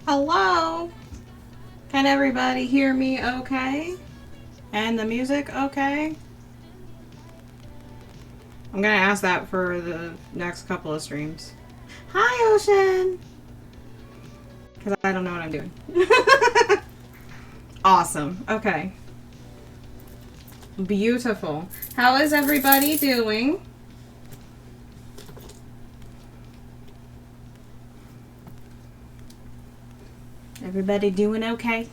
Hello? Can everybody hear me okay? And the music okay? I'm gonna ask that for the next couple of streams. Hi, Ocean! Because I don't know what I'm doing. Awesome. Okay. Beautiful. How is everybody doing? Everybody doing okay?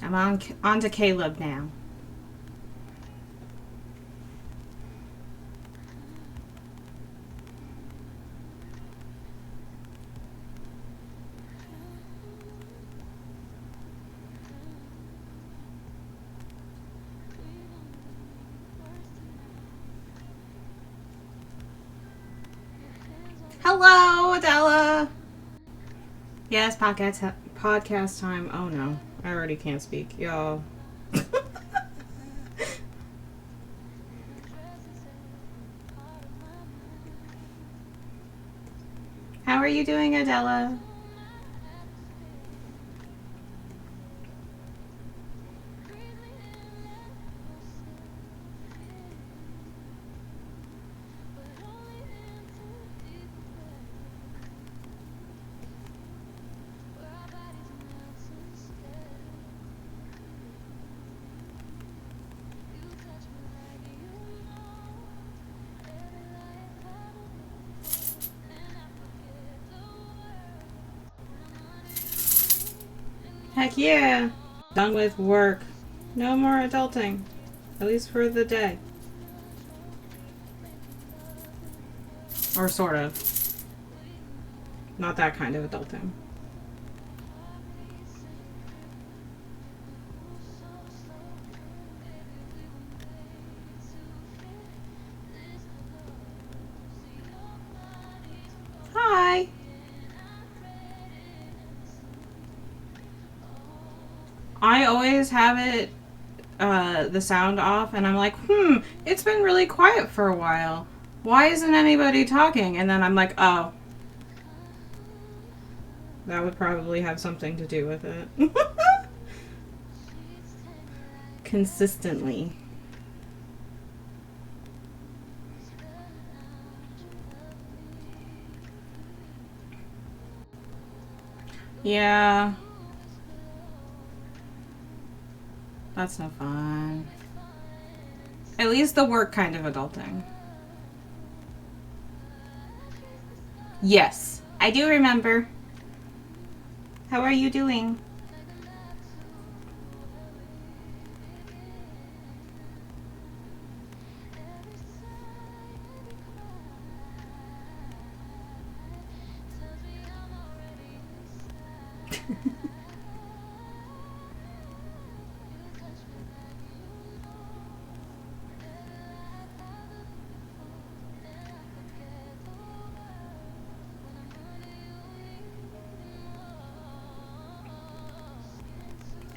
I'm on to Caleb now. Hello, Adela. Yes, podcast time. Oh no, I already can't speak, y'all. How are you doing, Adela? Heck yeah! Done with work. No more adulting. At least for the day. Or sort of. Not that kind of adulting. Hi! I always have it, the sound off, and I'm like, it's been really quiet for a while. Why isn't anybody talking? And then I'm like, oh. That would probably have something to do with it. Consistently. Yeah. That's no fun. At least the work kind of adulting. Yes, I do remember. How are you doing?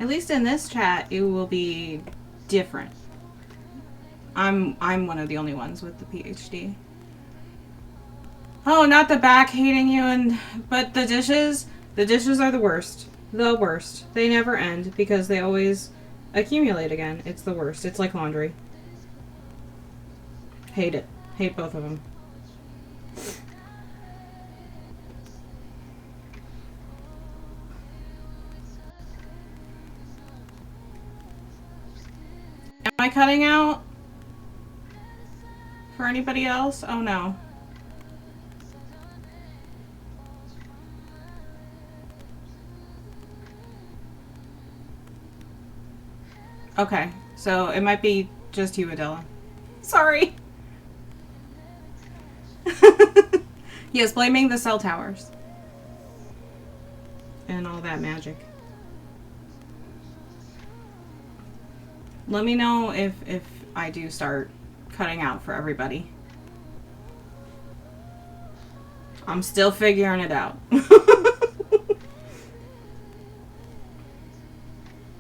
At least in this chat, it will be different. I'm one of the only ones with the PhD. Oh, not the back hating you but the dishes. The dishes are the worst. The worst. They never end because they always accumulate again. It's the worst. It's like laundry. Hate it. Hate both of them. Am I cutting out for anybody else? Oh no. Okay, so it might be just you, Adela. Sorry. Yes, blaming the cell towers. And all that magic. Let me know if I do start cutting out for everybody. I'm still figuring it out.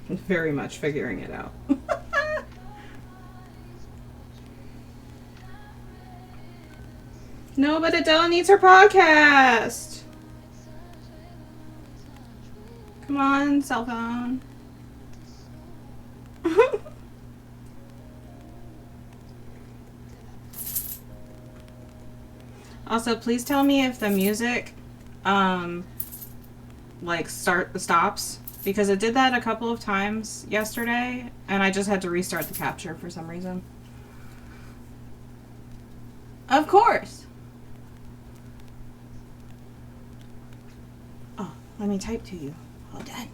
Very much figuring it out. No, but Adele needs her podcast. Come on, cell phone. Also, please tell me if the music, like, stops. Because it did that a couple of times yesterday, and I just had to restart the capture for some reason. Of course! Oh, let me type to you. Hold on.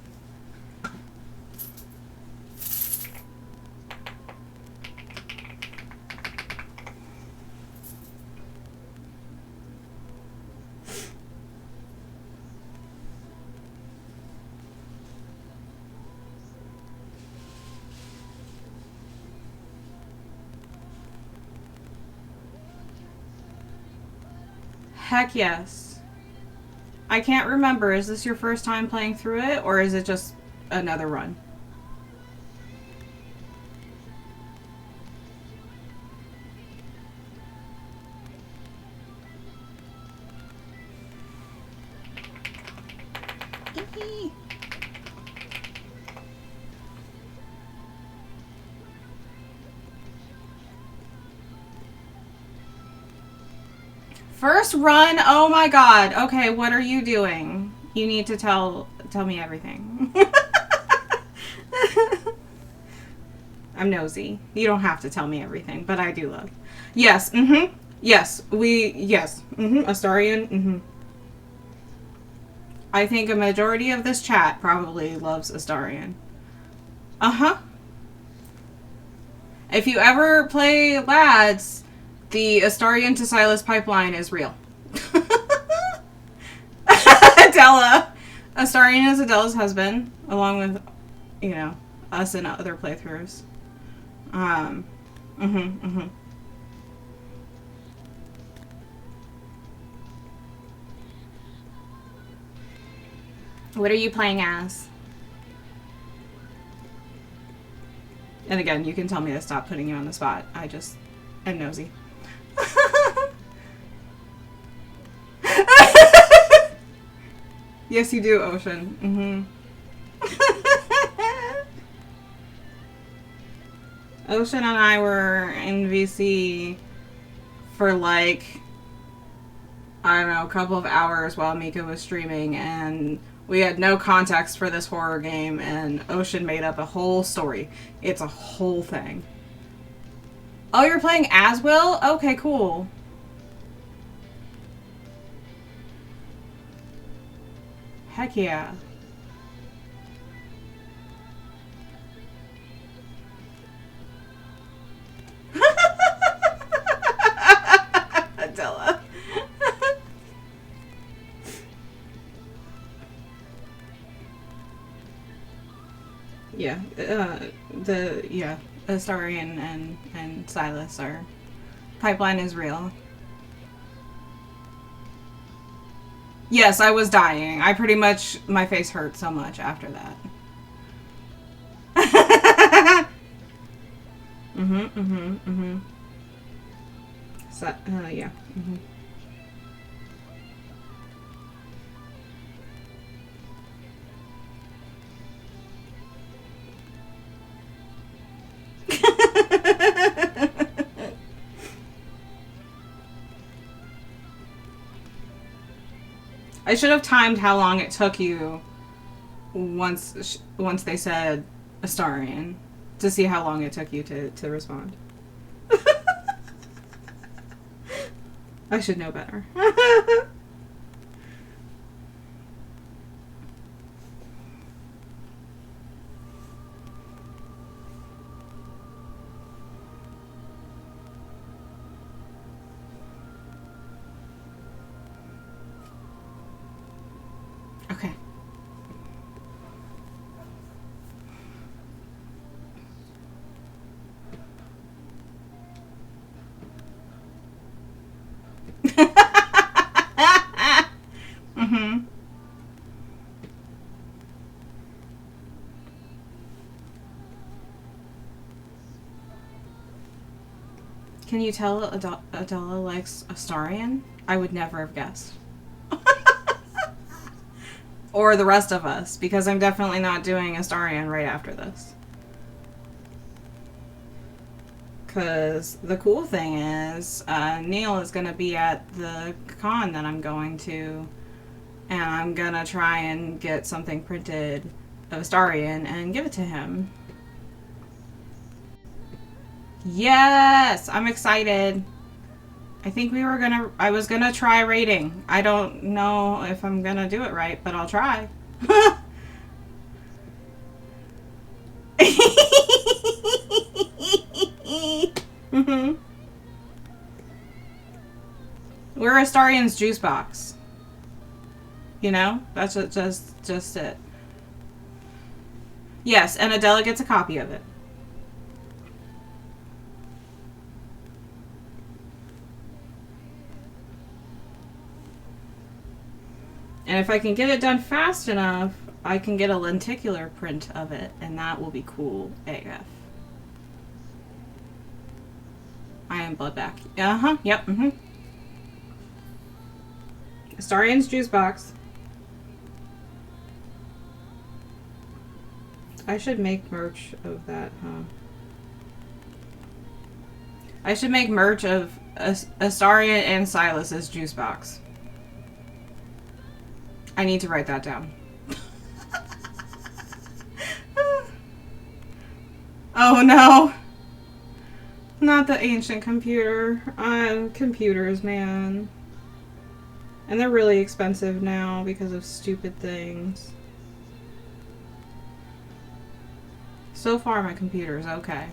Heck yes. I can't remember. Is this your first time playing through it, or is it just another run? First run? Oh my god. Okay, what are you doing? You need to tell me everything. I'm nosy. You don't have to tell me everything, but I do love. Yes, Yes, yes. Astarion, I think a majority of this chat probably loves Astarion. Uh-huh. If you ever play Lads, the Astarion to Silas pipeline is real. Adela. Astarion is Adela's husband, along with, you know, us and other playthroughs. What are you playing as? And again, you can tell me to stop putting you on the spot. I just am nosy. Yes, you do, Ocean. Ocean and I were in VC for like, I don't know, a couple of hours while Mika was streaming, and we had no context for this horror game, and Ocean made up a whole story. It's a whole thing. Oh, you're playing as Will? Okay, cool. Heck yeah. Adela. Yeah, Astarion and Silas are. Pipeline is real. Yes, I was dying. I pretty much, my face hurt so much after that. So, yeah. I should have timed how long it took you once they said Astarion to see how long it took you to respond. I should know better. Okay. Can you tell Adela likes Astarion? I would never have guessed. Or the rest of us, because I'm definitely not doing Astarion right after this. Because the cool thing is, Neil is going to be at the con that I'm going to, and I'm going to try and get something printed of Astarion and give it to him. Yes! I'm excited. I think I was gonna try raiding. I don't know if I'm gonna do it right, but I'll try. Mm-hmm. We're Astarion's juice box. You know? That's just it. Yes, and Adela gets a copy of it. And if I can get it done fast enough, I can get a lenticular print of it, and that will be cool AF. I am Bloodback. Uh-huh, yep, mm-hmm. Astarion's juice box. I should make merch of that, huh? I should make merch of Astarion and Silas's juice box. I need to write that down. Oh no! Not the ancient computer. Computers, man. And they're really expensive now because of stupid things. So far my computer's okay.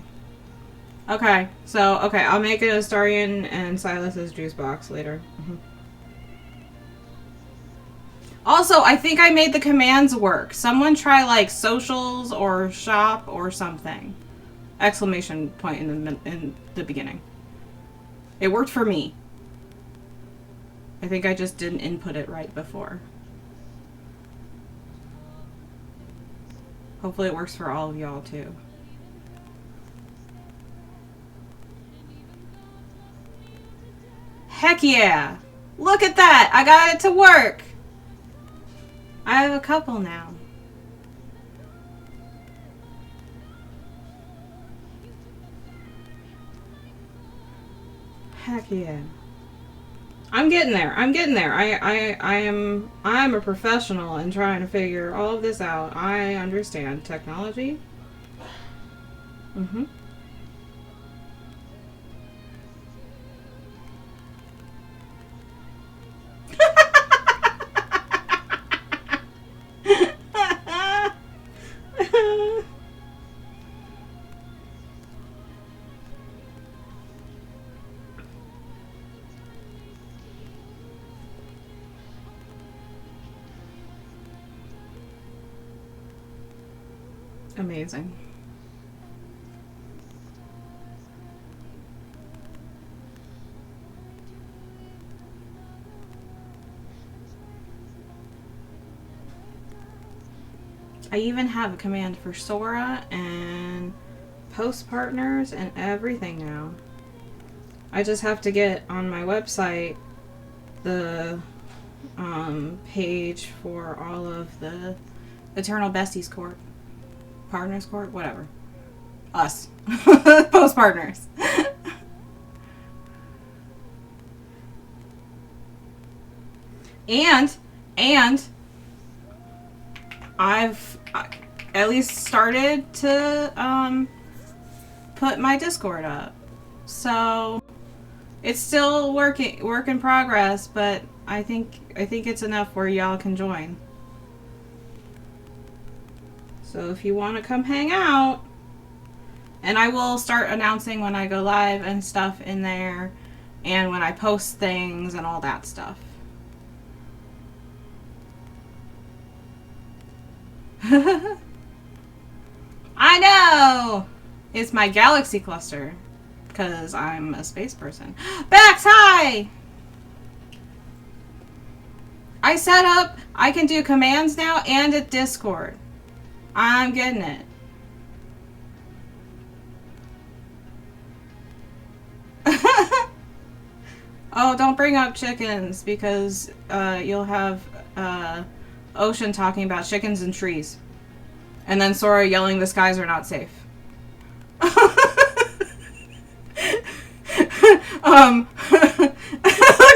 Okay, so, okay, I'll make an Astarion and Silas's juice box later. Mm-hmm. Also, I think I made the commands work. Someone try, like, socials or shop or something. Exclamation point in the beginning. It worked for me. I think I just didn't input it right before. Hopefully it works for all of y'all, too. Heck yeah! Look at that! I got it to work! I have a couple now. Heck yeah. I'm getting there. I'm getting there. I'm a professional in trying to figure all of this out. I understand technology. Mm-hmm. Amazing. I even have a command for Sora and post partners and everything now. I just have to get on my website the page for all of the Eternal Besties Court. Partners Court? Whatever. Us. Post partners. and I've at least started to put my Discord up. So it's still work in progress, but I think it's enough where y'all can join. So if you want to come hang out, and I will start announcing when I go live and stuff in there, and when I post things and all that stuff. I know! It's my galaxy cluster, because I'm a space person. Bax, hi! I set up, I can do commands now and a Discord. I'm getting it. Oh, don't bring up chickens because you'll have Ocean talking about chickens and trees. And then Sora yelling, the skies are not safe. Look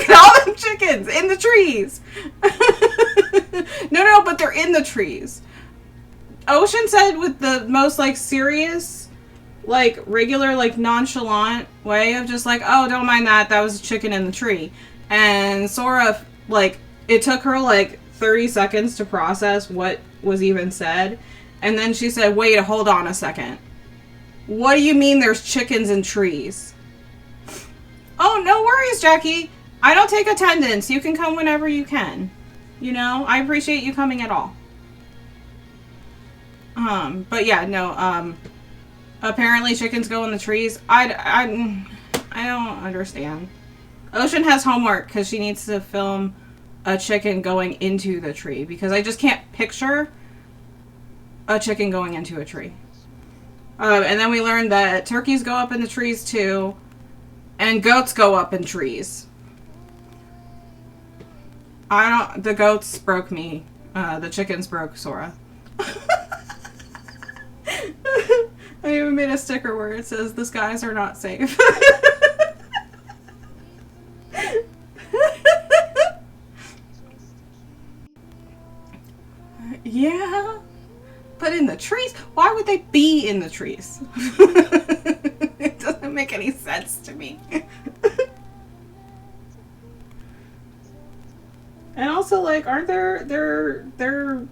at all them chickens in the trees. No, but they're in the trees. Ocean said with the most, like, serious, like, regular, like, nonchalant way of just like, oh, don't mind that. That was a chicken in the tree. And Sora, like, it took her, like, 30 seconds to process what was even said. And then she said, wait, hold on a second. What do you mean there's chickens in trees? Oh, no worries, Jackie. I don't take attendance. You can come whenever you can. You know, I appreciate you coming at all. But yeah, no, apparently chickens go in the trees. I don't understand. Ocean has homework because she needs to film a chicken going into the tree because I just can't picture a chicken going into a tree. And then we learned that turkeys go up in the trees too, and goats go up in trees. The goats broke me. The chickens broke Sora. I even made a sticker where it says, the skies are not safe. Yeah. But in the trees? Why would they be in the trees? It doesn't make any sense to me. And also, like, aren't their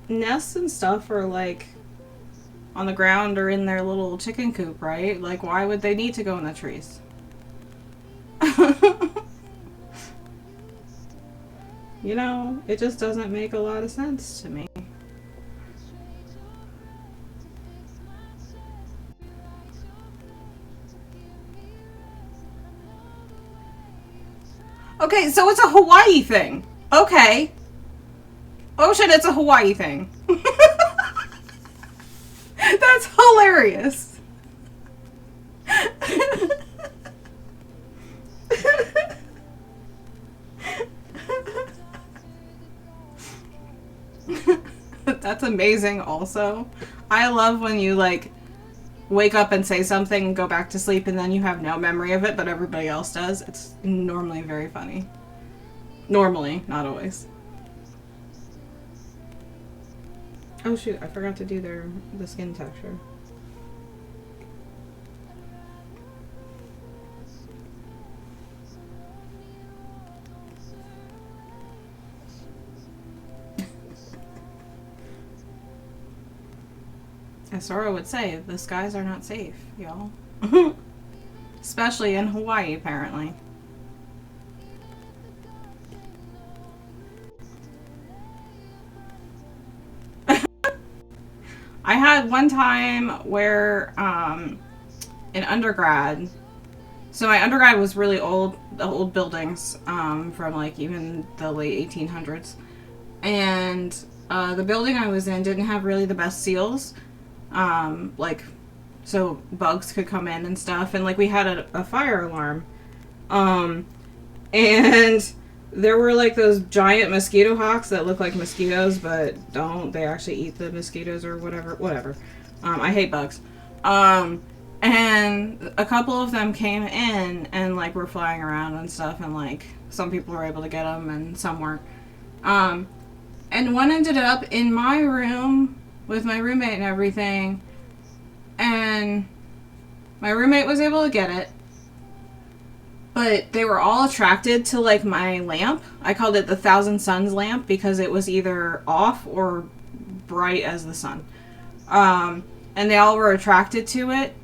nests and stuff are, like, on the ground or in their little chicken coop, right? Like, why would they need to go in the trees? You know, it just doesn't make a lot of sense to me. Okay, so it's a Hawaii thing. Okay. Ocean, it's a Hawaii thing. That's hilarious. That's amazing also. I love when you, like, wake up and say something and go back to sleep and then you have no memory of it, but everybody else does. It's normally very funny. Normally, not always. Oh shoot, I forgot to do the skin texture. As Sora would say, the skies are not safe, y'all. Especially in Hawaii, apparently. I had one time where, in undergrad, so my undergrad was really old, the old buildings, from like even the late 1800s. And, the building I was in didn't have really the best seals. Like, so bugs could come in and stuff. And like we had a fire alarm. And there were like those giant mosquito hawks that look like mosquitoes, but don't. They actually eat the mosquitoes or whatever. I hate bugs. And a couple of them came in and like were flying around and stuff, and like some people were able to get them and some weren't. And one ended up in my room with my roommate and everything, and my roommate was able to get it. But they were all attracted to, like, my lamp. I called it the Thousand Suns lamp because it was either off or bright as the sun. And they all were attracted to it.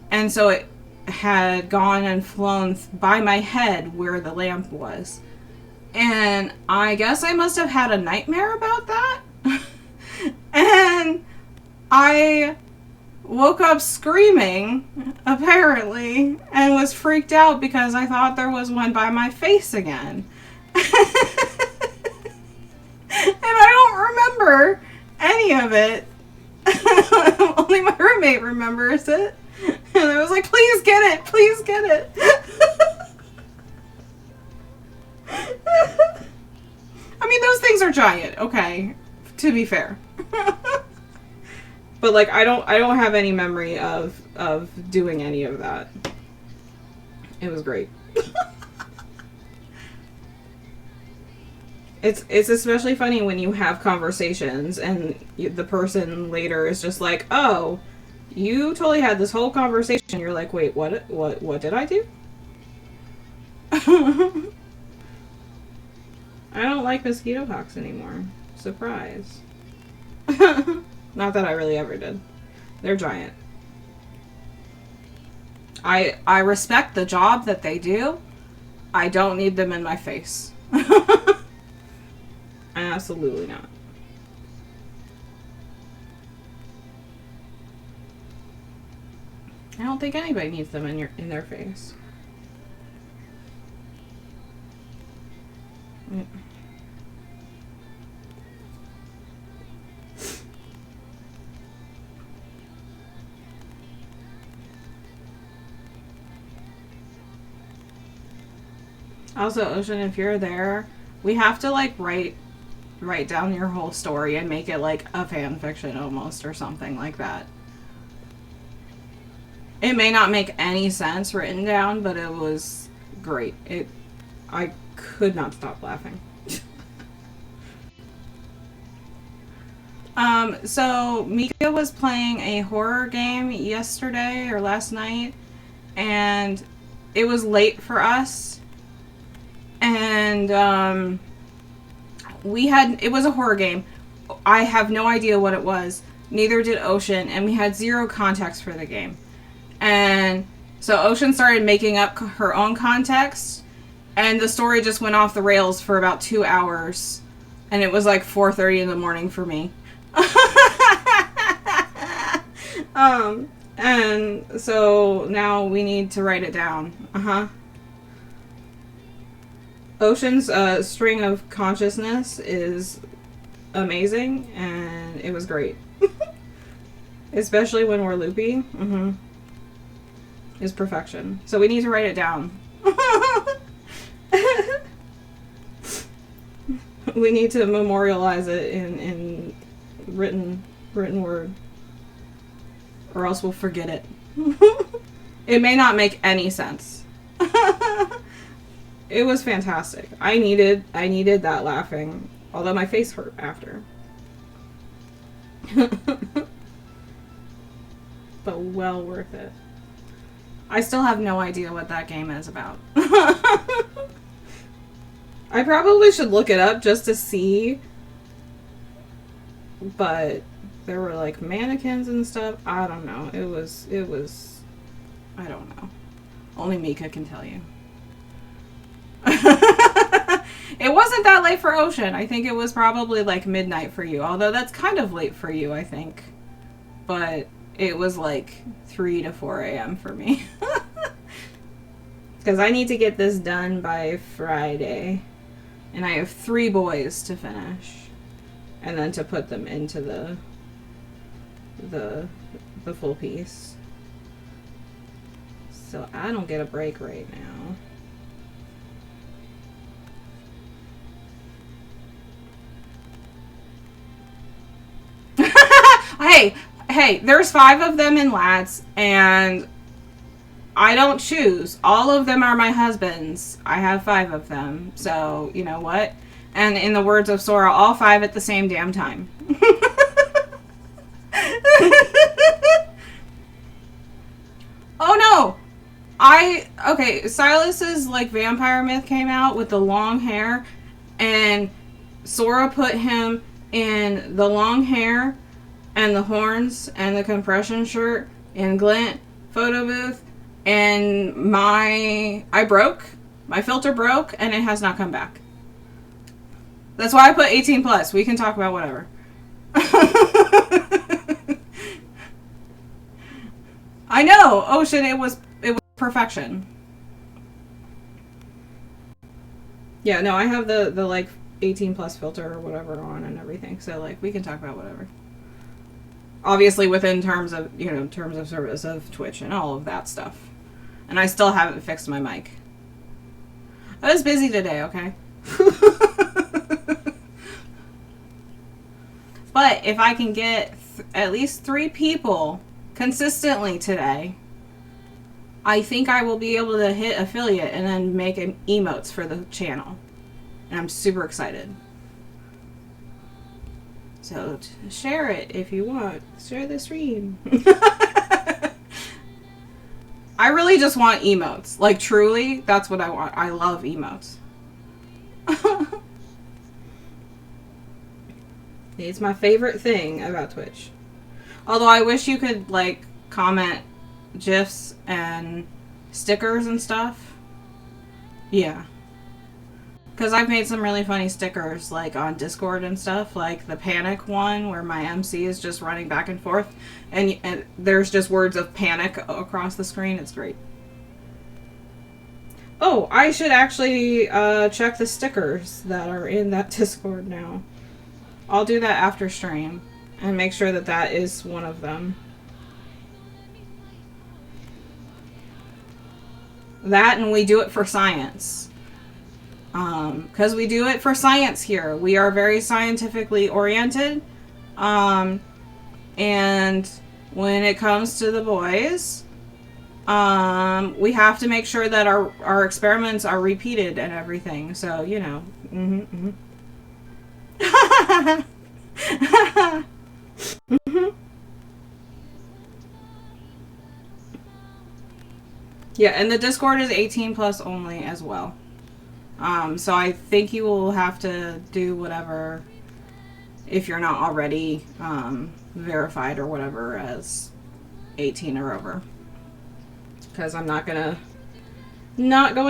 And so it had gone and flown by my head where the lamp was. And I guess I must have had a nightmare about that. And I woke up screaming, apparently, and was freaked out because I thought there was one by my face again. And I don't remember any of it. Only my roommate remembers it. And I was like, please get it, please get it. things are giant, okay, to be fair. But like I don't have any memory of doing any of that. It was great. It's especially funny when you have conversations and the person later is just like, "Oh, you totally had this whole conversation." You're like, "Wait, what did I do?" I don't like mosquito hawks anymore. Surprise. Not that I really ever did. They're giant. I respect the job that they do. I don't need them in my face. Absolutely not. I don't think anybody needs them in their face. Yeah. Also, Ocean, if you're there, we have to like write down your whole story and make it like a fan fiction almost or something like that. It may not make any sense written down, but it was great. I could not stop laughing. So Mika was playing a horror game yesterday or last night, and it was late for us. And it was a horror game. I have no idea what it was. Neither did Ocean, and we had zero context for the game. And so Ocean started making up her own context, and the story just went off the rails for about 2 hours. And it was like 4:30 in the morning for me. And so now we need to write it down. Ocean's string of consciousness is amazing, and it was great. Especially when we're loopy. Is perfection. So we need to write it down. We need to memorialize it in written word. Or else we'll forget it. It may not make any sense. It was fantastic. I needed that laughing. Although my face hurt after. But well worth it. I still have no idea what that game is about. I probably should look it up just to see. But there were like mannequins and stuff. I don't know. It was I don't know. Only Mika can tell you. It wasn't that late for Ocean. I think it was probably like midnight for you. Although that's kind of late for you, I think. But it was like 3 to 4 a.m. for me. Because I need to get this done by Friday. And I have 3 boys to finish. And then to put them into the full piece. So I don't get a break right now. Hey, there's 5 of them in Lats, and I don't choose. All of them are my husband's. I have 5 of them, so you know what? And in the words of Sora, all 5 at the same damn time. Oh no! Okay, Silas's like vampire myth came out with the long hair, and Sora put him in the long hair and the horns and the compression shirt in Glint photo booth, and my filter broke, and it has not come back. That's why I put 18 plus. We can talk about whatever. I know, Ocean. It was perfection. Yeah, no, I have the like 18 plus filter or whatever on and everything. So like we can talk about whatever. Obviously within terms of service of Twitch and all of that stuff. And I still haven't fixed my mic. I was busy today, okay? But if I can get at least 3 people consistently today, I think I will be able to hit affiliate and then make emotes for the channel. And I'm super excited. So share it if you want. Share the stream. I really just want emotes. Like, truly, that's what I want. I love emotes. It's my favorite thing about Twitch. Although I wish you could, like, comment GIFs and stickers and stuff. Yeah. Because I've made some really funny stickers, like, on Discord and stuff. Like, the panic one, where my MC is just running back and forth. And there's just words of panic across the screen. It's great. Oh, I should actually check the stickers that are in that Discord now. I'll do that after stream. And make sure that that is one of them. That, and we do it for science. Because we do it for science here. We are very scientifically oriented. And when it comes to the boys, we have to make sure that our experiments are repeated and everything. So, you know. Mm-hmm, mm-hmm. Mm-hmm. Yeah, and the Discord is 18 plus only as well. So I think you will have to do whatever, if you're not already verified or whatever as 18 or over. Because I'm not going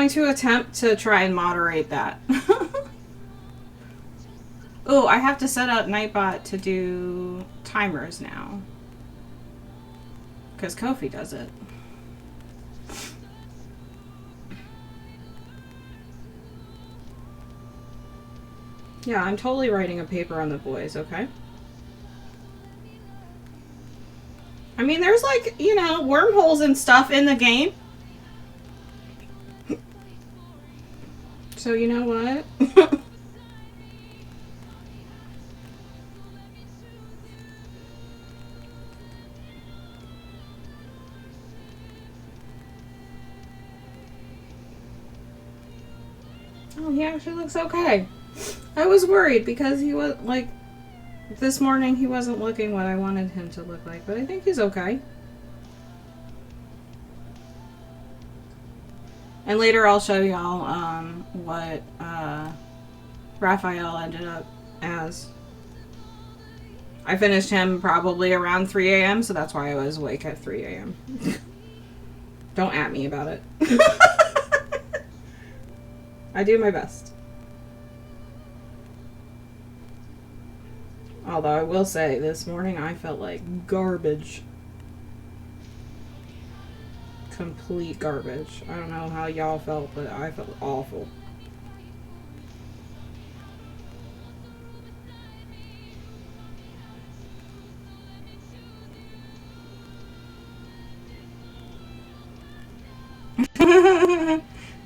to attempt to try and moderate that. Oh, I have to set up Nightbot to do timers now. Because Kofi does it. Yeah, I'm totally writing a paper on the boys, okay? I mean, there's, like, you know, wormholes and stuff in the game. So, you know what? Oh, he actually looks okay. I was worried because he was, like, this morning he wasn't looking what I wanted him to look like, but I think he's okay. And later I'll show y'all what Raphael ended up as. I finished him probably around 3 a.m., so that's why I was awake at 3 a.m. Don't at me about it. I do my best. Although I will say, this morning I felt like garbage. Complete garbage. I don't know how y'all felt, but I felt awful.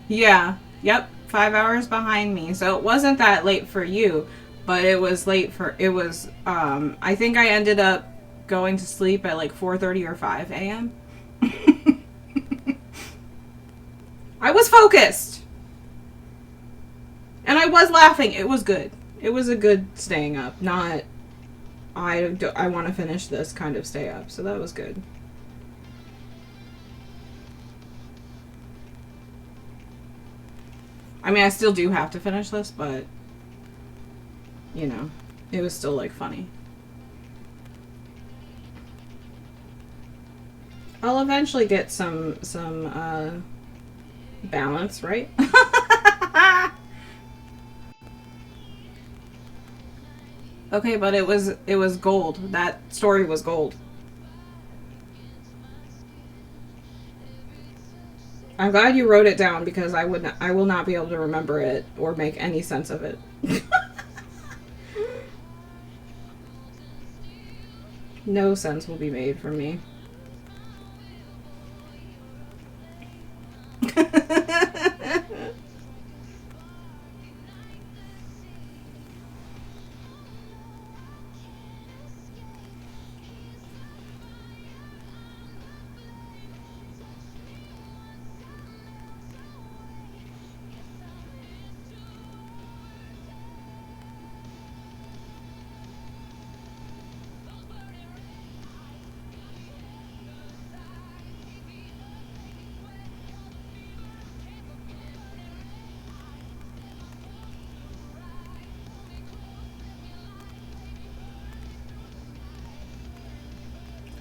Yeah. Yep. 5 hours behind me. So it wasn't that late for you. But it was late for, it was, I think I ended up going to sleep at like 4:30 or 5 a.m. I was focused. And I was laughing. It was good. It was a good staying up. Not, I want to finish this kind of stay up. So that was good. I mean, I still do have to finish this, but... you know, it was still, like, funny. I'll eventually get some balance, right? Okay, but it was gold. That story was gold. I'm glad you wrote it down because I will not be able to remember it or make any sense of it. No sense will be made from me.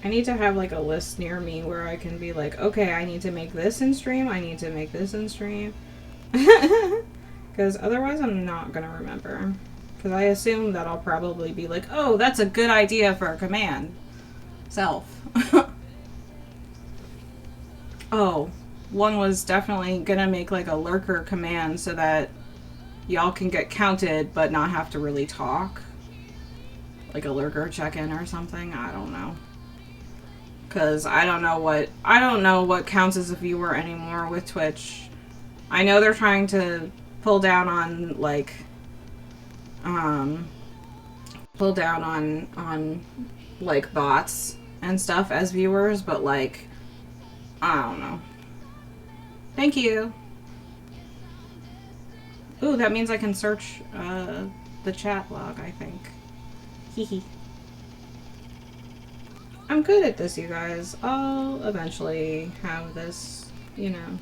I need to have like a list near me where I can be like, okay, I need to make this in stream. I need to make this in stream. Because otherwise I'm not going to remember. Because I assume that I'll probably be like, oh, that's a good idea for a command. Self. Oh, one was definitely going to make like a lurker command so that y'all can get counted but not have to really talk. Like a lurker check-in or something. I don't know. Because I don't know what counts as a viewer anymore with Twitch. I know they're trying to pull down on like like bots and stuff as viewers, but like I don't know. Thank you. Ooh, that means I can search the chat log, I think. Hehe. I'm good at this, you guys. I'll eventually have this, you know.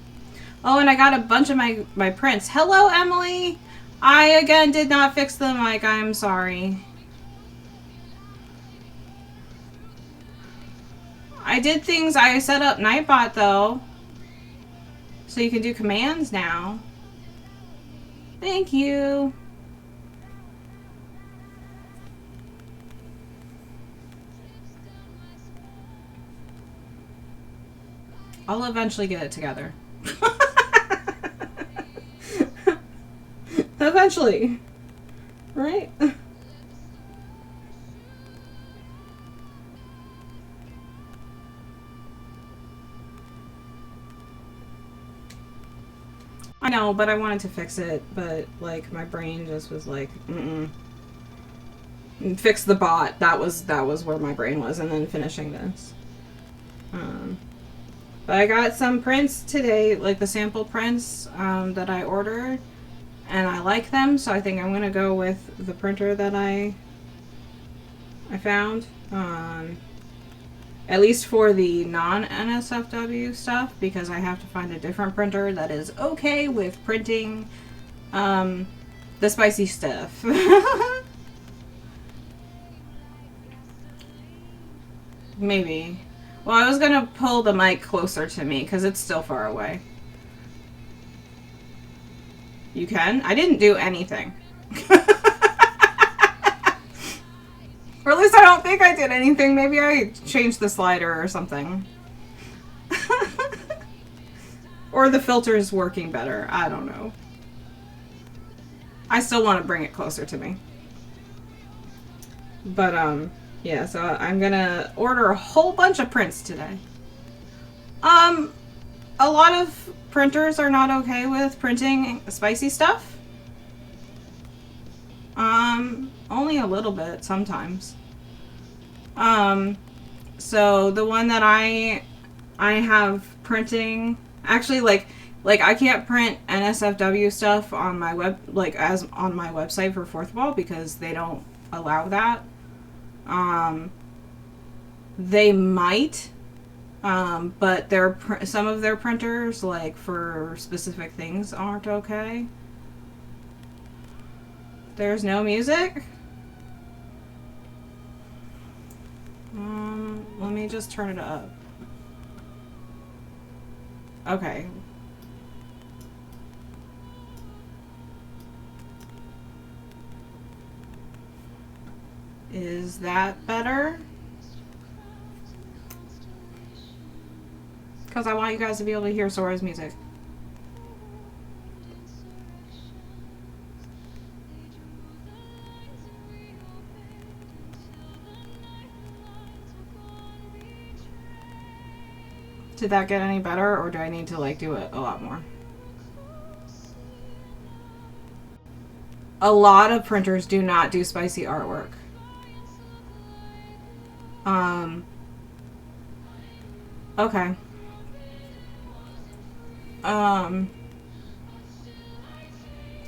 Oh, and I got a bunch of my prints. Hello, Emily! I, again, did not fix the mic. I'm sorry. I did things. I set up Nightbot, though. So you can do commands now. Thank you. I'll eventually get it together. Eventually. Right? I know, but I wanted to fix it, but like my brain just was like, fix the bot. That was where my brain was, and then finishing this. But I got some prints today, like the sample prints that I ordered, and I like them, so I think I'm gonna go with the printer that I found. At least for the non-NSFW stuff, because I have to find a different printer that is okay with printing the spicy stuff. Maybe. Well, I was gonna pull the mic closer to me, because it's still far away. You can? I didn't do anything. Or at least I don't think I did anything. Maybe I changed the slider or something. Or the filter is working better. I don't know. I still want to bring it closer to me. But, yeah, so I'm gonna order a whole bunch of prints today. A lot of printers are not okay with printing spicy stuff. Only a little bit sometimes. So the one that I have printing, actually like I can't print NSFW stuff on my on my website for Fourth Wall because they don't allow that. They might, but some of their printers, like for specific things, aren't okay. There's no music? Let me just turn it up. Okay. Is that better? Because I want you guys to be able to hear Sora's music. Did that get any better, or do I need to like do it a lot more? A lot of printers do not do spicy artwork. Okay.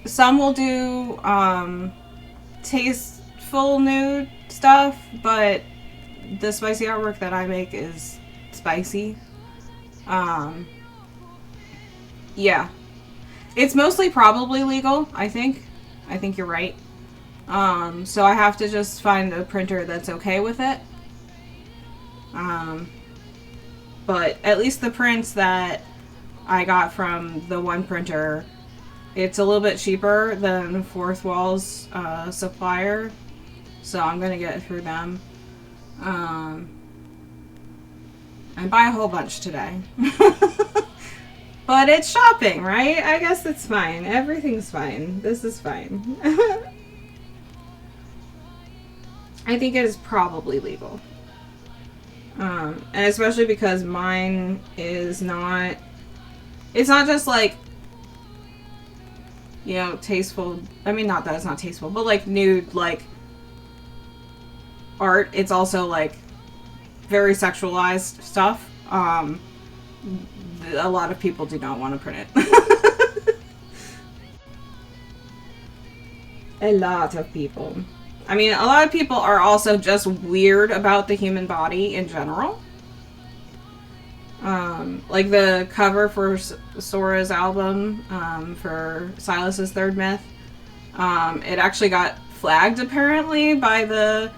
Some will do tasteful nude stuff, but the spicy artwork that I make is spicy. Yeah. It's mostly probably legal, I think. I think you're right. So I have to just find a printer that's okay with it. But at least the prints that I got from the one printer, it's a little bit cheaper than Fourth Wall's supplier, so I'm gonna get it through them. And buy a whole bunch today. But it's shopping, right? I guess it's fine. Everything's fine. This is fine. I think it is probably legal. And especially because mine is not... It's not just like, you know, tasteful... I mean, not that it's not tasteful, but like nude, like, art. It's also like very sexualized stuff. A lot of people do not want to print it. A lot of people. I mean, a lot of people are also just weird about the human body in general. Like the cover for Sora's album, for Silas's Third Myth, it actually got flagged apparently by the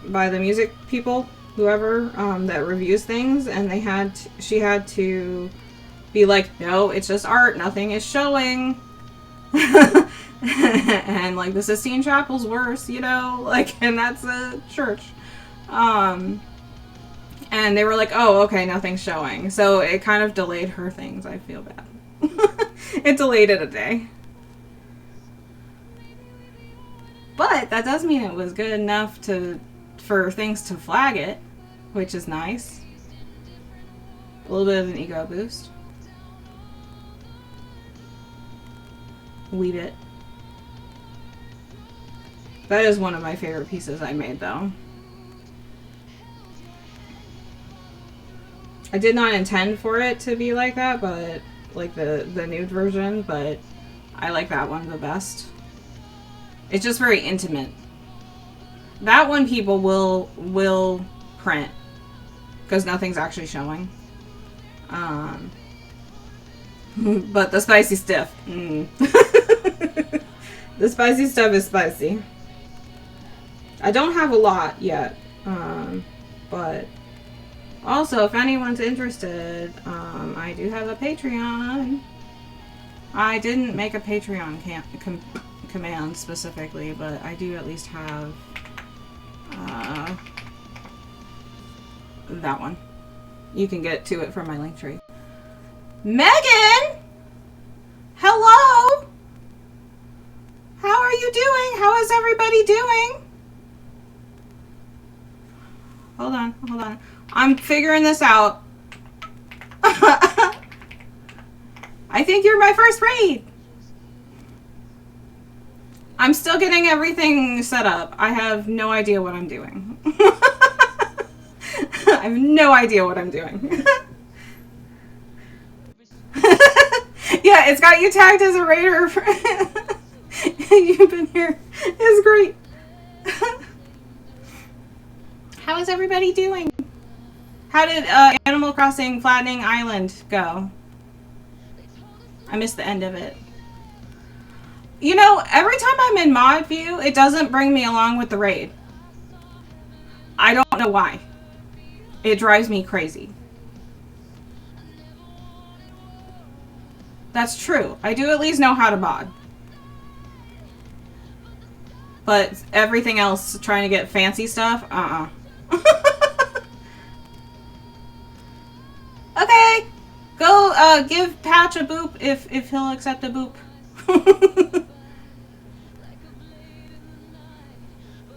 music people, whoever that reviews things, and she had to be like, no, it's just art, nothing is showing. And like the Sistine Chapel's worse, you know, like, and that's a church. And they were like, oh, okay, nothing's showing. So it kind of delayed her things. I feel bad. It delayed it a day. But that does mean it was good enough for things to flag it, which is nice. A little bit of an ego boost. Wee bit. That is one of my favorite pieces I made, though. I did not intend for it to be like that, but like the nude version, but I like that one the best. It's just very intimate. That one people will print because nothing's actually showing. But the spicy stuff, the spicy stuff is spicy. I don't have a lot yet, but also if anyone's interested, I do have a Patreon. I didn't make a Patreon command specifically, but I do at least have that one. You can get to it from my link tree. Megan! Hello! How are you doing? How is everybody doing? Hold on. I'm figuring this out. I think you're my first raid. I'm still getting everything set up. I have no idea what I'm doing. I have no idea what I'm doing. Yeah, it's got you tagged as a raider. You've been here. It's great. How is everybody doing? How did Animal Crossing Flattening Island go? I missed the end of it. You know, every time I'm in mod view, it doesn't bring me along with the raid. I don't know why. It drives me crazy. That's true. I do at least know how to mod. But everything else, trying to get fancy stuff, Okay, go give Patch a boop if he'll accept a boop.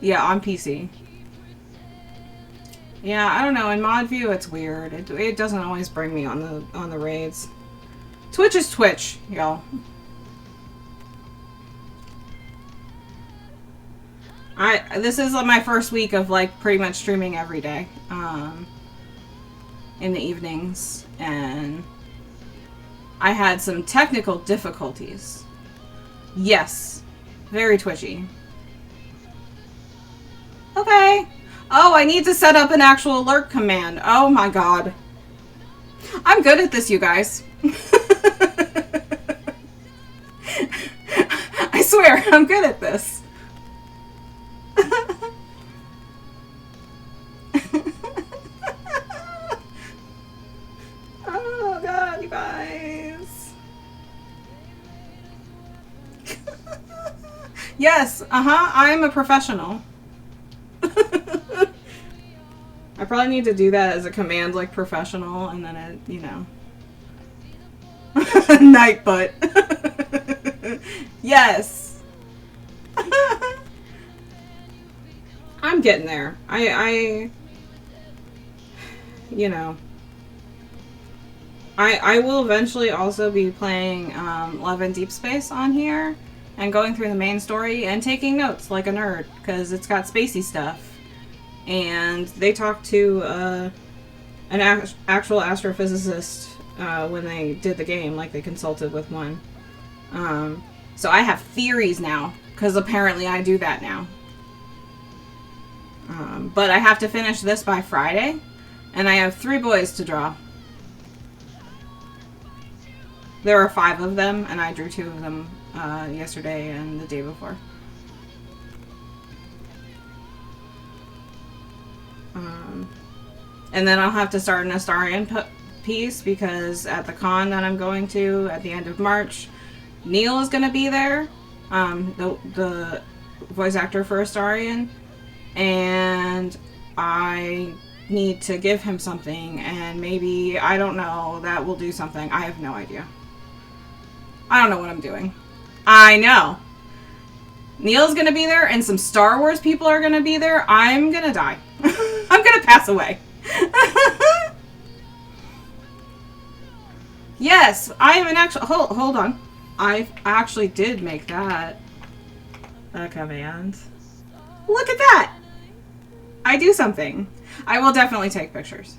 Yeah, on PC. Yeah, I don't know. In mod view, it's weird. It doesn't always bring me on the raids. Twitch is Twitch, y'all. This is my first week of like pretty much streaming every day, in the evenings, and I had some technical difficulties. Yes, very twitchy. Okay. Oh, I need to set up an actual alert command. Oh my god. I'm good at this, you guys. I swear, I'm good at this. Yes, I'm a professional. I probably need to do that as a command, like professional, and then it, you know. Night butt. Yes. I'm getting there. You know, I will eventually also be playing Love in Deep Space on here and going through the main story and taking notes like a nerd because it's got spacey stuff. And they talked to an actual astrophysicist when they did the game, like they consulted with one. So I have theories now because apparently I do that now. But I have to finish this by Friday, and I have 3 boys to draw. There are 5 of them, and I drew 2 of them yesterday and the day before. And then I'll have to start an Astarion piece because at the con that I'm going to at the end of March, Neil is going to be there, the voice actor for Astarion, and I need to give him something, and maybe, I don't know, that will do something. I have no idea. I don't know what I'm doing. I know. Neil's gonna be there, and some Star Wars people are gonna be there. I'm gonna die. I'm gonna pass away. Yes, I am an actual... Hold on. I actually did make that a command. Look at that! I do something. I will definitely take pictures.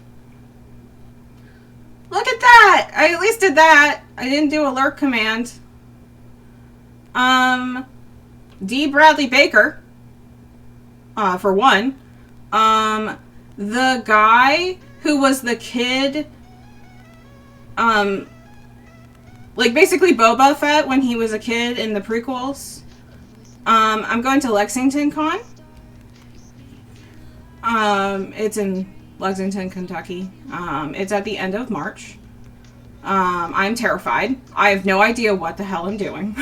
Look at that! I at least did that. I didn't do a lurk command. D. Bradley Baker. For one. The guy who was the kid... like basically Boba Fett when he was a kid in the prequels. I'm going to Lexington Con. It's in Lexington, Kentucky. It's at the end of March. I'm terrified. I have no idea what the hell I'm doing.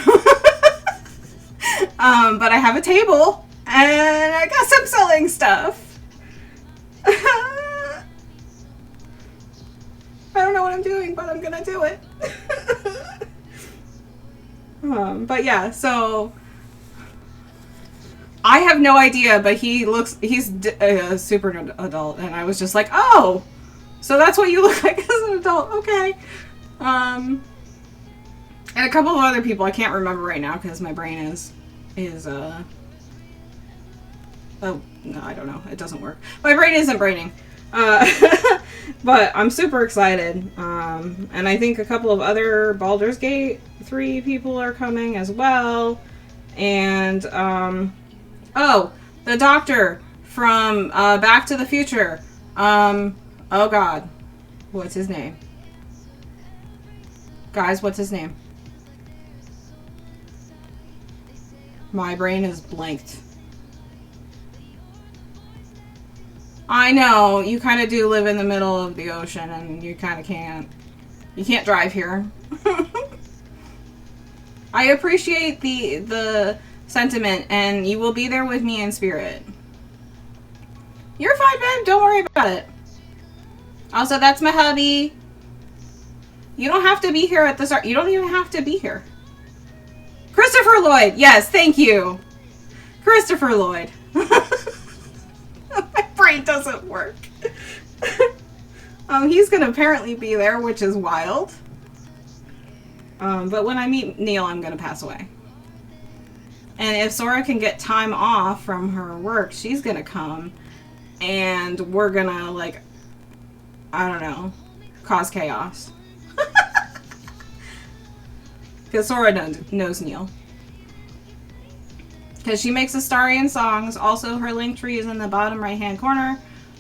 But I have a table and I got some selling stuff. I don't know what I'm doing, but I'm gonna do it. But yeah, so I have no idea, but he's a super adult, and I was just like, oh, so that's what you look like as an adult, okay. And a couple of other people I can't remember right now because my brain is oh, no, I don't know, it doesn't work. My brain isn't braining. But I'm super excited, and I think a couple of other Baldur's Gate 3 people are coming as well, and, oh, the doctor from, Back to the Future, oh god, what's his name? Guys, what's his name? My brain is blanked. I know, you kind of do live in the middle of the ocean and you kind of can't. You can't drive here. I appreciate the sentiment, and you will be there with me in spirit. You're fine, babe. Don't worry about it. Also, that's my hubby. You don't have to be here at the start. You don't even have to be here. Christopher Lloyd. Yes, thank you. Christopher Lloyd. My brain doesn't work. He's gonna apparently be there, which is wild. But when I meet Neil, I'm gonna pass away. And if Sora can get time off from her work, she's gonna come, and we're gonna, like, I don't know, cause chaos. Because Sora knows Neil. Because she makes Astarion songs. Also, her link tree is in the bottom right-hand corner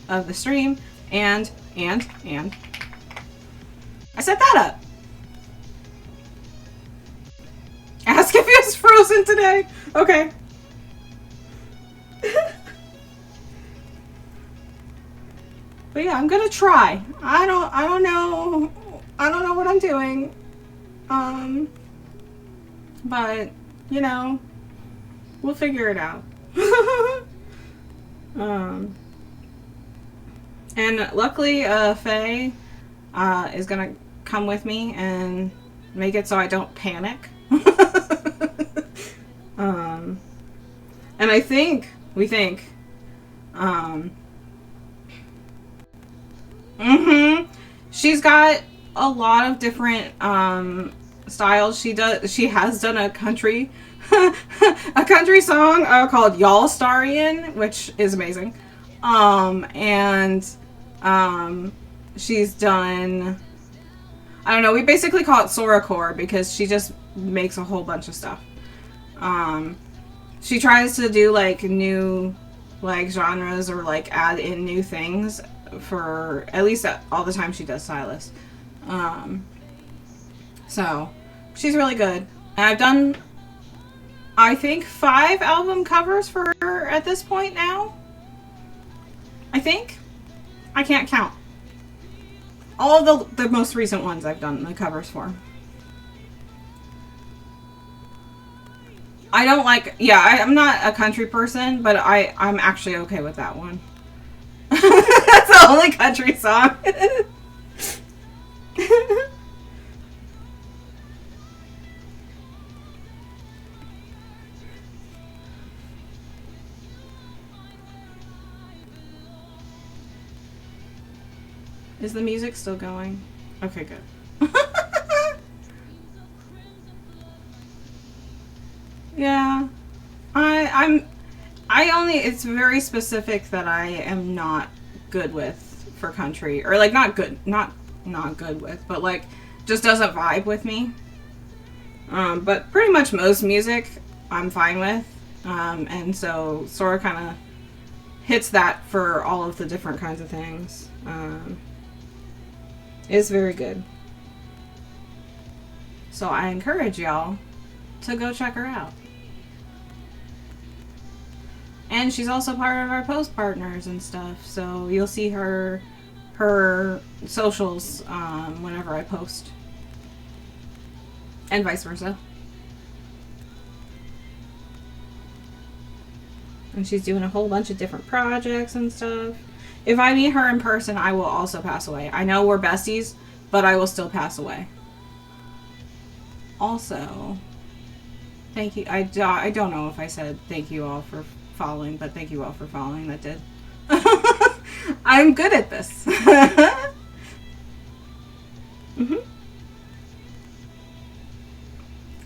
of the stream. And. I set that up. Ask if it's frozen today. Okay. But yeah, I'm gonna try. I don't know what I'm doing. But, you know, We'll figure it out. um, and luckily, Faye is gonna come with me and make it so I don't panic. And we think, she's got a lot of different styles. She has done a country a country song called Y'all Starian, which is amazing. And she's done, I don't know, we basically call it Soracore because she just makes a whole bunch of stuff. She tries to do like new like genres or like add in new things for at least all the time she does Silas. So she's really good. And I've done, I think, 5 album covers for her at this point now. I think. I can't count. All of the most recent ones I've done the covers for. I don't like, I'm not a country person, but I'm actually okay with that one. That's the only country song. Is the music still going? Okay, good. Yeah. It's very specific that I am not good with for country. Or, like, not good with, but, like, just doesn't vibe with me. But pretty much most music I'm fine with. And so Sora kind of hits that for all of the different kinds of things. It's very good. So I encourage y'all to go check her out. And she's also part of our post partners and stuff, so you'll see her socials whenever I post. And vice versa. And she's doing a whole bunch of different projects and stuff. If I meet her in person, I will also pass away. I know we're besties, but I will still pass away. Also, thank you. I don't know if I said thank you all for following, but thank you all for following. That did. I'm good at this.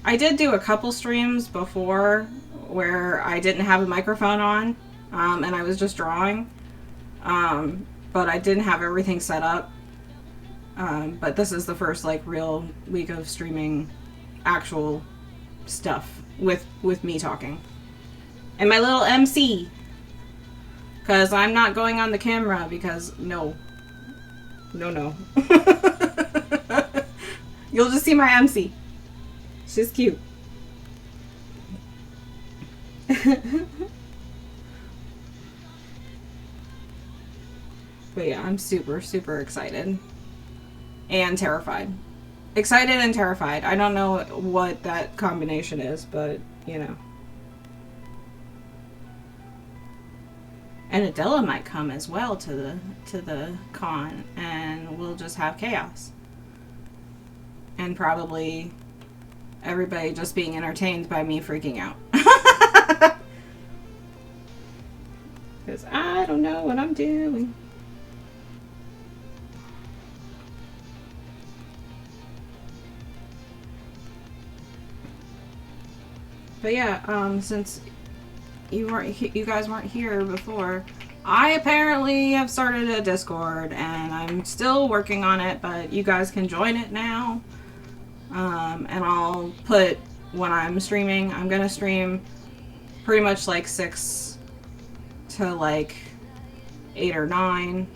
I did do a couple streams before where I didn't have a microphone on, and I was just drawing. But I didn't have everything set up. But this is the first like real week of streaming actual stuff with me talking. And my little MC. Because I'm not going on the camera because no. You'll just see my MC. She's cute. But yeah, I'm super, super excited. And terrified. Excited and terrified. I don't know what that combination is, but, you know. And Adela might come as well to the con, and we'll just have chaos. And probably everybody just being entertained by me freaking out. Because I don't know what I'm doing. But yeah, since you guys weren't here before, I apparently have started a Discord, and I'm still working on it, but you guys can join it now. And I'll put when I'm streaming. I'm gonna stream pretty much like 6 to like 8 or 9.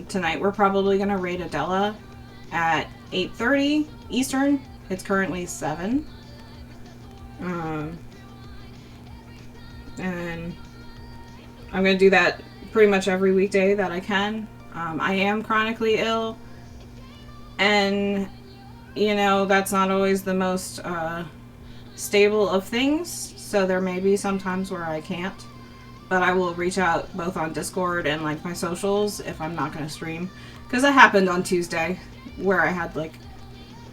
Tonight we're probably gonna raid Adela at 8:30 Eastern. It's currently 7. And I'm gonna do that pretty much every weekday that I can. I am chronically ill, and you know that's not always the most stable of things. so there may be some times where I can't. But I will reach out both on Discord and like my socials if I'm not going to stream. Because it happened on Tuesday where I had like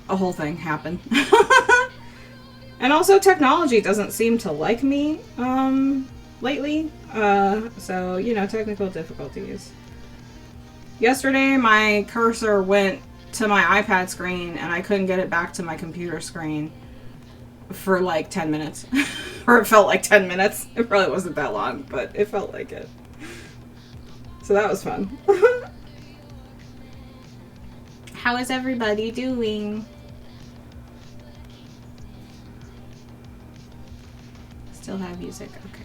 a whole thing happen. And also technology doesn't seem to like me lately. So, you know, technical difficulties. Yesterday my cursor went to my iPad screen and I couldn't get it back to my computer screen for like 10 minutes. Or it felt like 10 minutes. It probably wasn't that long, but it felt like it. So that was fun. How is everybody doing? Still have music, okay.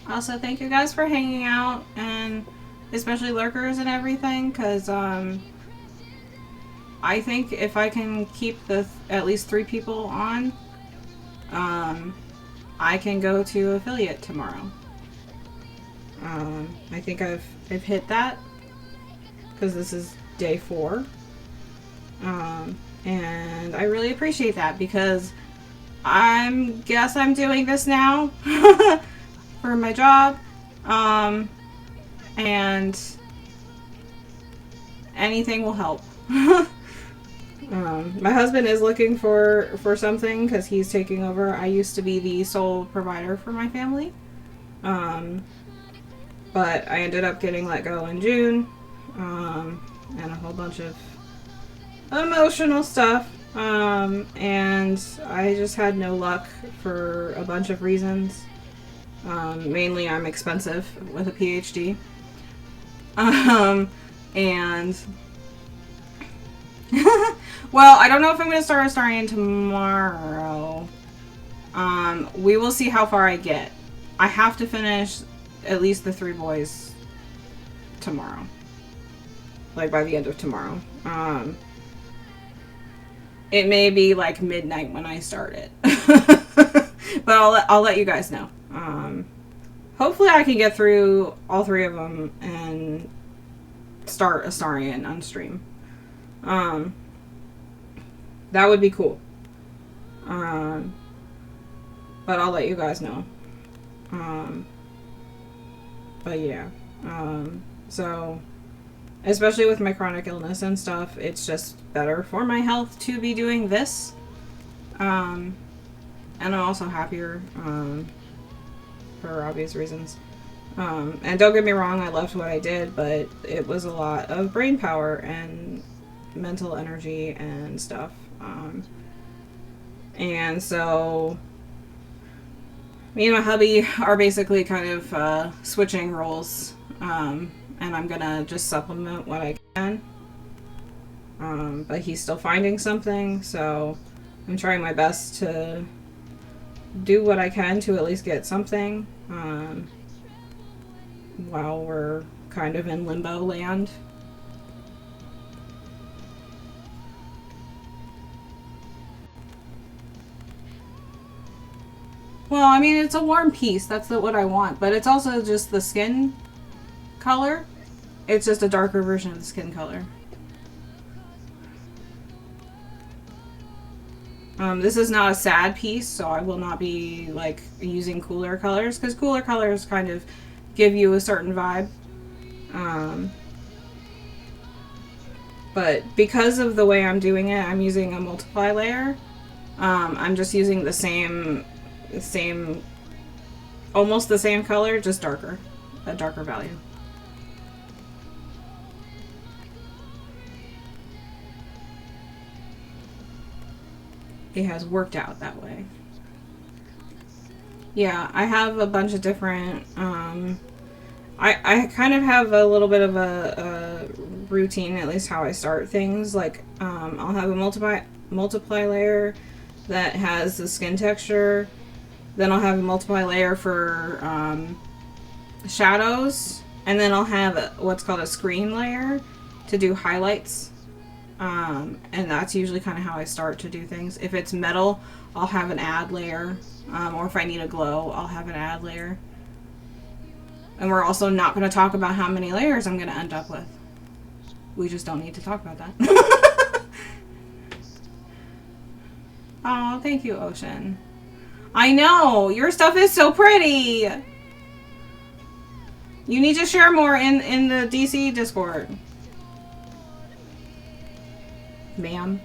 Also, thank you guys for hanging out, and especially lurkers and everything, because I think if I can keep the at least 3 people on, I can go to affiliate tomorrow. I think I've hit that, because this is day 4, and I really appreciate that, because guess I'm doing this now. For my job, and anything will help. My husband is looking for something because he's taking over. I used to be the sole provider for my family, but I ended up getting let go in June, and a whole bunch of emotional stuff, and I just had no luck for a bunch of reasons. Mainly I'm expensive with a PhD. And well, I don't know if I'm going to start Astarion tomorrow. We will see how far I get. I have to finish at least the 3 boys tomorrow. Like by the end of tomorrow. It may be like midnight when I start it. But I'll let you guys know. Hopefully I can get through all 3 of them and start Astarion on stream. That would be cool. But I'll let you guys know. But yeah. So, especially with my chronic illness and stuff, it's just better for my health to be doing this. And I'm also happier, for obvious reasons. And don't get me wrong, I loved what I did, but it was a lot of brain power and mental energy and stuff. And so me and my hubby are basically kind of switching roles, and I'm gonna just supplement what I can. But he's still finding something, so I'm trying my best to do what I can to at least get something, while we're kind of in limbo land. Well, I mean, it's a warm piece. That's what I want. But it's also just the skin color. It's just a darker version of the skin color. This is not a sad piece, so I will not be, like, using cooler colors. Because cooler colors kind of give you a certain vibe. But because of the way I'm doing it, I'm using a multiply layer. I'm just using the same, almost the same color, just darker. A darker value. It has worked out that way. Yeah, I have a bunch of different, I kind of have a little bit of a routine, at least how I start things. Like, I'll have a multiply layer that has the skin texture. Then I'll have a multiply layer for shadows. And then I'll have what's called a screen layer to do highlights. And that's usually kind of how I start to do things. If it's metal, I'll have an add layer. Or if I need a glow, I'll have an add layer. And we're also not going to talk about how many layers I'm going to end up with. We just don't need to talk about that. Oh, thank you, Ocean. I know! Your stuff is so pretty! You need to share more in the DC Discord. Ma'am.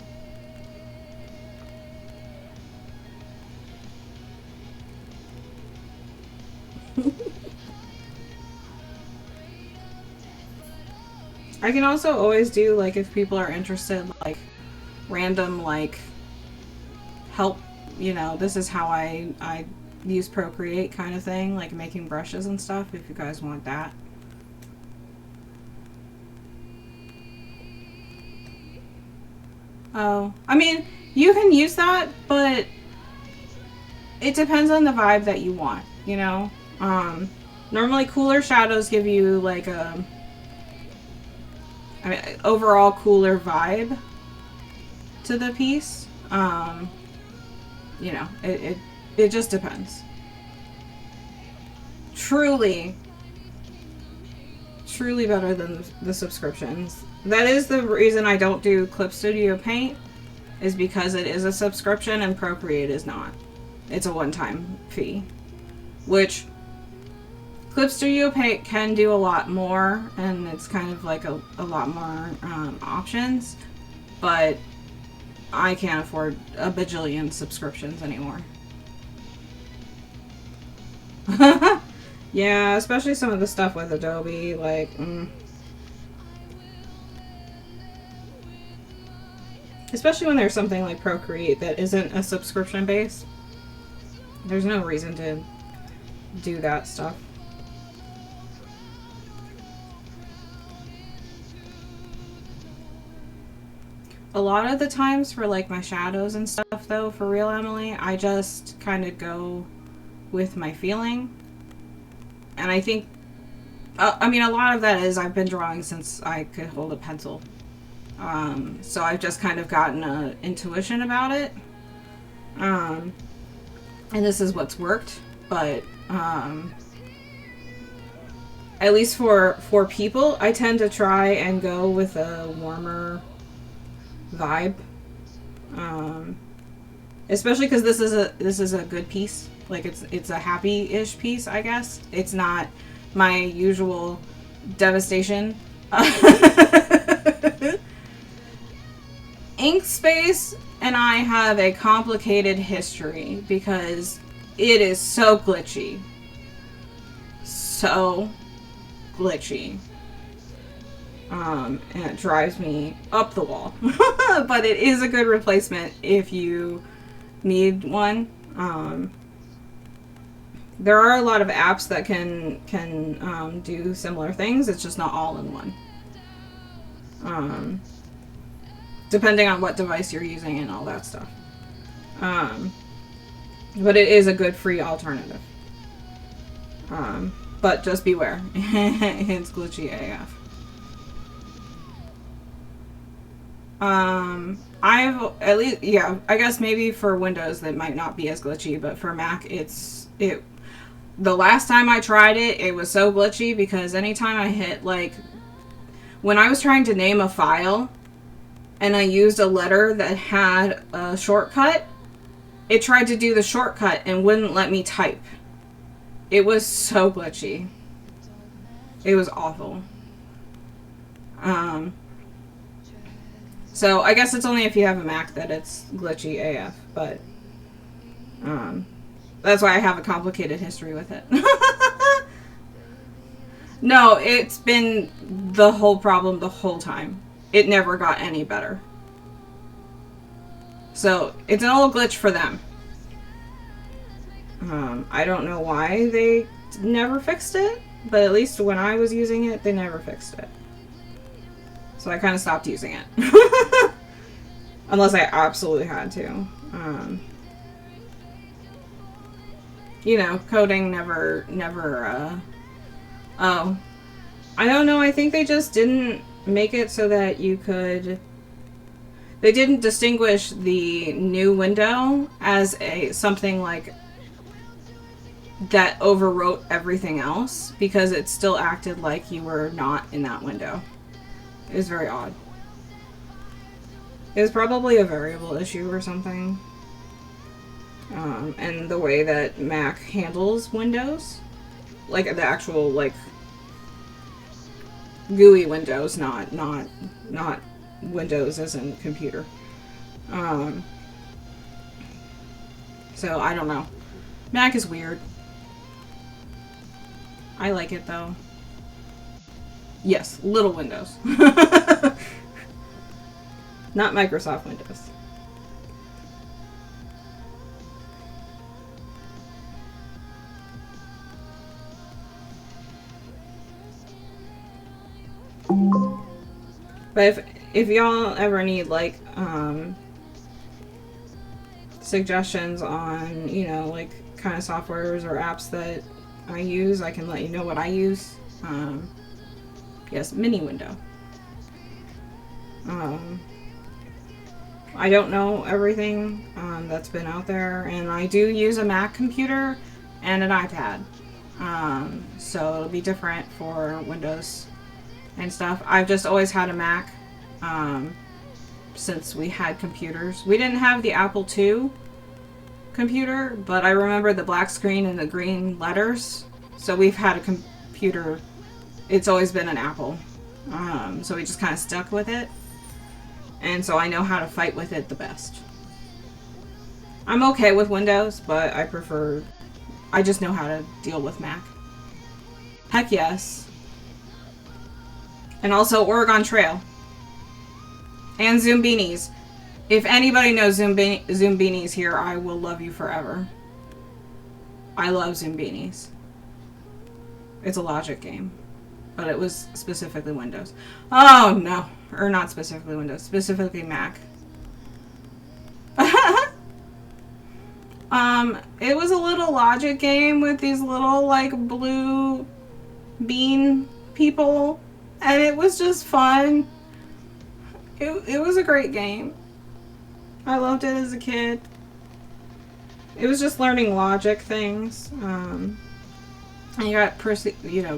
I can also always do, like, if people are interested, like, random, like, help, you know, this is how I use Procreate kind of thing, like making brushes and stuff, if you guys want that. Oh, I mean, you can use that, but it depends on the vibe that you want, you know? Normally cooler shadows give you like a overall cooler vibe to the piece. You know, it just depends. Truly better than the subscriptions. That is the reason I don't do Clip Studio Paint, is because it is a subscription and Procreate is not. It's a one-time fee. Which Clip Studio Paint can do a lot more, and it's kind of like a lot more options, but I can't afford a bajillion subscriptions anymore. Yeah, especially some of the stuff with Adobe, like, especially when there's something like Procreate that isn't a subscription base. There's no reason to do that stuff. A lot of the times for like my shadows and stuff though, for real, Emily, I just kind of go with my feeling. And I think, I mean, a lot of that is I've been drawing since I could hold a pencil. So I've just kind of gotten an intuition about it. And this is what's worked, but at least for people, I tend to try and go with a warmer vibe. Especially because this is a good piece. Like it's a happy-ish piece, I guess. It's not my usual devastation. Inkspace and I have a complicated history because it is so glitchy. So glitchy. And it drives me up the wall. But it is a good replacement if you need one. There are a lot of apps that can do similar things. It's just not all in one. Depending on what device you're using and all that stuff. But it is a good free alternative. But just beware. It's glitchy AF. I've at least, yeah, I guess maybe for Windows that might not be as glitchy, but for Mac the last time I tried it, it was so glitchy because anytime I hit, like, when I was trying to name a file and I used a letter that had a shortcut, it tried to do the shortcut and wouldn't let me type. It was so glitchy. It was awful. So I guess it's only if you have a Mac that it's glitchy AF, but that's why I have a complicated history with it. No, it's been the whole problem the whole time. It never got any better. So it's an old glitch for them. I don't know why they never fixed it, but at least when I was using it, they never fixed it. So I kind of stopped using it. Unless I absolutely had to. You know, coding never, oh. I don't know, I think they just didn't make it so that you could they didn't distinguish the new window as a something like that overwrote everything else, because it still acted like you were not in that window. It was very odd. It was probably a variable issue or something. And the way that Mac handles Windows, like the actual like GUI Windows, not Windows as in computer. So I don't know. Mac is weird. I like it though. Yes, little Windows. Not Microsoft Windows. But if y'all ever need like suggestions on, you know, like kind of softwares or apps that I use, I can let you know what I use. Yes, mini window. I don't know everything that's been out there, and I do use a Mac computer and an iPad. So it'll be different for Windows and stuff. I've just always had a Mac since we had computers. We didn't have the Apple II computer, but I remember the black screen and the green letters. So we've had a computer. It's always been an Apple. So we just kind of stuck with it. And so I know how to fight with it the best. I'm okay with Windows, but I just know how to deal with Mac. Heck yes. And also Oregon Trail. And Zoom Beanies. If anybody knows Zoom Beanies here, I will love you forever. I love Zoom Beanies. It's a logic game. But it was specifically Windows. Oh no. Or not specifically Windows. Specifically Mac. It was a little logic game with these little like blue bean people. And it was just fun. It was a great game. I loved it as a kid. It was just learning logic things. And you got, you know,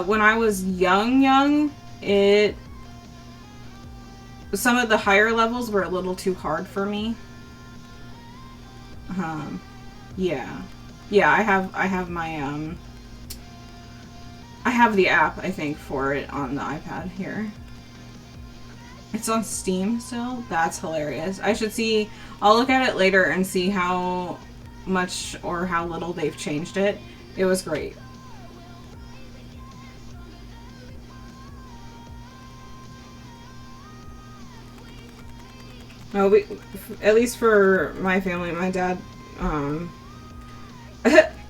when I was young, some of the higher levels were a little too hard for me. Yeah. Yeah, I have my, I have the app, I think, for it on the iPad here. It's on Steam still? That's hilarious. I'll look at it later and see how much or how little they've changed it. It was great. No, at least for my family, my dad,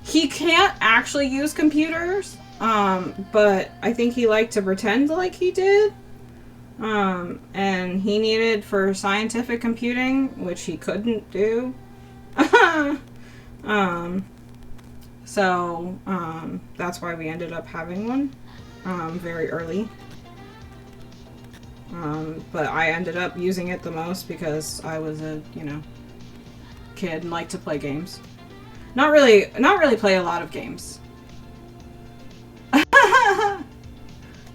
he can't actually use computers, but I think he liked to pretend like he did. And he needed for scientific computing, which he couldn't do. So that's why we ended up having one, very early. But I ended up using it the most because I was a, you know, kid and liked to play games. Not really play a lot of games.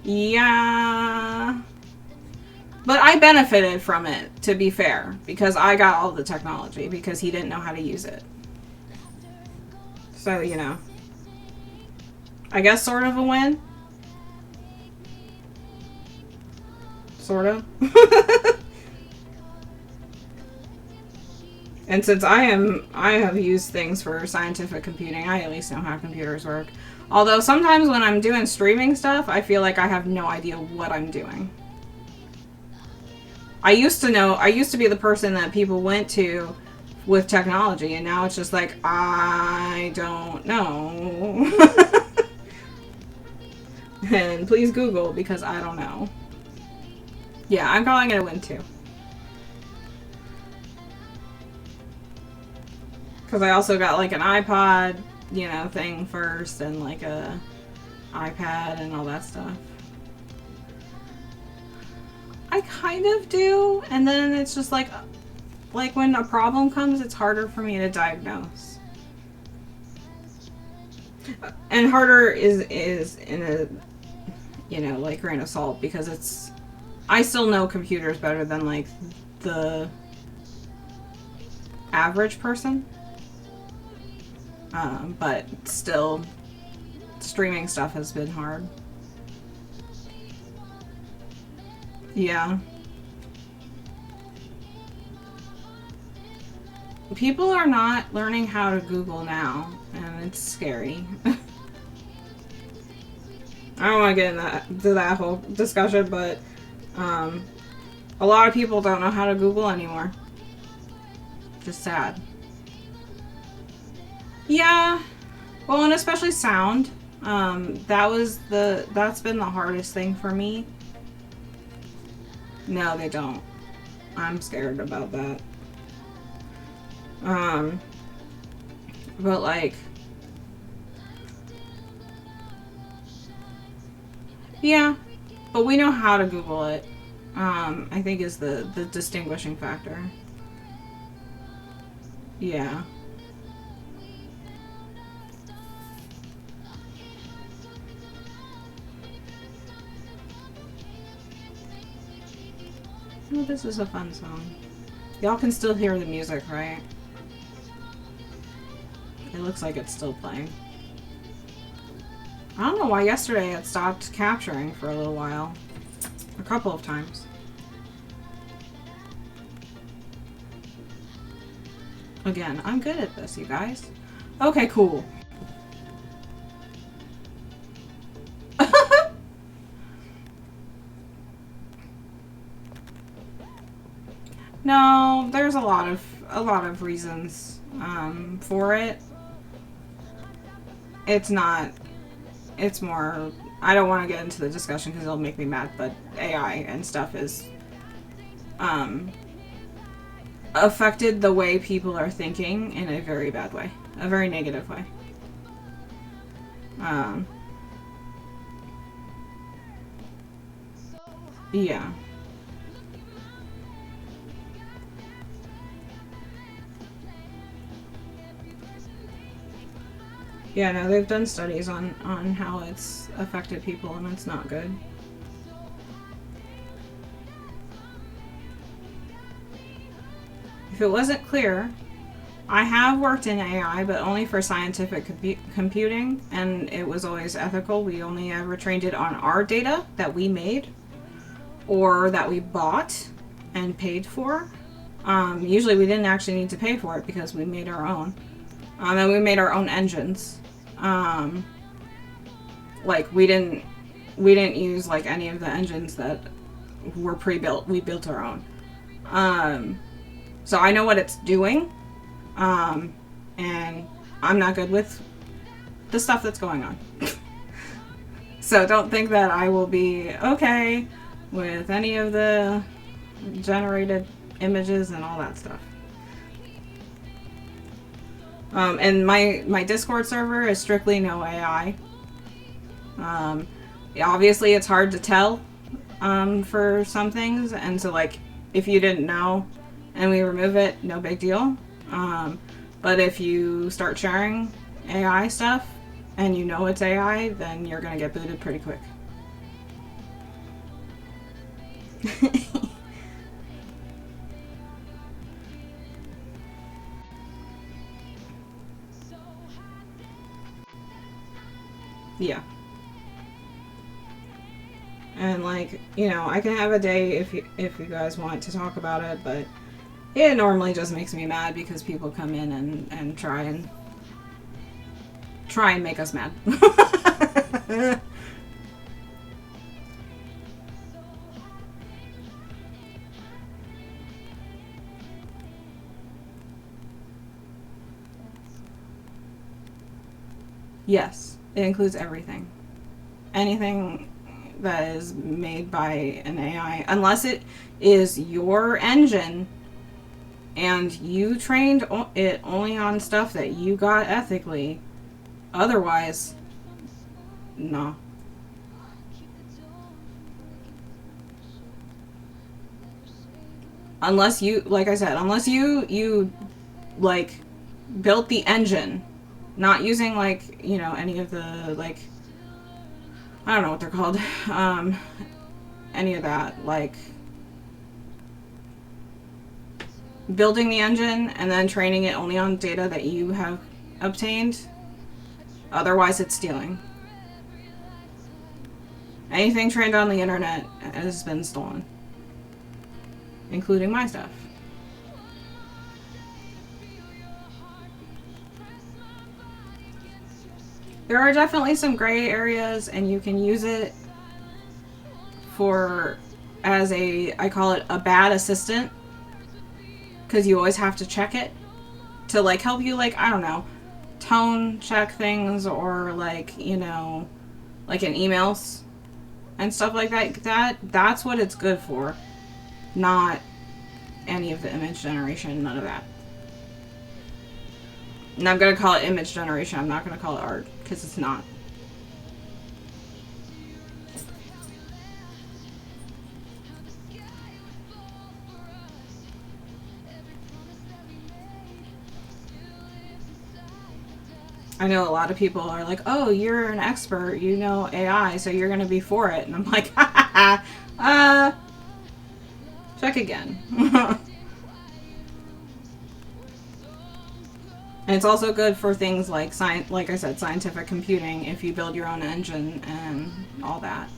Yeah. But I benefited from it, to be fair, because I got all the technology because he didn't know how to use it. So, you know, I guess sort of a win. Sort of. And since I have used things for scientific computing, I at least know how computers work. Although sometimes when I'm doing streaming stuff, I feel like I have no idea what I'm doing. I used to be the person that people went to with technology, and now it's just like, I don't know. And please Google, because I don't know. Yeah, I'm calling it a win too. Because I also got like an iPod, you know, thing first, and like a iPad and all that stuff. I kind of do, and then it's just like when a problem comes, it's harder for me to diagnose. And harder is in a, you know, like grain of salt, because it's, I still know computers better than like the average person. But still, streaming stuff has been hard. Yeah. People are not learning how to Google now, and it's scary. I don't want to get into that whole discussion, but a lot of people don't know how to Google anymore. Just sad. Yeah. Well, and especially sound. That's been the hardest thing for me. No, they don't. I'm scared about that. But like, yeah, but we know how to Google it. I think is the distinguishing factor. Yeah. Oh, this is a fun song. Y'all can still hear the music, right? It looks like it's still playing. I don't know why yesterday it stopped capturing for a little while. A couple of times. Again, I'm good at this, you guys. Okay, cool. No, there's a lot of reasons for it. It's not. It's more. I don't want to get into the discussion because it'll make me mad. But AI and stuff is affected the way people are thinking in a very bad way, a very negative way. Yeah. Yeah, no, they've done studies on how it's affected people, and it's not good. If it wasn't clear, I have worked in AI, but only for scientific computing, and it was always ethical. We only ever trained it on our data that we made or that we bought and paid for. Usually we didn't actually need to pay for it because we made our own. And we made our own engines. Like we didn't use like any of the engines that were pre-built. We built our own. So I know what it's doing. And I'm not good with the stuff that's going on. So don't think that I will be okay with any of the generated images and all that stuff. And my Discord server is strictly no AI. Obviously it's hard to tell for some things, and so like if you didn't know and we remove it, no big deal. But if you start sharing AI stuff and you know it's AI, then you're gonna get booted pretty quick. Yeah. And like, you know, I can have a day if you guys want to talk about it, but it normally just makes me mad because people come in and try and make us mad. Yes, it includes everything. Anything that is made by an AI, unless it is your engine and you trained it only on stuff that you got ethically. Otherwise, no. unless you, like I said, unless you like built the engine, not using like, you know, any of the like, I don't know what they're called, any of that, like building the engine and then training it only on data that you have obtained. Otherwise, it's stealing. Anything trained on the internet has been stolen, including my stuff. There are definitely some gray areas, and you can use it for, as a, I call it a bad assistant, because you always have to check it to like help you, like, I don't know, tone check things, or like, you know, like in emails and stuff like that. That's what it's good for, not any of the image generation, none of that. And I'm gonna call it image generation, I'm not gonna call it art, because it's not. I know a lot of people are like, oh, you're an expert, you know AI, so you're gonna be for it. And I'm like, ha ha ha, check again. And it's also good for things like, like I said, scientific computing, if you build your own engine and all that.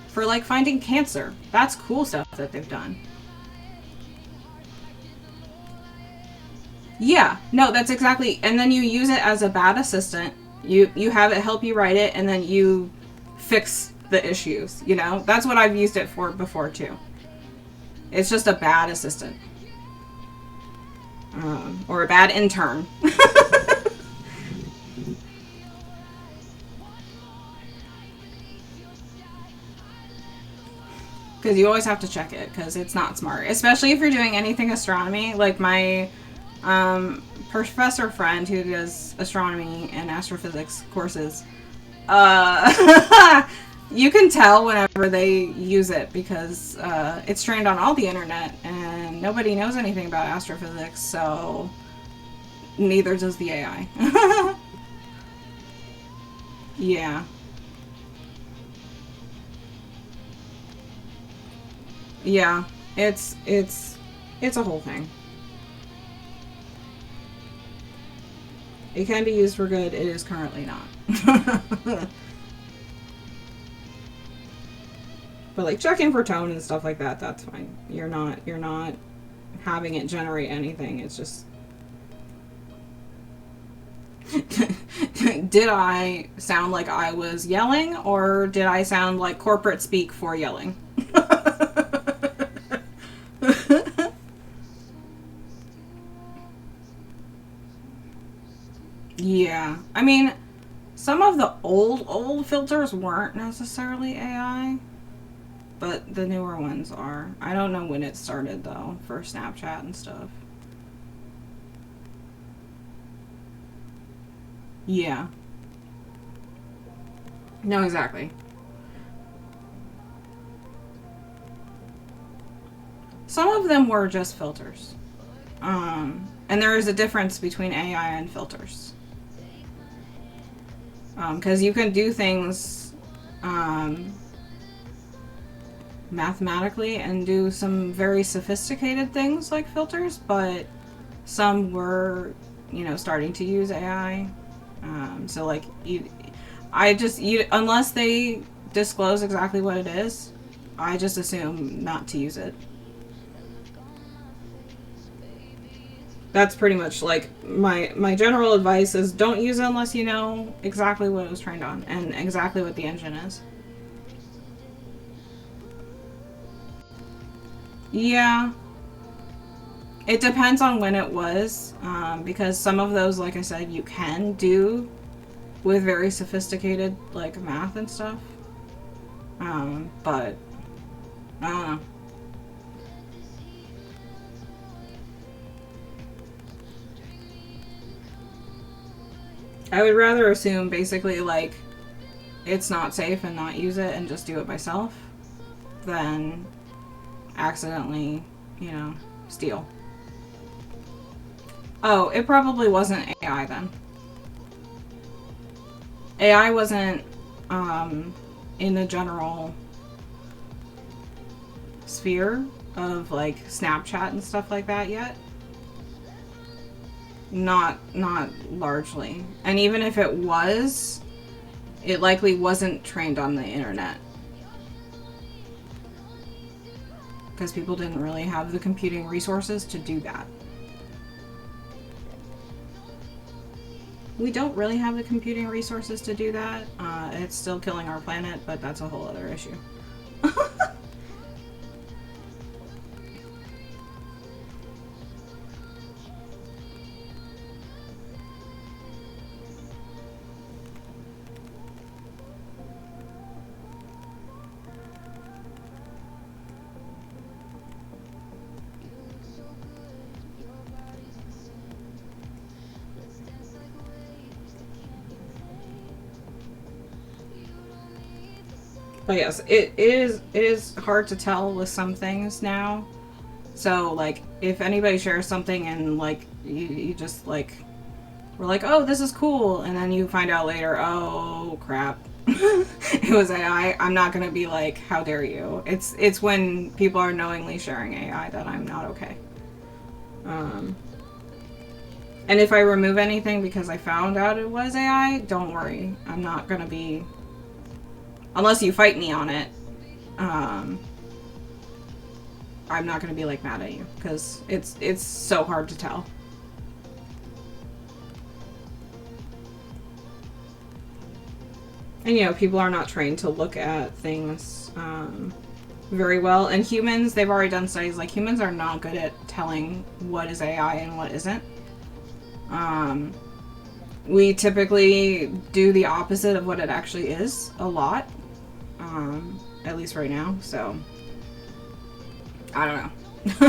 For like finding cancer. That's cool stuff that they've done. Yeah, no, that's exactly, and then you use it as a bad assistant. You have it help you write it, and then you fix the issues, you know? That's what I've used it for before, too. It's just a bad assistant. Or a bad intern. Because you always have to check it, because it's not smart. Especially if you're doing anything astronomy. Like my professor friend who does astronomy and astrophysics courses, you can tell whenever they use it, because it's trained on all the internet and nobody knows anything about astrophysics, so neither does the AI. Yeah. Yeah. It's a whole thing. It can be used for good. It is currently not. But like checking for tone and stuff like that, that's fine. You're not having it generate anything. It's just did I sound like I was yelling, or did I sound like corporate speak for yelling? Yeah. I mean, some of the old filters weren't necessarily AI, but the newer ones are. I don't know when it started, though, for Snapchat and stuff. Yeah. No, exactly. Some of them were just filters. And there is a difference between AI and filters. Because you can do things mathematically and do some very sophisticated things like filters, but some were, you know, starting to use AI. So like, unless they disclose exactly what it is, I just assume not to use it. That's pretty much like my general advice is don't use it unless you know exactly what it was trained on and exactly what the engine is. Yeah, it depends on when it was, because some of those, like I said, you can do with very sophisticated like math and stuff. But I don't know. I would rather assume basically like it's not safe and not use it and just do it myself than accidentally, you know, Steel. Oh, it probably wasn't AI then. AI wasn't in the general sphere of like Snapchat and stuff like that yet. Not largely. And even if it was, it likely wasn't trained on the internet. Because people didn't really have the computing resources to do that. We don't really have the computing resources to do that. It's still killing our planet, but that's a whole other issue. But yes, it is hard to tell with some things now. So like if anybody shares something and like you just like we're like, oh, this is cool, and then you find out later, oh crap, it was AI. I'm not gonna be like, how dare you? It's when people are knowingly sharing AI that I'm not okay. And if I remove anything because I found out it was AI, don't worry. I'm not gonna be, unless you fight me on it. I'm not gonna be like mad at you because it's so hard to tell. And you know, people are not trained to look at things very well. And humans, they've already done studies, like humans are not good at telling what is AI and what isn't. We typically do the opposite of what it actually is a lot. At least right now, so I don't know.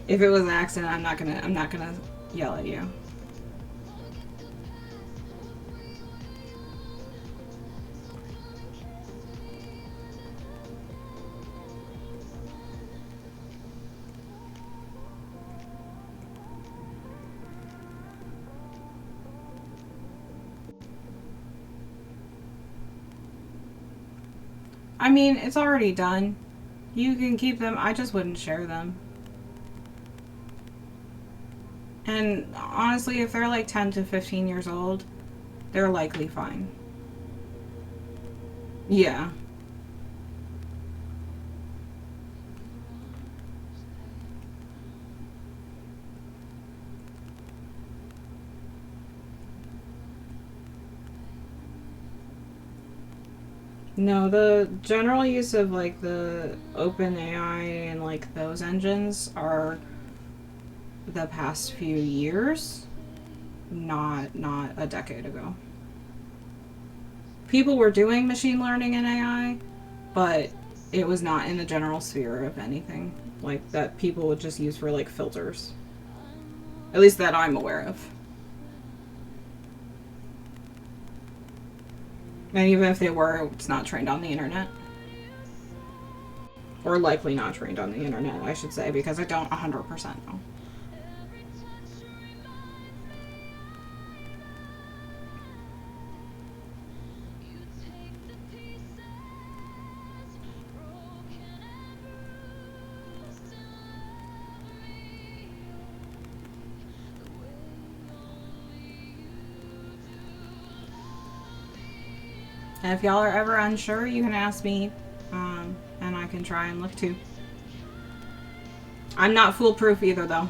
If it was an accident, I'm not gonna yell at you. I mean, it's already done. You can keep them. I just wouldn't share them. And honestly, if they're like 10 to 15 years old, they're likely fine. Yeah. No, the general use of like the OpenAI and like those engines are the past few years, not a decade ago. People were doing machine learning and AI, but it was not in the general sphere of anything like that people would just use for like filters. At least that I'm aware of. And even if they were, it's not trained on the internet. Or likely not trained on the internet, I should say, because I don't 100% know. And if y'all are ever unsure, you can ask me, and I can try and look too. I'm not foolproof either, though.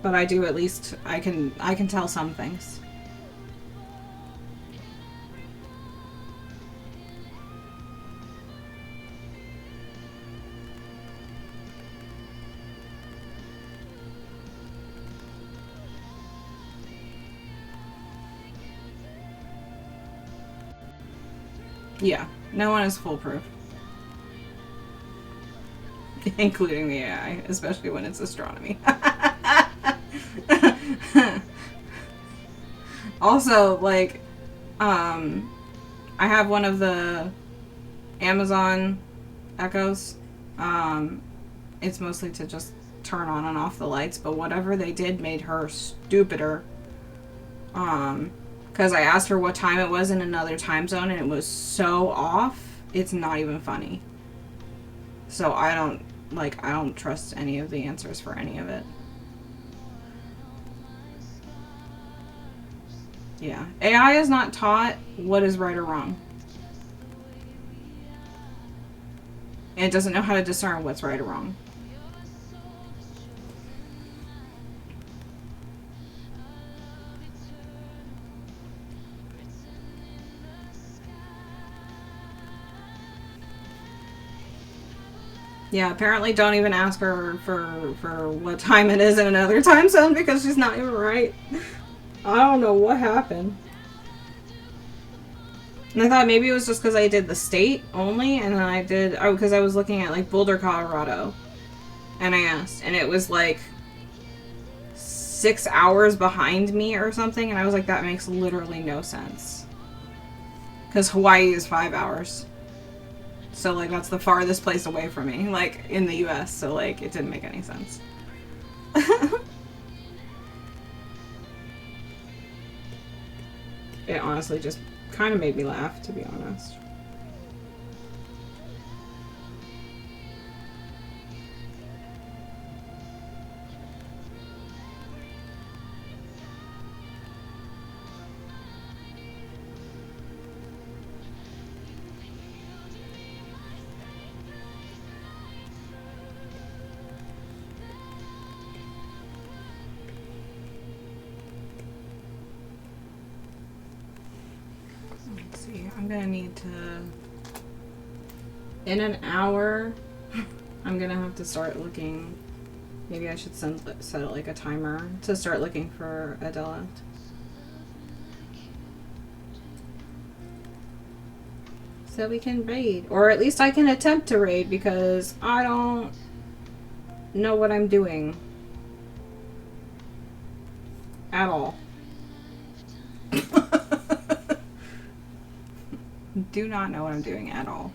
But I do at least I can tell some things. Yeah, no one is foolproof. Including the AI, especially when it's astronomy. Also, like, I have one of the Amazon echoes. It's mostly to just turn on and off the lights, but whatever they did made her stupider. Because I asked her what time it was in another time zone, and it was so off, it's not even funny. So I don't trust any of the answers for any of it. Yeah. AI is not taught what is right or wrong. And it doesn't know how to discern what's right or wrong. Yeah, apparently don't even ask her for what time it is in another time zone because she's not even right. I don't know what happened. And I thought maybe it was just because I did the state only, and then I did... Oh, because I was looking at, like, Boulder, Colorado. And I asked, and it was, like, 6 hours behind me or something, and I was like, that makes literally no sense. Because Hawaii is 5 hours. So, like, that's the farthest place away from me, like, in the US, so, like, it didn't make any sense. It honestly just kind of made me laugh, to be honest. Let's see, I'm gonna need to... In an hour, I'm gonna have to start looking... Maybe I should set like a timer to start looking for Adela. So we can raid. Or at least I can attempt to raid because I don't know what I'm doing. At all. Do not know what I'm doing at all.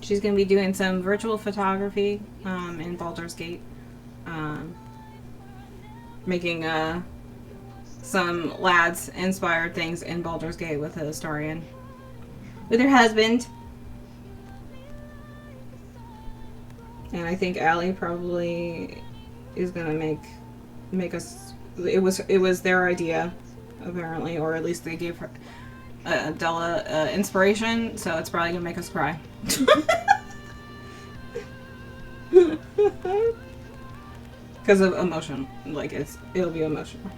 She's going to be doing some virtual photography in Baldur's Gate. Making some lads inspired things in Baldur's Gate with a historian. With her husband. And I think Allie probably is going to make us... It was their idea, apparently, or at least they gave her Adela inspiration, so it's probably going to make us cry. Because of emotion. Like, it'll be emotional.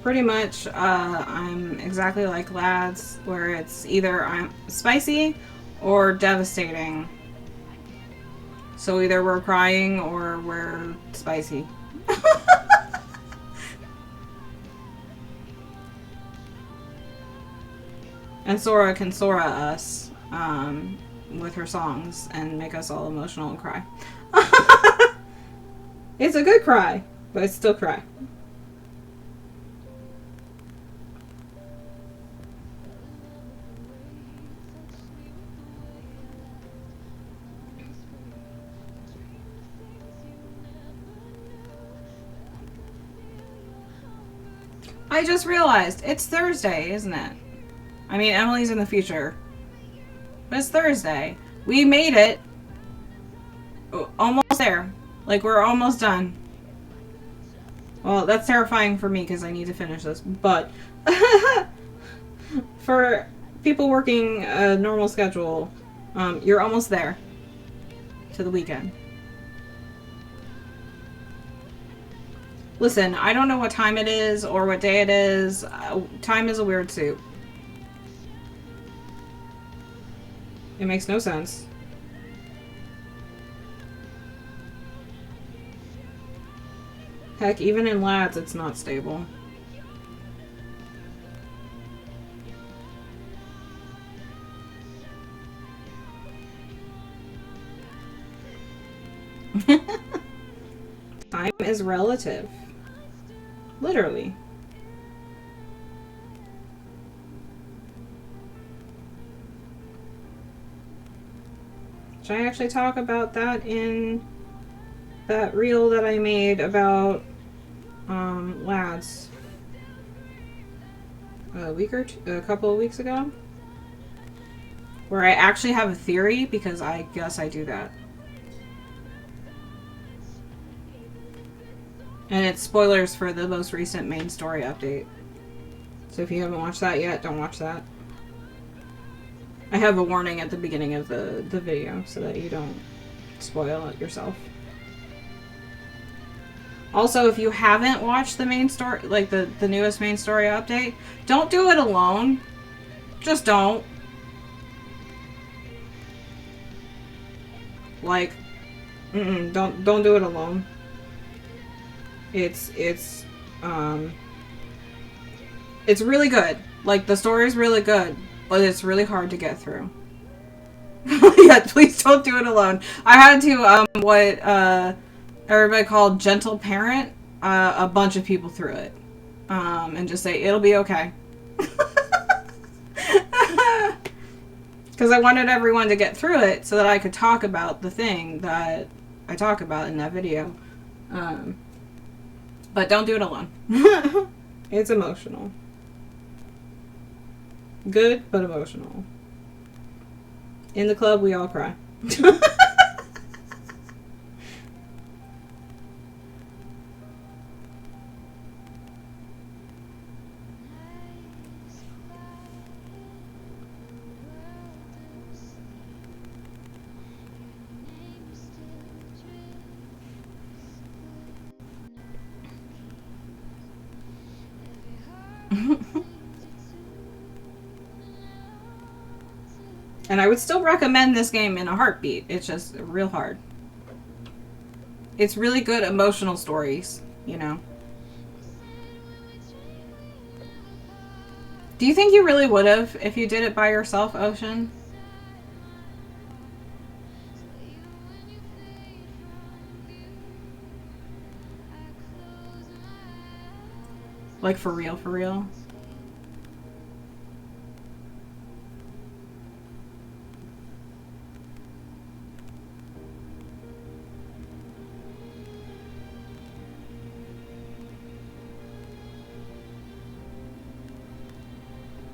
Pretty much, I'm exactly like lads, where it's either I'm spicy or devastating. So either we're crying or we're spicy. And Sora can Sora us with her songs and make us all emotional and cry. It's a good cry, but it's still cry. I just realized it's Thursday, isn't it? I mean, Emily's in the future. But it's Thursday. We made it. Almost there. Like, we're almost done. Well, that's terrifying for me because I need to finish this. But for people working a normal schedule, you're almost there to the weekend. Listen, I don't know what time it is or what day it is. Time is a weird soup. It makes no sense. Heck, even in lads, it's not stable. Time is relative. Literally. Should I actually talk about that in that reel that I made about lads a couple of weeks ago? Where I actually have a theory, because I guess I do that. And it's spoilers for the most recent main story update. So if you haven't watched that yet, don't watch that. I have a warning at the beginning of the video so that you don't spoil it yourself. Also, if you haven't watched the main story, like the newest main story update, don't do it alone. Just don't. Like, don't do it alone. It's really good. Like, the story's really good, but it's really hard to get through. Yeah, please don't do it alone. I had to, what everybody called gentle parent a bunch of people through it. And just say, it'll be okay. Because I wanted everyone to get through it so that I could talk about the thing that I talk about in that video. But don't do it alone. It's emotional. Good, but emotional. In the club, we all cry. And I would still recommend this game in a heartbeat. It's just real hard. It's really good emotional stories, you know. Do you think you really would have if you did it by yourself, Ocean? Like, for real, for real?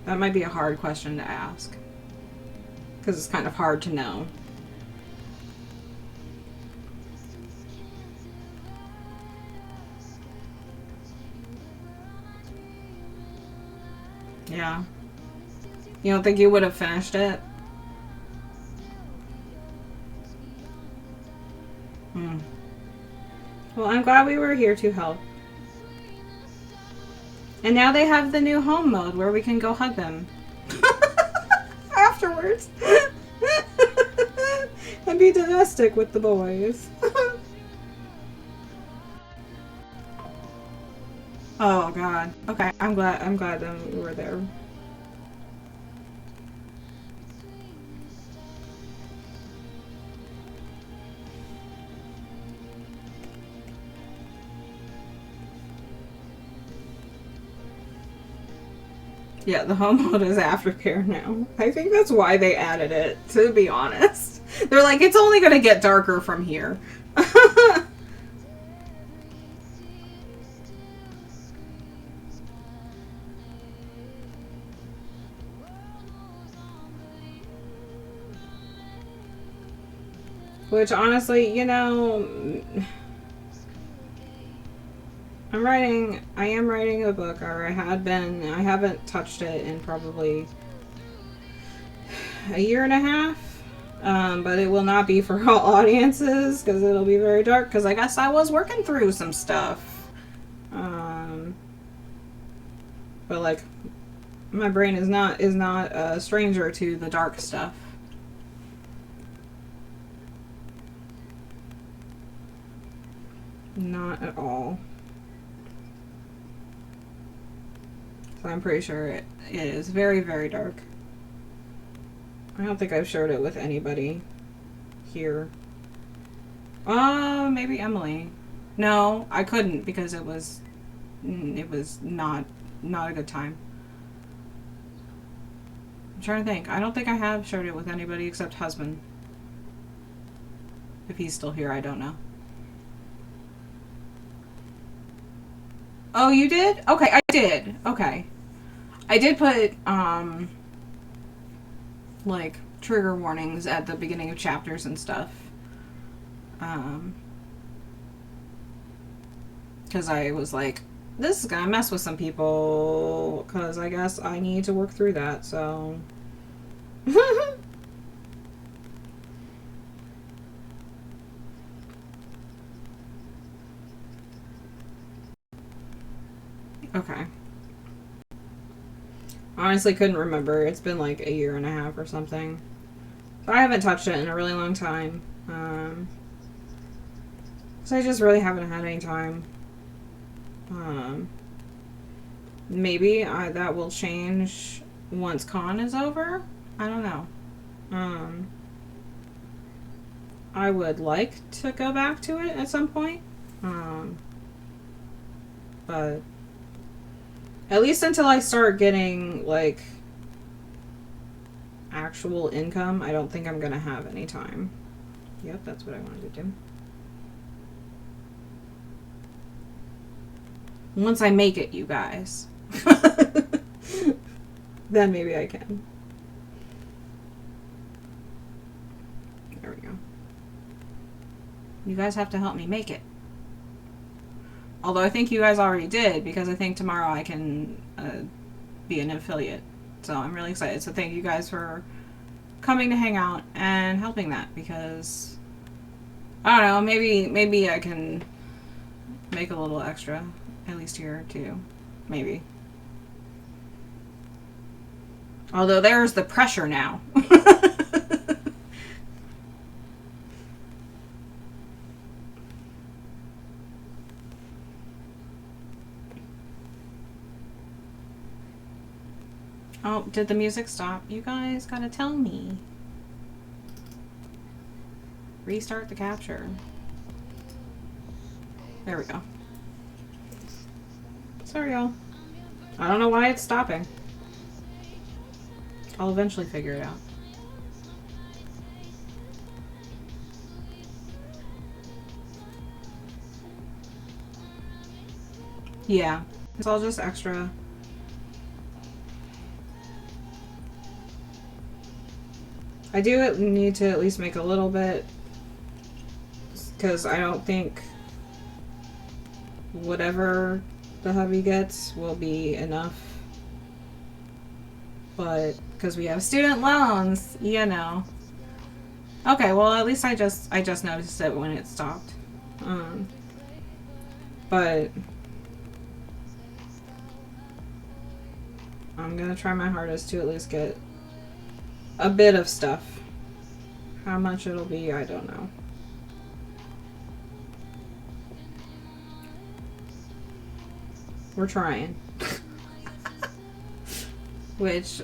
That might be a hard question to ask. Because it's kind of hard to know. Yeah. You don't think you would have finished it? Well, I'm glad we were here to help. And now they have the new home mode where we can go hug them. Afterwards. And be domestic with the boys. Oh god. Okay, I'm glad that we were there. Yeah, the home mode is aftercare now. I think that's why they added it, to be honest. They're like, it's only gonna get darker from here. Which, honestly, you know... I am writing a book, or I had been. I haven't touched it in probably a year and a half. But it will not be for all audiences, because it'll be very dark, because I guess I was working through some stuff. But, like, my brain is not a stranger to the dark stuff. Not at all. So I'm pretty sure it is very, very dark. I don't think I've shared it with anybody here. Maybe Emily. No, I couldn't because it was not a good time. I'm trying to think. I don't think I have shared it with anybody except husband. If he's still here, I don't know. Oh, you did? Okay, I did. Okay. I did put like trigger warnings at the beginning of chapters and stuff. Because I was like, this is gonna mess with some people. Because I guess I need to work through that. So. Okay. Honestly, couldn't remember. It's been like a year and a half or something. So I haven't touched it in a really long time. So I just really haven't had any time. Maybe that will change once con is over. I don't know. I would like to go back to it at some point. But at least until I start getting like actual income, I don't think I'm gonna have any time. Yep, that's what I wanted to do. Once I make it, you guys. Then maybe I can. There we go. You guys have to help me make it. Although I think you guys already did, because I think tomorrow I can be an affiliate. So I'm really excited. So thank you guys for coming to hang out and helping that, because I don't know, maybe I can make a little extra, at least here too. Maybe. Although there's the pressure now. Oh, did the music stop? You guys gotta tell me. Restart the capture. There we go. Sorry, y'all. I don't know why it's stopping. I'll eventually figure it out. Yeah, it's all just extra. I do need to at least make a little bit, because I don't think whatever the hubby gets will be enough. But because we have student loans, you know. Okay, well at least I just noticed it when it stopped. But I'm gonna try my hardest to at least get a bit of stuff. How much it'll be, I don't know. We're trying. Which,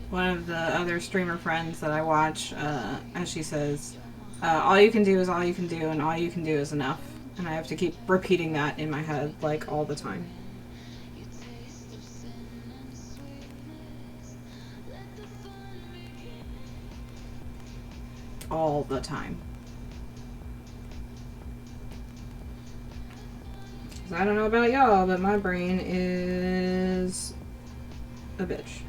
one of the other streamer friends that I watch, as she says, all you can do is all you can do, and all you can do is enough. And I have to keep repeating that in my head, like, all the time. All the time. I don't know about y'all, but my brain is a bitch.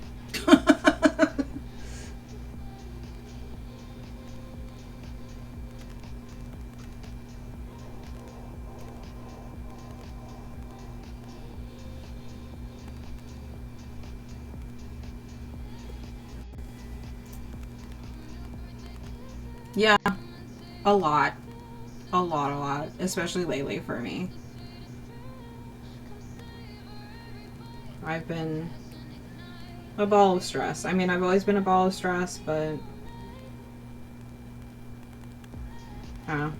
Yeah, a lot. A lot. Especially lately for me. I've been a ball of stress. I mean, I've always been a ball of stress, but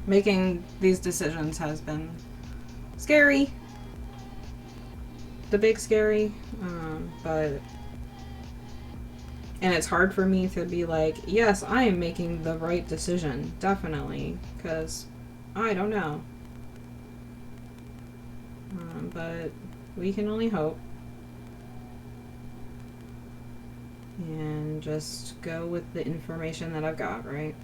making these decisions has been scary. The big scary. But and it's hard for me to be like, yes, I am making the right decision, definitely, because I don't know. But we can only hope. And just go with the information that I've got, right?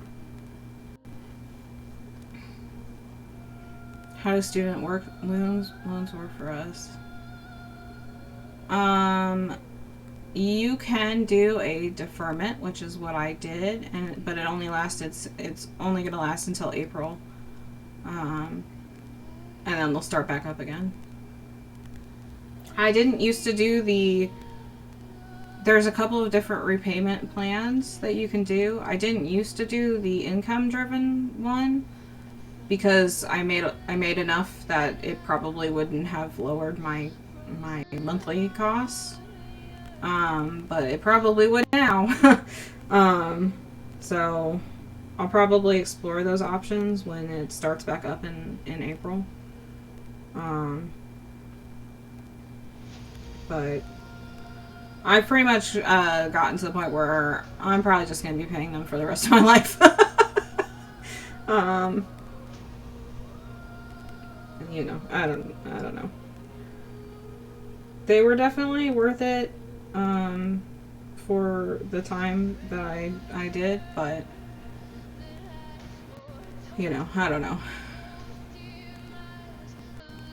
How do student loans work for us? You can do a deferment, which is what I did, but it only lasted. It's only going to last until April, and then they'll start back up again. I didn't used to do the. There's a couple of different repayment plans that you can do. I didn't used to do the income-driven one because I made enough that it probably wouldn't have lowered my monthly costs. But it probably would now. So I'll probably explore those options when it starts back up in April. But I've pretty much gotten to the point where I'm probably just going to be paying them for the rest of my life. You know, I don't know. They were definitely worth it for the time that I did, but you know, I don't know.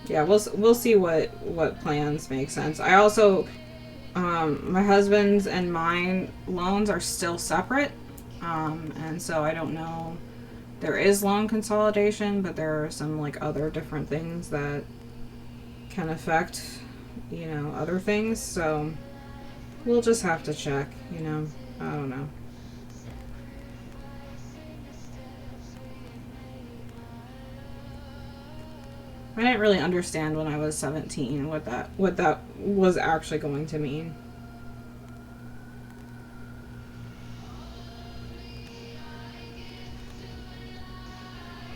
Yeah, we'll see what plans make sense. I also my husband's and mine loans are still separate, and so I don't know. There is loan consolidation, but there are some like other different things that can affect, you know, other things. So we'll just have to check. You know, I don't know. I didn't really understand when I was 17 what that was actually going to mean.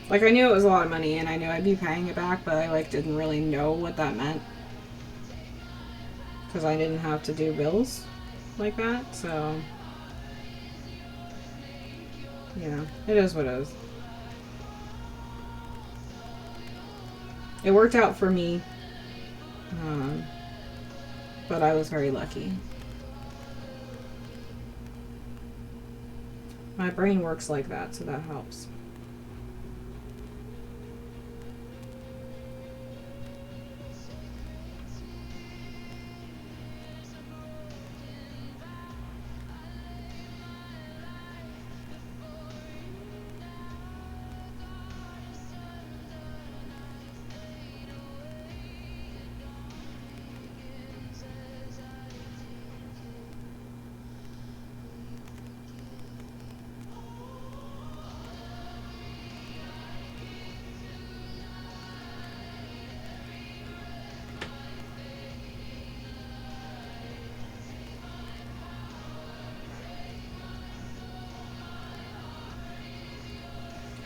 Like, I knew it was a lot of money and I knew I'd be paying it back, but I like didn't really know what that meant because I didn't have to do bills like that. So, you know, it is what it is. It worked out for me, but I was very lucky. My brain works like that, so that helps.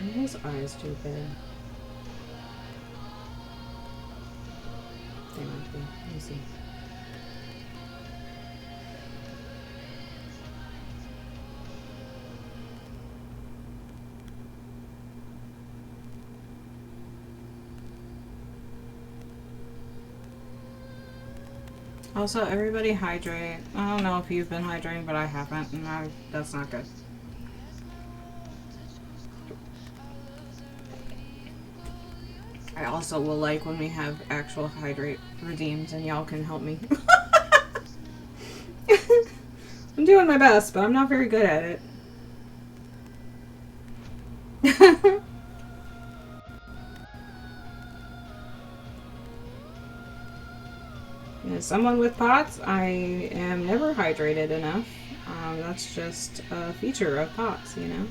Are his eyes too big? They might be. Let me see. Also, everybody hydrate. I don't know if you've been hydrating, but I haven't, and that's not good. I also will like when we have actual hydrate redeems and y'all can help me. I'm doing my best, but I'm not very good at it. As someone with POTS, I am never hydrated enough. That's just a feature of POTS, you know?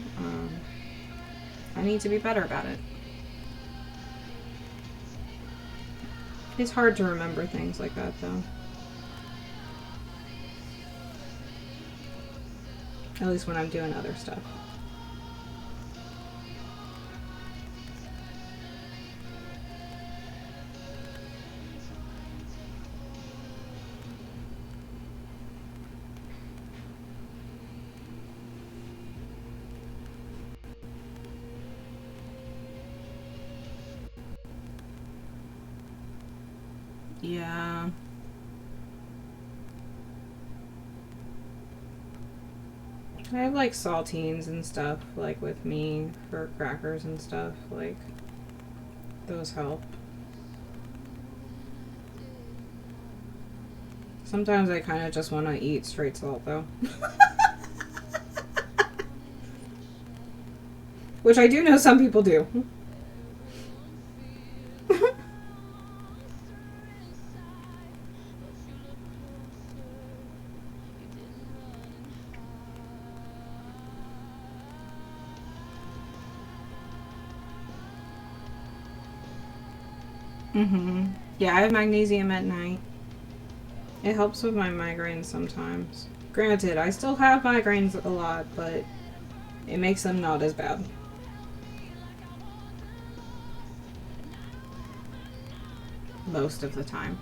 I need to be better about it. It's hard to remember things like that, though. At least when I'm doing other stuff. Yeah. I have like saltines and stuff like with me for crackers and stuff. Like those help. Sometimes I kind of just want to eat straight salt though. Which I do know some people do. Mm-hmm. Yeah, I have magnesium at night. It helps with my migraines sometimes. Granted, I still have migraines a lot, but it makes them not as bad. Most of the time.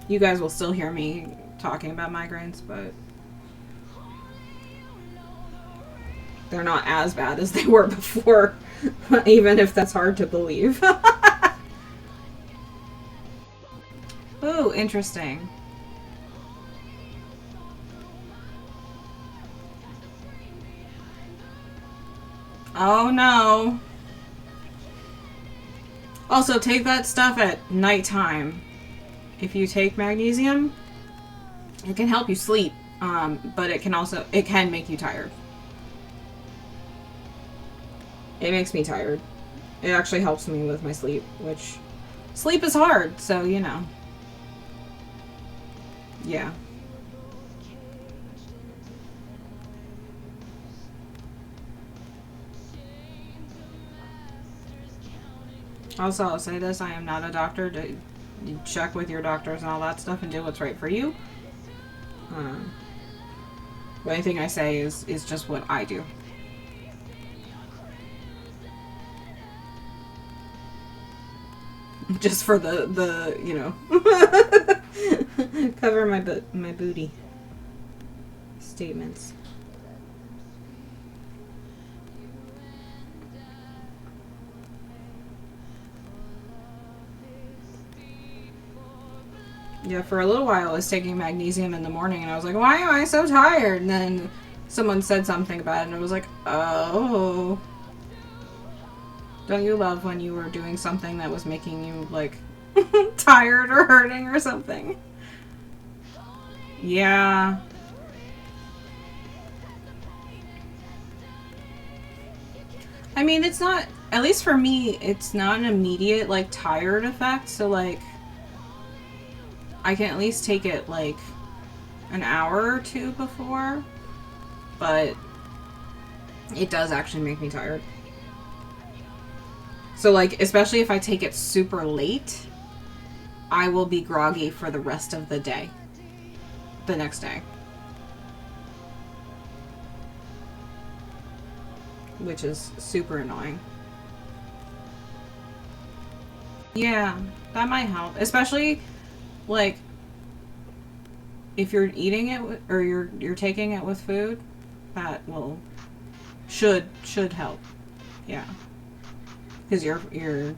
You guys will still hear me talking about migraines, but they're not as bad as they were before, even if that's hard to believe. Ooh, interesting. Oh no. Also, take that stuff at nighttime. If you take magnesium, it can help you sleep, but it can make you tired. It makes me tired. It actually helps me with my sleep, which sleep is hard, so you know. Yeah. Also, I'll say this, I am not a doctor. To check with your doctors and all that stuff and do what's right for you. The only thing I say is just what I do. Just for the you know, cover my booty statements. Yeah, for a little while I was taking magnesium in the morning and I was like, why am I so tired? And then someone said something about it and I was like, oh. Don't you love when you were doing something that was making you, like, tired or hurting or something? Yeah. I mean, it's not, at least for me, it's not an immediate, like, tired effect. So, like, I can at least take it, like, an hour or two before. But it does actually make me tired. So, like, especially if I take it super late, I will be groggy for the rest of the day. The next day. Which is super annoying. Yeah, that might help. Especially, like, if you're eating it or you're taking it with food, that will should help. Yeah. Because you're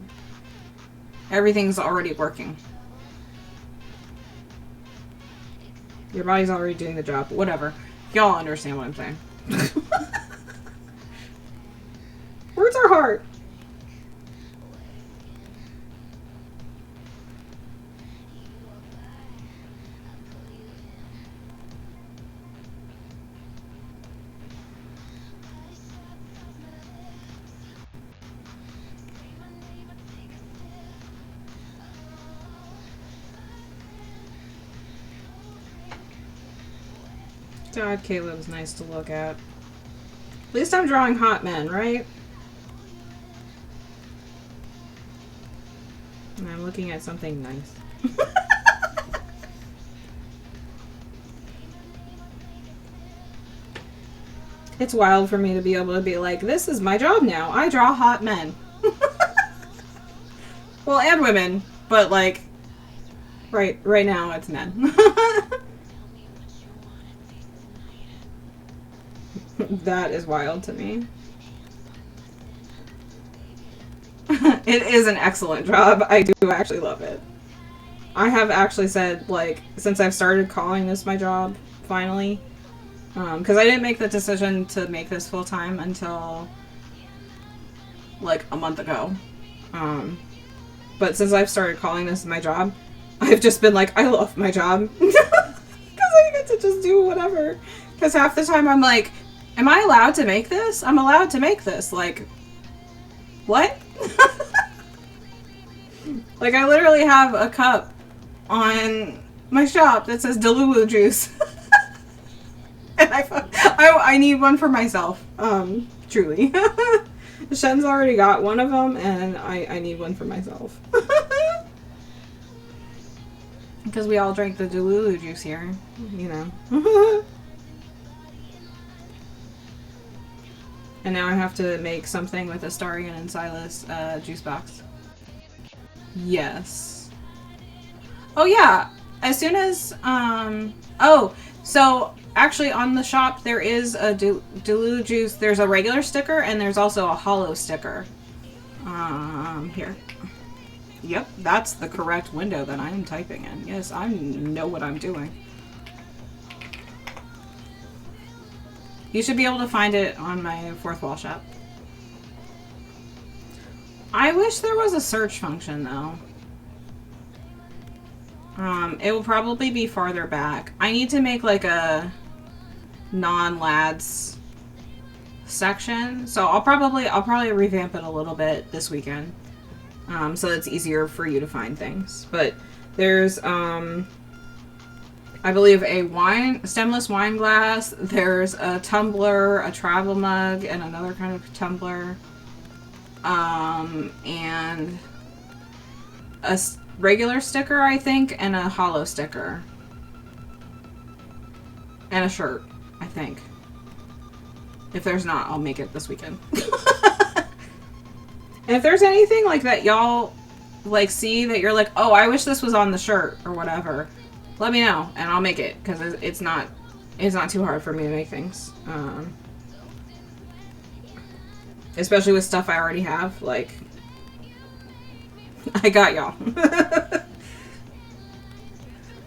everything's already working. Your body's already doing the job. Whatever. Y'all understand what I'm saying. Words are hard. God, Caleb's nice to look at. At least I'm drawing hot men, right? And I'm looking at something nice. It's wild for me to be able to be like, this is my job now. I draw hot men. Well, and women, but like, right now it's men. That is wild to me. It is an excellent job. I do actually love it. I have actually said, like, since I've started calling this my job, finally, because I didn't make the decision to make this full-time until, like, a month ago. But since I've started calling this my job, I've just been like, I love my job. Because I get to just do whatever. Because half the time I'm like, am I allowed to make this? I'm allowed to make this. Like, what? Like, I literally have a cup on my shop that says Delulu juice. And I need one for myself. Truly. Shen's already got one of them, and I need one for myself. Because we all drink the Delulu juice here, you know. And now I have to make something with Astarion and Silas juice box. Yes. Oh yeah, as soon as, oh, so actually on the shop there is a Delulu juice, there's a regular sticker and there's also a hollow sticker. Here. Yep, that's the correct window that I am typing in. Yes, I know what I'm doing. You should be able to find it on my Fourth Wall shop. I wish there was a search function, though. It will probably be farther back. I need to make, like, a non-lads section. So I'll probably revamp it a little bit this weekend. So it's easier for you to find things. But there's, I believe a stemless wine glass. There's a tumbler, a travel mug, and another kind of tumbler. And a regular sticker, I think, and a hollow sticker. And a shirt, I think. If there's not, I'll make it this weekend. And if there's anything like that y'all like see that you're like, oh, I wish this was on the shirt or whatever, let me know and I'll make it, because it's not too hard for me to make things. Especially with stuff I already have, like, I got y'all.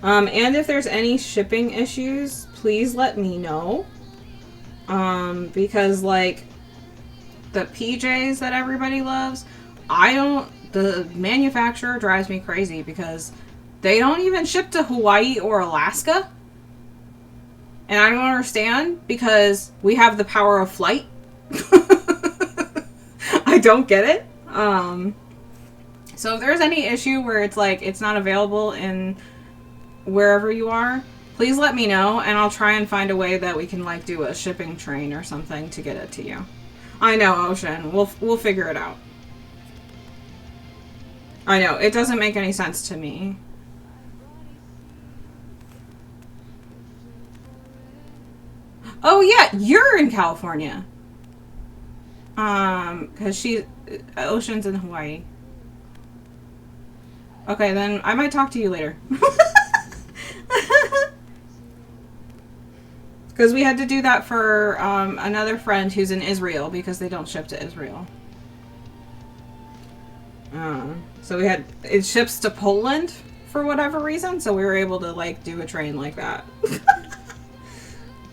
And if there's any shipping issues, please let me know. Because, like, the PJs that everybody loves, the manufacturer drives me crazy because they don't even ship to Hawaii or Alaska. And I don't understand, because we have the power of flight. I don't get it. So if there's any issue where it's like it's not available in wherever you are, please let me know and I'll try and find a way that we can, like, do a shipping train or something to get it to you. I know, Ocean. We'll figure it out. I know, it doesn't make any sense to me. Oh yeah, you're in California. Because Ocean's in Hawaii. Okay, then I might talk to you later. Because we had to do that for another friend who's in Israel, because they don't ship to Israel. So it ships to Poland for whatever reason, so we were able to, like, do a train like that.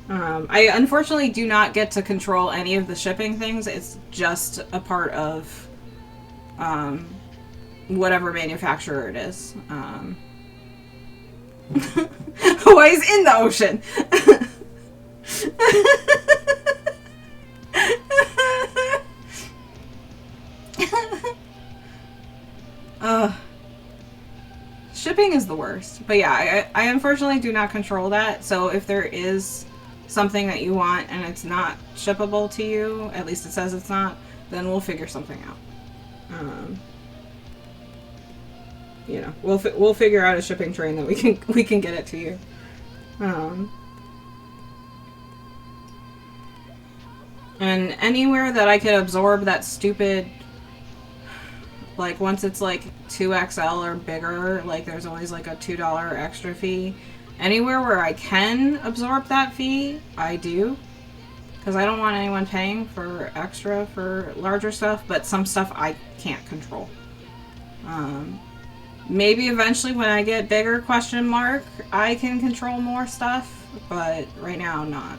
I unfortunately do not get to control any of the shipping things. It's just a part of whatever manufacturer it is. Hawaii's in the ocean! Shipping is the worst. But yeah, I unfortunately do not control that. So if there is something that you want and it's not shippable to you, at least it says it's not, then we'll figure something out. You know, we'll figure out a shipping train that we can get it to you. And anywhere that I could absorb that stupid, like, once it's like 2XL or bigger, like, there's always like a $2 extra fee. Anywhere where I can absorb that fee, I do. because I don't want anyone paying for extra for larger stuff, but some stuff I can't control. Maybe eventually when I get bigger, question mark, I can control more stuff, but right now I'm not.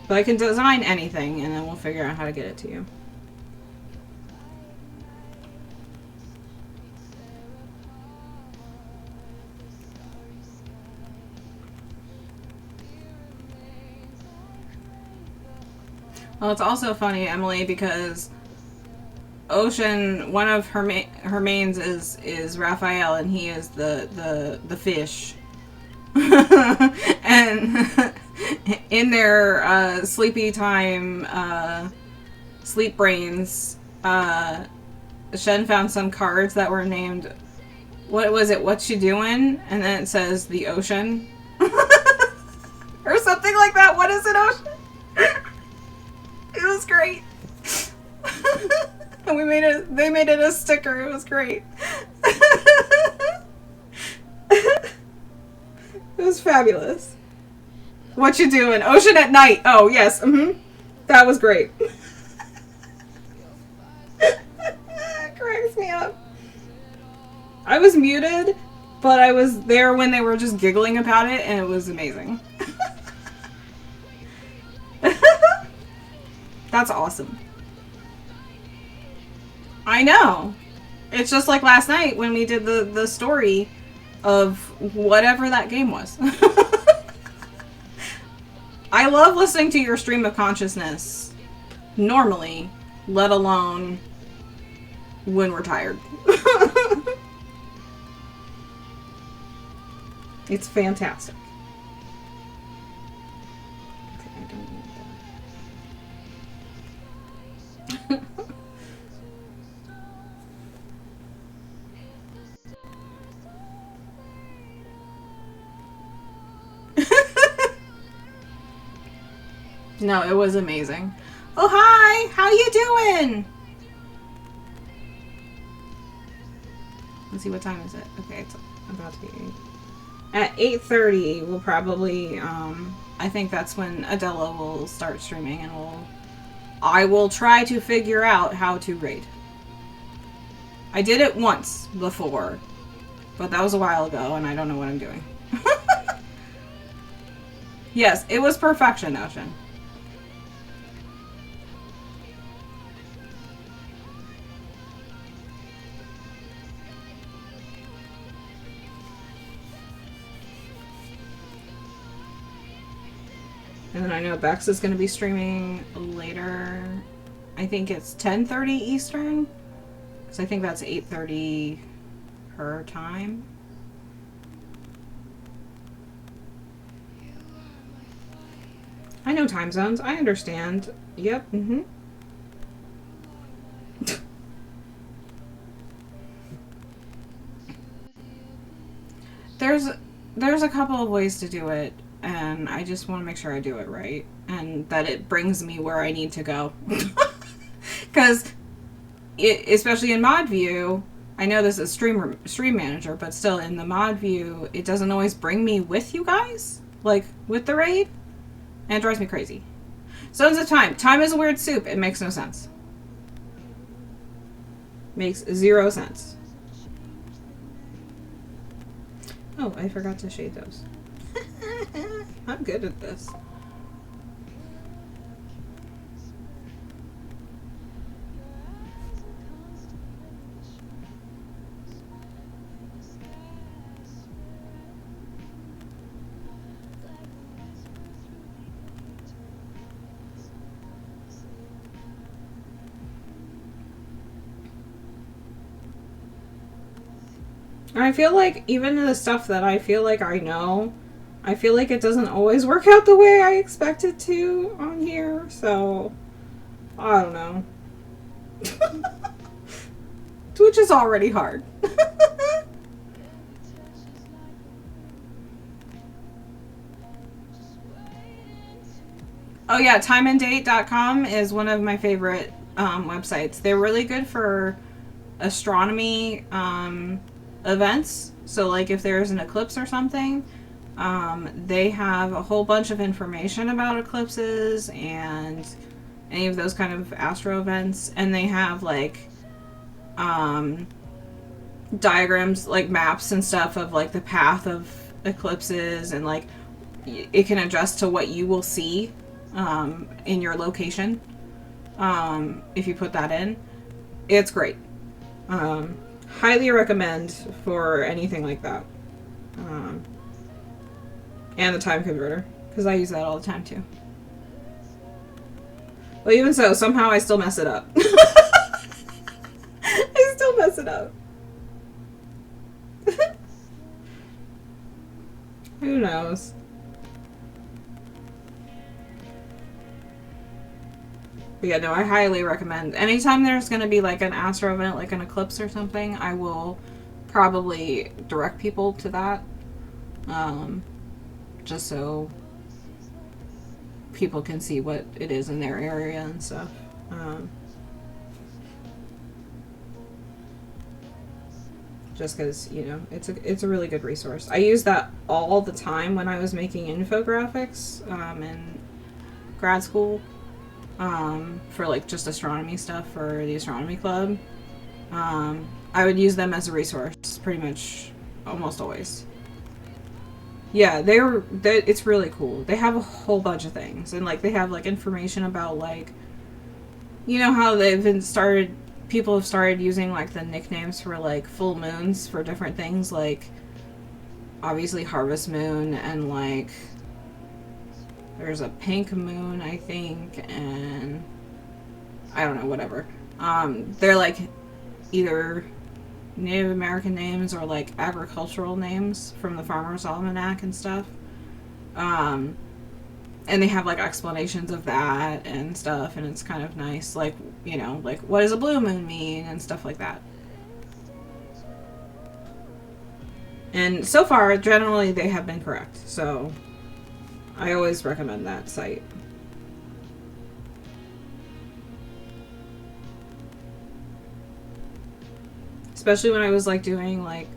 But I can design anything, and then we'll figure out how to get it to you. Well, it's also funny, Emily, because Ocean, one of her mains is Raphael, and he is the fish. And in their sleepy time, sleep brains, Shen found some cards that were named, what was it, What You Doing? And then it says the ocean. Or something like that. What is it, Ocean? It was great. And they made it a sticker. It was great. It was fabulous. What you doing? Ocean at night. Oh, yes. That was great. It cracks me up. I was muted, but I was there when they were just giggling about it, and it was amazing. That's awesome. I know. It's just like last night when we did the story of whatever that game was. I love listening to your stream of consciousness normally, let alone when we're tired. It's fantastic. Okay, I don't need that. No, it was amazing. Oh, hi! How you doing? Let's see, what time is it? Okay, it's about to be 8. At 8:30, we'll probably, I think that's when Adela will start streaming, and I will try to figure out how to raid. I did it once before, but that was a while ago, and I don't know what I'm doing. Yes, it was perfection, Ocean. And then I know Bex is going to be streaming later. I think it's 10:30 Eastern. Because I think that's 8:30 her time. I know time zones. I understand. Yep. There's a couple of ways to do it. And I just want to make sure I do it right. And that it brings me where I need to go. Because, especially in mod view, I know this is stream manager, but still in the mod view, it doesn't always bring me with you guys. Like, with the raid. And it drives me crazy. Zones of time. Time is a weird soup. It makes no sense. Makes 0 sense. Oh, I forgot to shade those. I'm good at this. I feel like even the stuff that I feel like I know, I feel like it doesn't always work out the way I expect it to on here, so I don't know. Twitch is already hard. Oh yeah, timeanddate.com is one of my favorite websites. They're really good for astronomy events. So like if there's an eclipse or something, They have a whole bunch of information about eclipses and any of those kind of astro events, and they have like diagrams, like maps and stuff of like the path of eclipses, and like it can adjust to what you will see in your location if you put that in. It's great. Highly recommend for anything like that. And the time converter, because I use that all the time too. But even so, somehow I still mess it up. I still mess it up. Who knows? But yeah, no, I highly recommend. Anytime there's going to be like an astro event, like an eclipse or something, I will probably direct people to that. Just so people can see what it is in their area and stuff. Just because, you know, it's a really good resource. I use that all the time when I was making infographics in grad school for like just astronomy stuff for the astronomy club. I would use them as a resource pretty much almost always. Yeah, it's really cool. They have a whole bunch of things, and like they have like information about like, you know how people have started using like the nicknames for like full moons for different things, like obviously harvest moon, and like there's a pink moon, I think, and I don't know, whatever. They're like either Native American names or like agricultural names from the Farmer's Almanac and stuff. And they have like explanations of that and stuff, and it's kind of nice. Like, you know, like what does a blue moon mean and stuff like that. And so far, generally, they have been correct. So I always recommend that site. Especially when I was like doing like,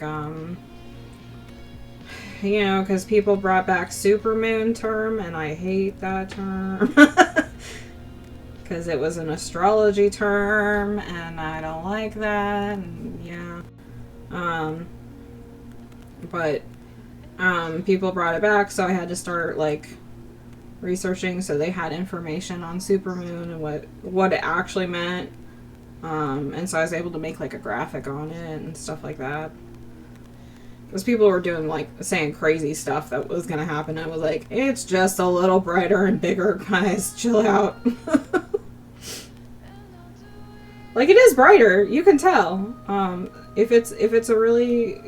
you know, because people brought back supermoon term, and I hate that term. Because it was an astrology term, and I don't like that, and yeah. But people brought it back, so I had to start like researching, so they had information on supermoon and what it actually meant. And so I was able to make like a graphic on it and stuff like that. Because people were doing like saying crazy stuff that was gonna happen. I was like, it's just a little brighter and bigger, guys. Chill out. Like, it is brighter, you can tell. If it's a really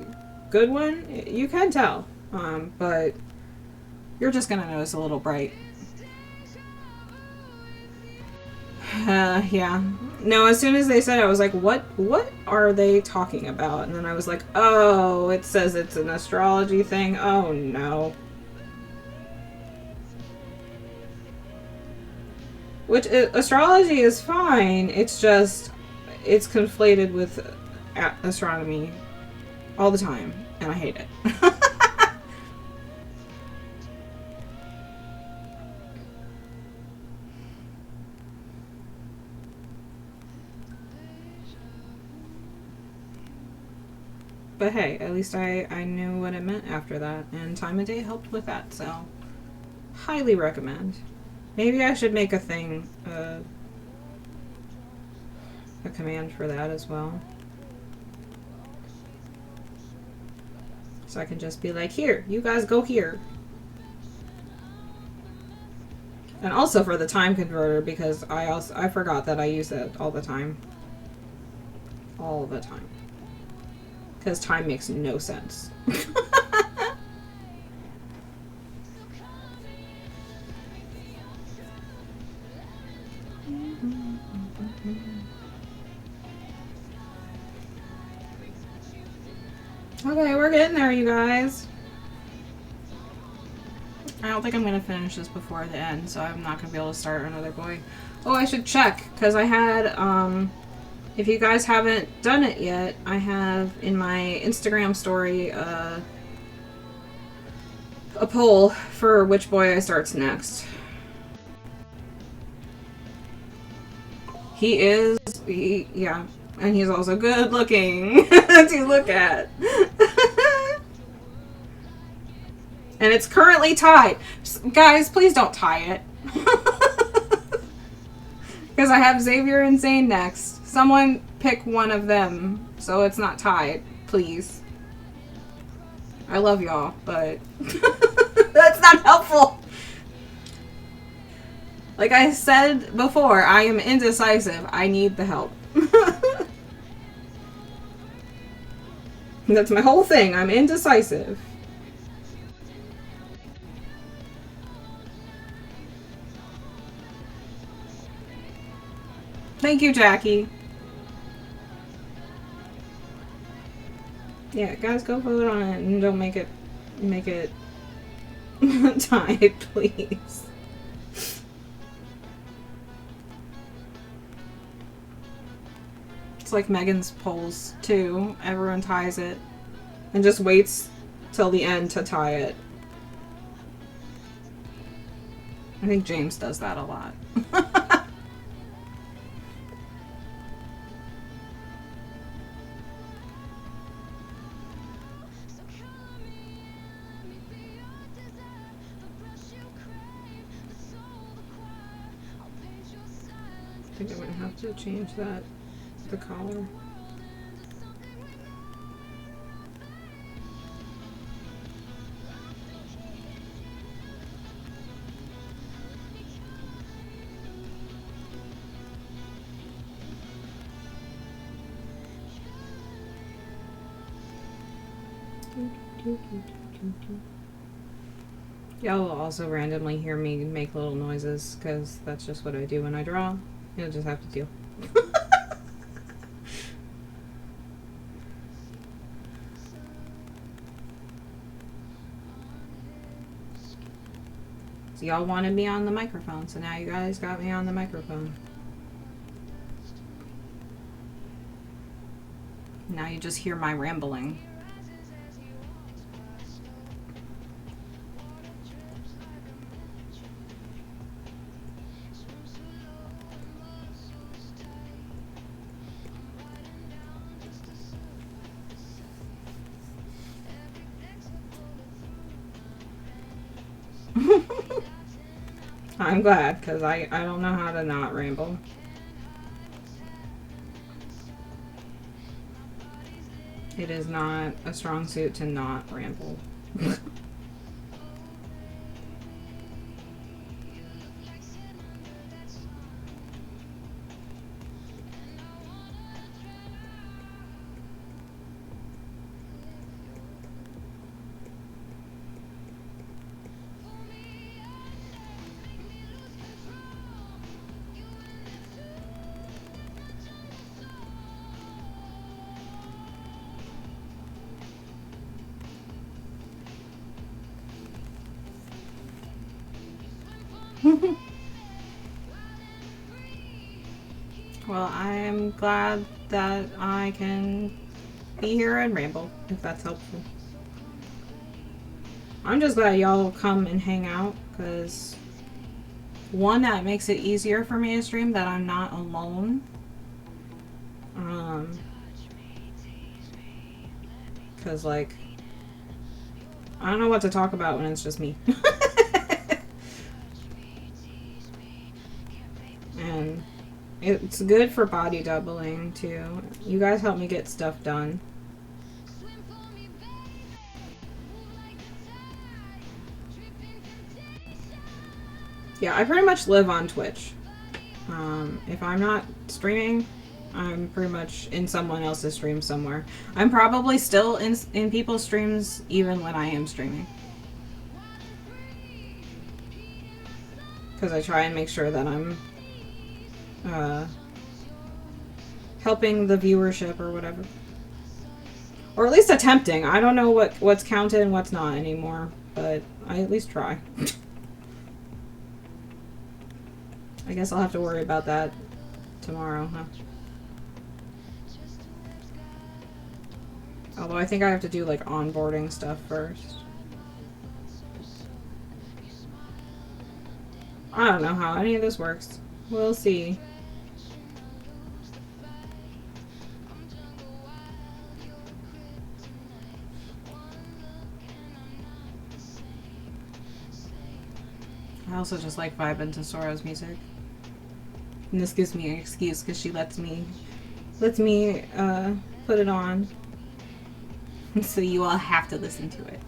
good one, you can tell. But you're just gonna notice a little bright. Yeah. No, as soon as they said it, I was like, what are they talking about? And then I was like, oh, it says it's an astrology thing. Oh, no. Which, astrology is fine. It's just, it's conflated with astronomy all the time. And I hate it. But hey, at least I knew what it meant after that, and time of day helped with that, so highly recommend. Maybe I should make a thing, a command for that as well. So I can just be like, here, you guys go here. And also for the time converter, because I forgot that I use it all the time. All the time. Because time makes no sense. Okay, we're getting there, you guys. I don't think I'm going to finish this before the end, so I'm not going to be able to start another boy. Oh, I should check, because I had, if you guys haven't done it yet, I have in my Instagram story a poll for which boy I starts next. Yeah. And he's also good looking to look at. And it's currently tied. Guys, please don't tie it. Because I have Xavier and Zane next. Someone pick one of them so it's not tied, please. I love y'all, but that's not helpful. Like I said before, I am indecisive. I need the help. That's my whole thing. I'm indecisive. Thank you, Jackie. Yeah, guys, go vote on it and don't make it tied, please. It's like Megan's polls too. Everyone ties it and just waits till the end to tie it. I think James does that a lot. I think I might have to change that, the collar. Y'all will also randomly hear me make little noises because that's just what I do when I draw. You'll just have to deal. So y'all wanted me on the microphone, so now you guys got me on the microphone. Now you just hear my rambling. I'm glad, because I don't know how to not ramble. It is not a strong suit to not ramble. Well, I'm glad that I can be here and ramble, if that's helpful. I'm just glad y'all come and hang out, because one, that makes it easier for me to stream, that I'm not alone. Because, like, I don't know what to talk about when it's just me. And it's good for body doubling, too. You guys help me get stuff done. Yeah, I pretty much live on Twitch. If I'm not streaming, I'm pretty much in someone else's stream somewhere. I'm probably still in people's streams even when I am streaming. Because I try and make sure that I'm helping the viewership or whatever. Or at least attempting. I don't know what's counted and what's not anymore, but I at least try. I guess I'll have to worry about that tomorrow, huh? Although I think I have to do, like, onboarding stuff first. I don't know how any of this works. We'll see. I also just like vibing to Sora's music. And this gives me an excuse because she lets me put it on. So you all have to listen to it.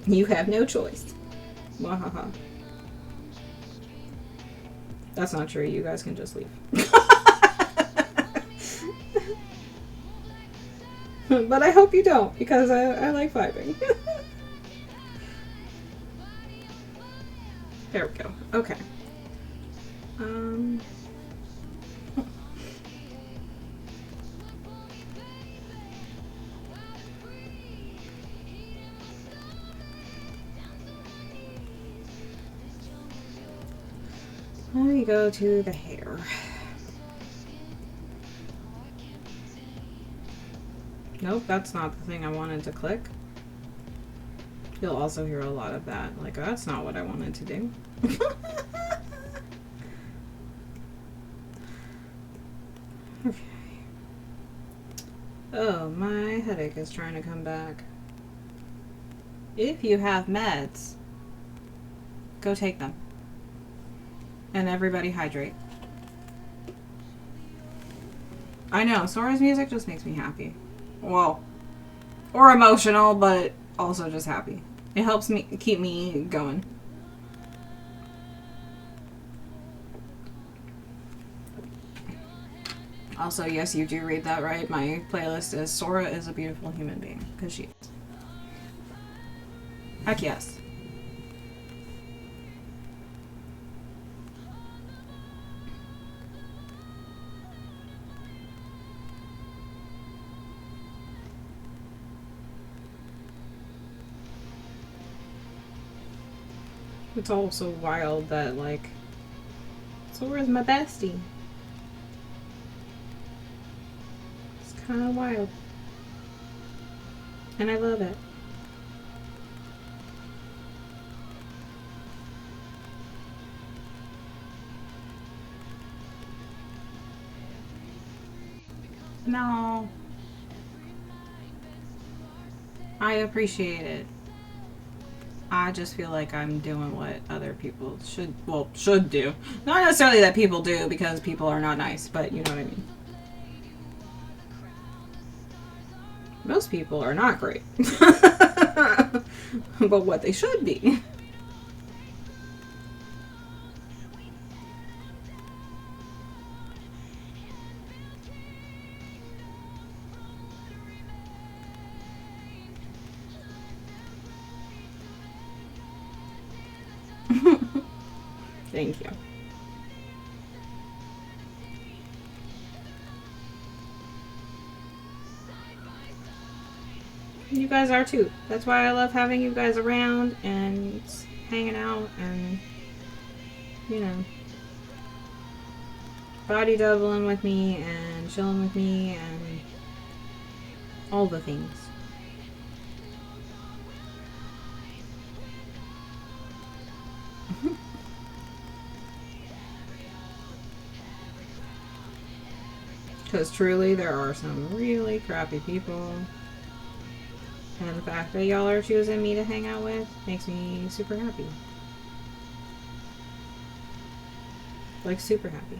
You have no choice. Wahaha. That's not true. You guys can just leave. But I hope you don't, because I like vibing. There we go. Okay. Let me go to the hair. Nope, that's not the thing I wanted to click. You'll also hear a lot of that. Like, that's not what I wanted to do. Okay. Oh, my headache is trying to come back. If you have meds, go take them. And everybody hydrate. I know, Sora's music just makes me happy. Well, or emotional, but also just happy. It helps me keep me going. Also, yes, you do read that right. My playlist is Sora is a beautiful human being, because she is. Heck yes. It's also wild that, like, Sora's my bestie. It's kind of wild. And I love it. No. I appreciate it. I just feel like I'm doing what other people should do. Not necessarily that people do, because people are not nice, but you know what I mean. Most people are not great. But what they should be. Thank you. You guys are too. That's why I love having you guys around and hanging out and, you know, body doubling with me and chilling with me and all the things. Because truly, there are some really crappy people. And the fact that y'all are choosing me to hang out with makes me super happy. Like, super happy.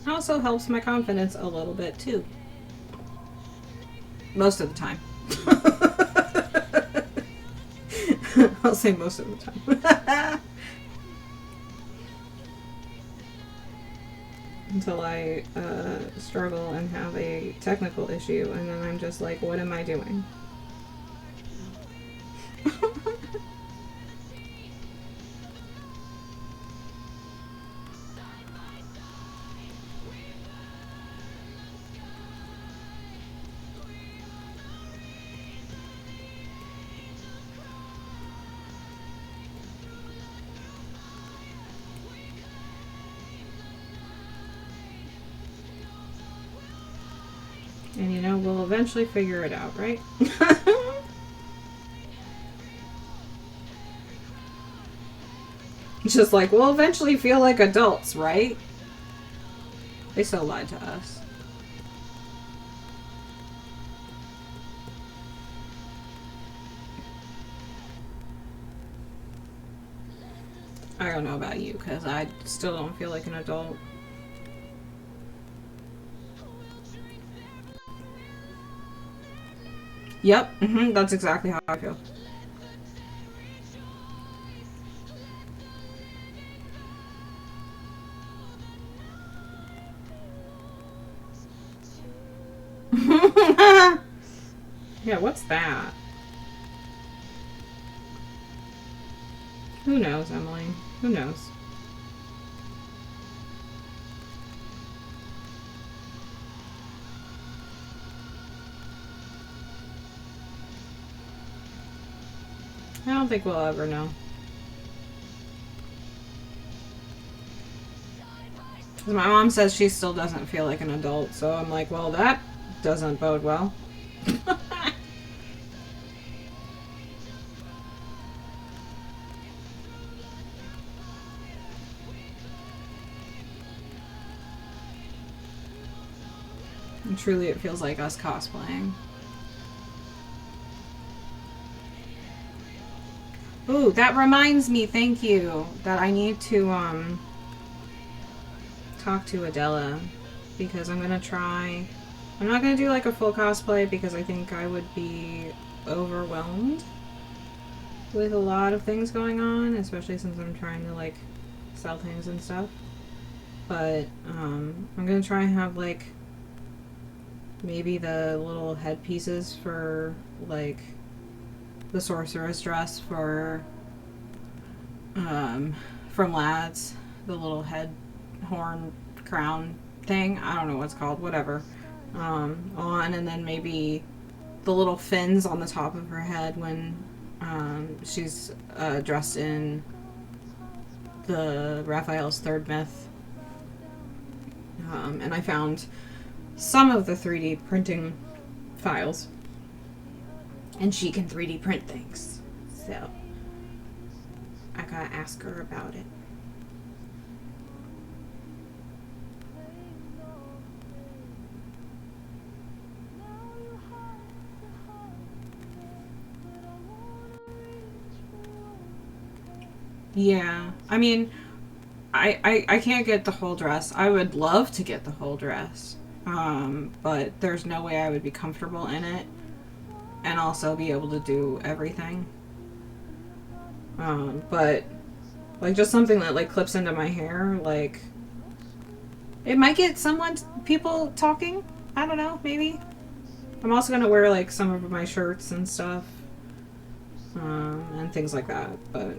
Also helps my confidence a little bit too. Most of the time. I'll say most of the time. Until I struggle and have a technical issue, and then I'm just like, what am I doing? we'll eventually figure it out, right? Just like, we'll eventually feel like adults, right? They so lied to us. I don't know about you, because I still don't feel like an adult. Yep, that's exactly how I feel. Yeah, what's that? Who knows, Emily? Who knows? I don't think we'll ever know. My mom says she still doesn't feel like an adult, so I'm like, well, that doesn't bode well. And truly, it feels like us cosplaying. Ooh, that reminds me, thank you, that I need to, talk to Adela, because I'm gonna try... I'm not gonna do, like, a full cosplay, because I think I would be overwhelmed with a lot of things going on, especially since I'm trying to, like, sell things and stuff. But, I'm gonna try and have, like, maybe the little headpieces for, like, the sorceress dress for, from Lads, the little head horn crown thing, I don't know what's called, whatever, on, and then maybe the little fins on the top of her head when, she's, dressed in the Raphael's Third Myth. And I found some of the 3D printing files, and she can 3D print things, so I gotta ask her about it. Yeah, I mean, I can't get the whole dress. I would love to get the whole dress, but there's no way I would be comfortable in it and also be able to do everything. But like just something that like clips into my hair, like it might get people talking. I don't know, maybe. I'm also gonna wear like some of my shirts and stuff, and things like that, but.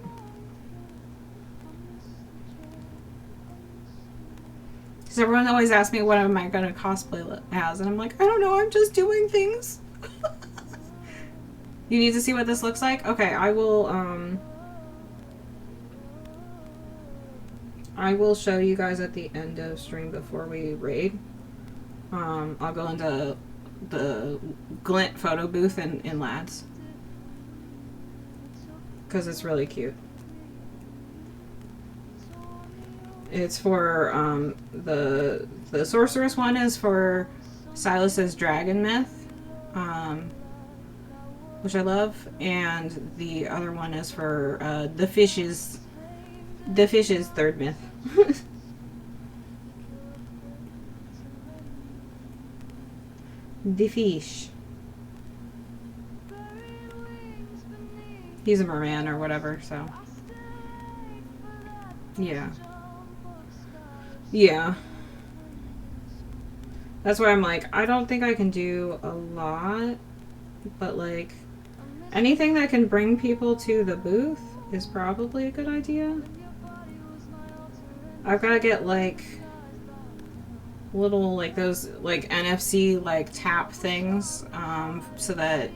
Because everyone always asks me what am I going to cosplay as, and I'm like, I don't know, I'm just doing things. You need to see what this looks like? Okay, I will show you guys at the end of stream before we raid. I'll go into the Glint photo booth in Lads. Because it's really cute. It's for, the sorceress one is for Silas's Dragon Myth, which I love, and the other one is for, the fish's Third Myth. The fish. He's a merman or whatever, so. Yeah. Yeah. That's why I'm like, I don't think I can do a lot, but like, anything that can bring people to the booth is probably a good idea. I've got to get like little like those like NFC like tap things, so that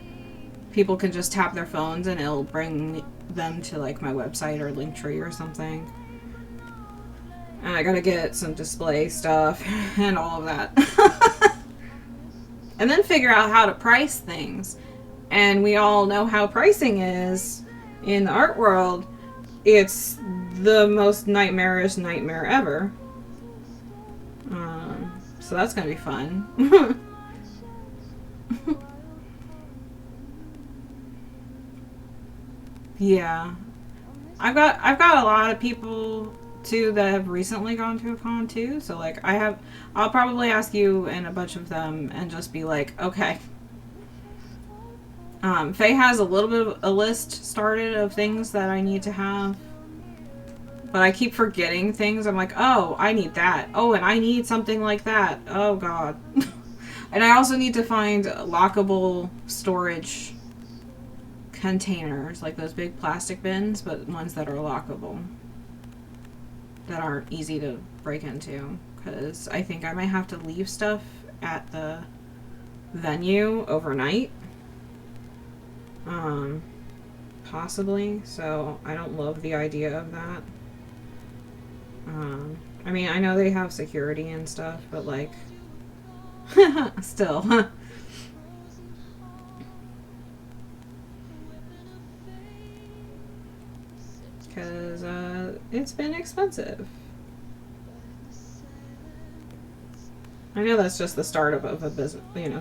people can just tap their phones and it'll bring them to like my website or Linktree or something. And I gotta get some display stuff and all of that. and then figure out how to price things. And we all know how pricing is in the art world. It's the most nightmarish nightmare ever. So that's gonna be fun. Yeah, I've got a lot of people too that have recently gone to a con too. So like I'll probably ask you and a bunch of them and just be like, okay. Faye has a little bit of a list started of things that I need to have, but I keep forgetting things. I'm like, oh, I need that. Oh, and I need something like that. Oh god. And I also need to find lockable storage containers, like those big plastic bins, but ones that are lockable, that aren't easy to break into, because I think I might have to leave stuff at the venue overnight, possibly, so I don't love the idea of that. I mean, I know they have security and stuff, but like still. Because it's been expensive. I know that's just the start of a business, you know,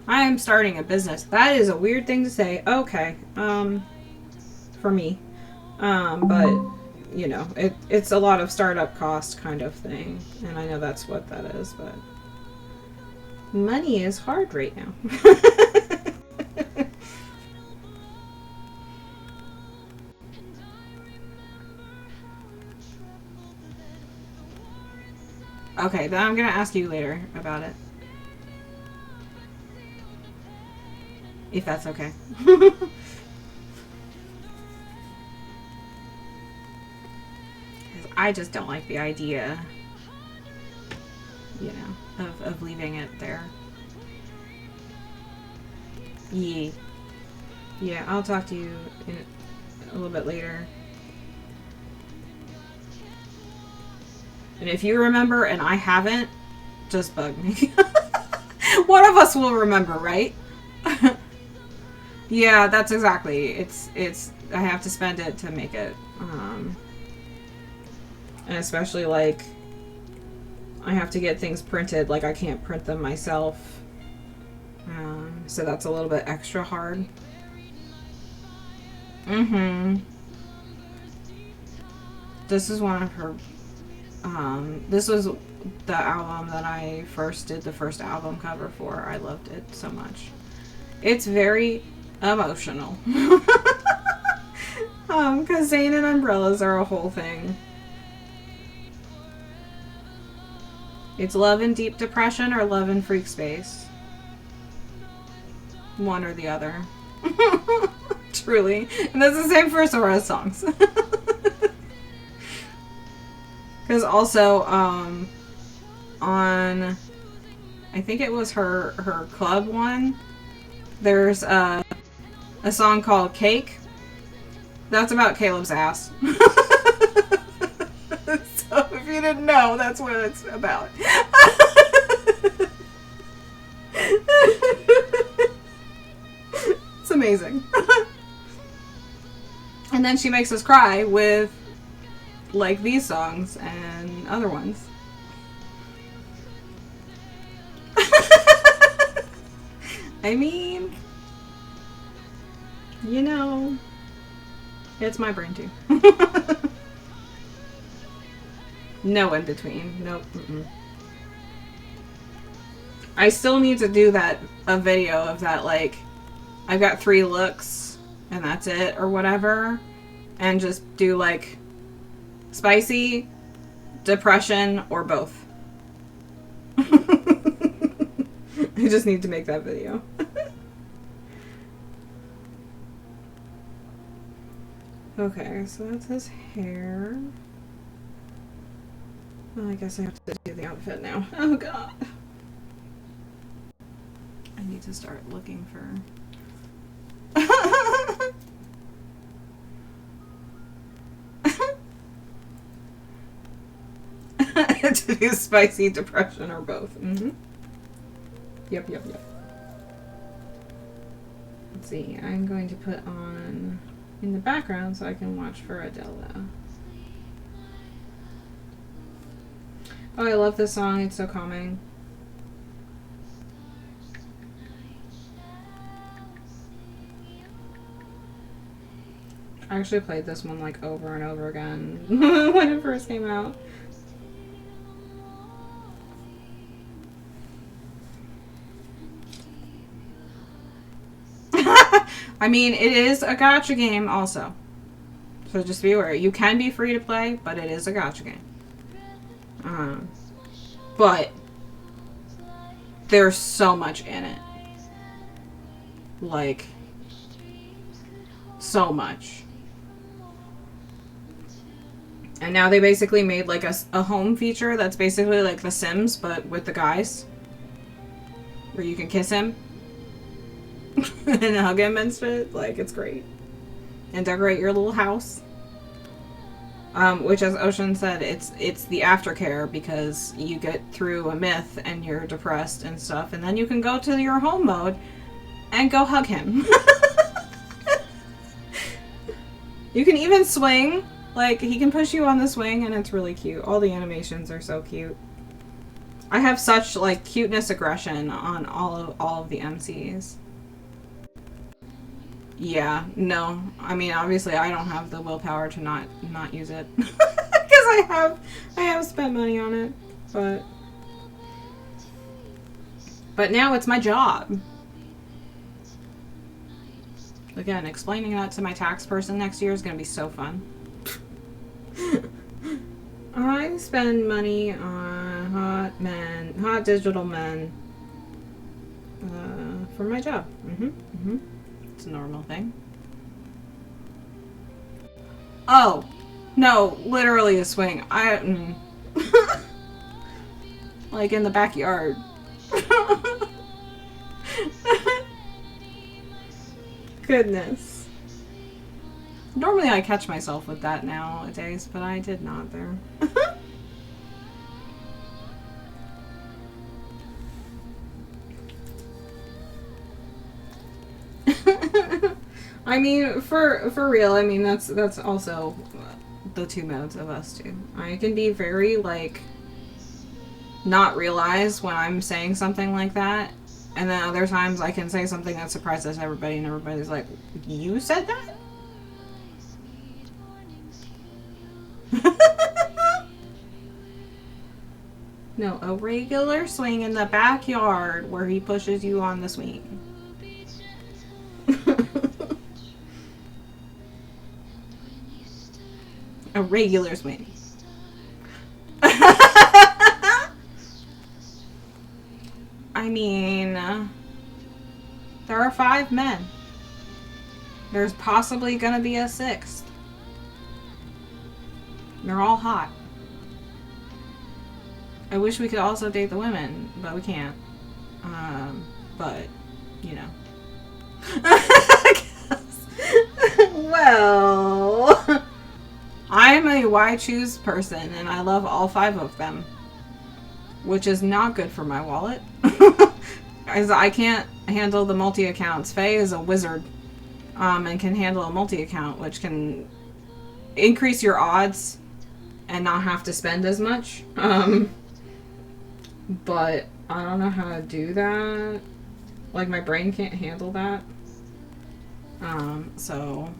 I am starting a business. That is a weird thing to say. Okay, for me. But, you know, it's a lot of startup cost kind of thing. And I know that's what that is, but money is hard right now. Okay, then I'm gonna ask you later about it. If that's okay. I just don't like the idea, you know, of leaving it there. Yeah, I'll talk to you in a little bit later. And if you remember and I haven't, just bug me. One of us will remember, right? Yeah, that's exactly. It's I have to spend it to make it. And especially like I have to get things printed, like I can't print them myself. So that's a little bit extra hard. This is one of her this was the album that I first did the first album cover for. I loved it so much. It's very emotional. Because Zane and Umbrellas are a whole thing. It's Love in Deep Depression or Love in Freak Space. One or the other. Truly. And that's the same for Sora's songs. Because also, on, I think it was her club one, there's a song called Cake. That's about Caleb's ass. So if you didn't know, that's what it's about. It's amazing. And then she makes us cry with like these songs and other ones. I mean, you know, it's my brain too. No in between. Nope. I still need to do a video of that, like, I've got 3 looks and that's it or whatever, and just do like spicy, depression, or both. I just need to make that video. Okay, so that's his hair. Well, I guess I have to do the outfit now. Oh god. I need to start looking for... to do spicy, depression, or both. Yep. Let's see. I'm going to put on in the background so I can watch for Adele. Oh, I love this song. It's so calming. I actually played this one like over and over again when it first came out. I mean, it is a gacha game also. So just be aware. You can be free to play, but it is a gacha game. But there's so much in it. Like, so much. And now they basically made like a home feature that's basically like The Sims, but with the guys. Where you can kiss him. And hug him and shit. Like, it's great. And decorate your little house. Which, as Ocean said, it's the aftercare because you get through a myth and you're depressed and stuff, and then you can go to your home mode and go hug him. You can even swing. Like, he can push you on the swing, and it's really cute. All the animations are so cute. I have such, like, cuteness aggression on all of the MCs. Yeah, no. I mean, obviously, I don't have the willpower to not use it because I have spent money on it, but now it's my job. Again, explaining that to my tax person next year is gonna be so fun. I spend money on hot digital men, for my job. It's a normal thing. Oh, no, literally a swing. Like in the backyard. Goodness. Normally I catch myself with that nowadays, but I did not there. I mean, for real, I mean, that's also the two modes of us too. I can be very, like, not realize when I'm saying something like that, and then other times I can say something that surprises everybody, and everybody's like, you said that? No, a regular swing in the backyard where he pushes you on the swing. A regular swing. I mean, there are 5 men. There's possibly gonna be a 6th. They're all hot. I wish we could also date the women, but we can't. But, you know. Well, I'm a why choose person, and I love all 5 of them. Which is not good for my wallet. As I can't handle the multi-accounts. Faye is a wizard. And can handle a multi-account, which can increase your odds and not have to spend as much. But I don't know how to do that. Like, my brain can't handle that. So...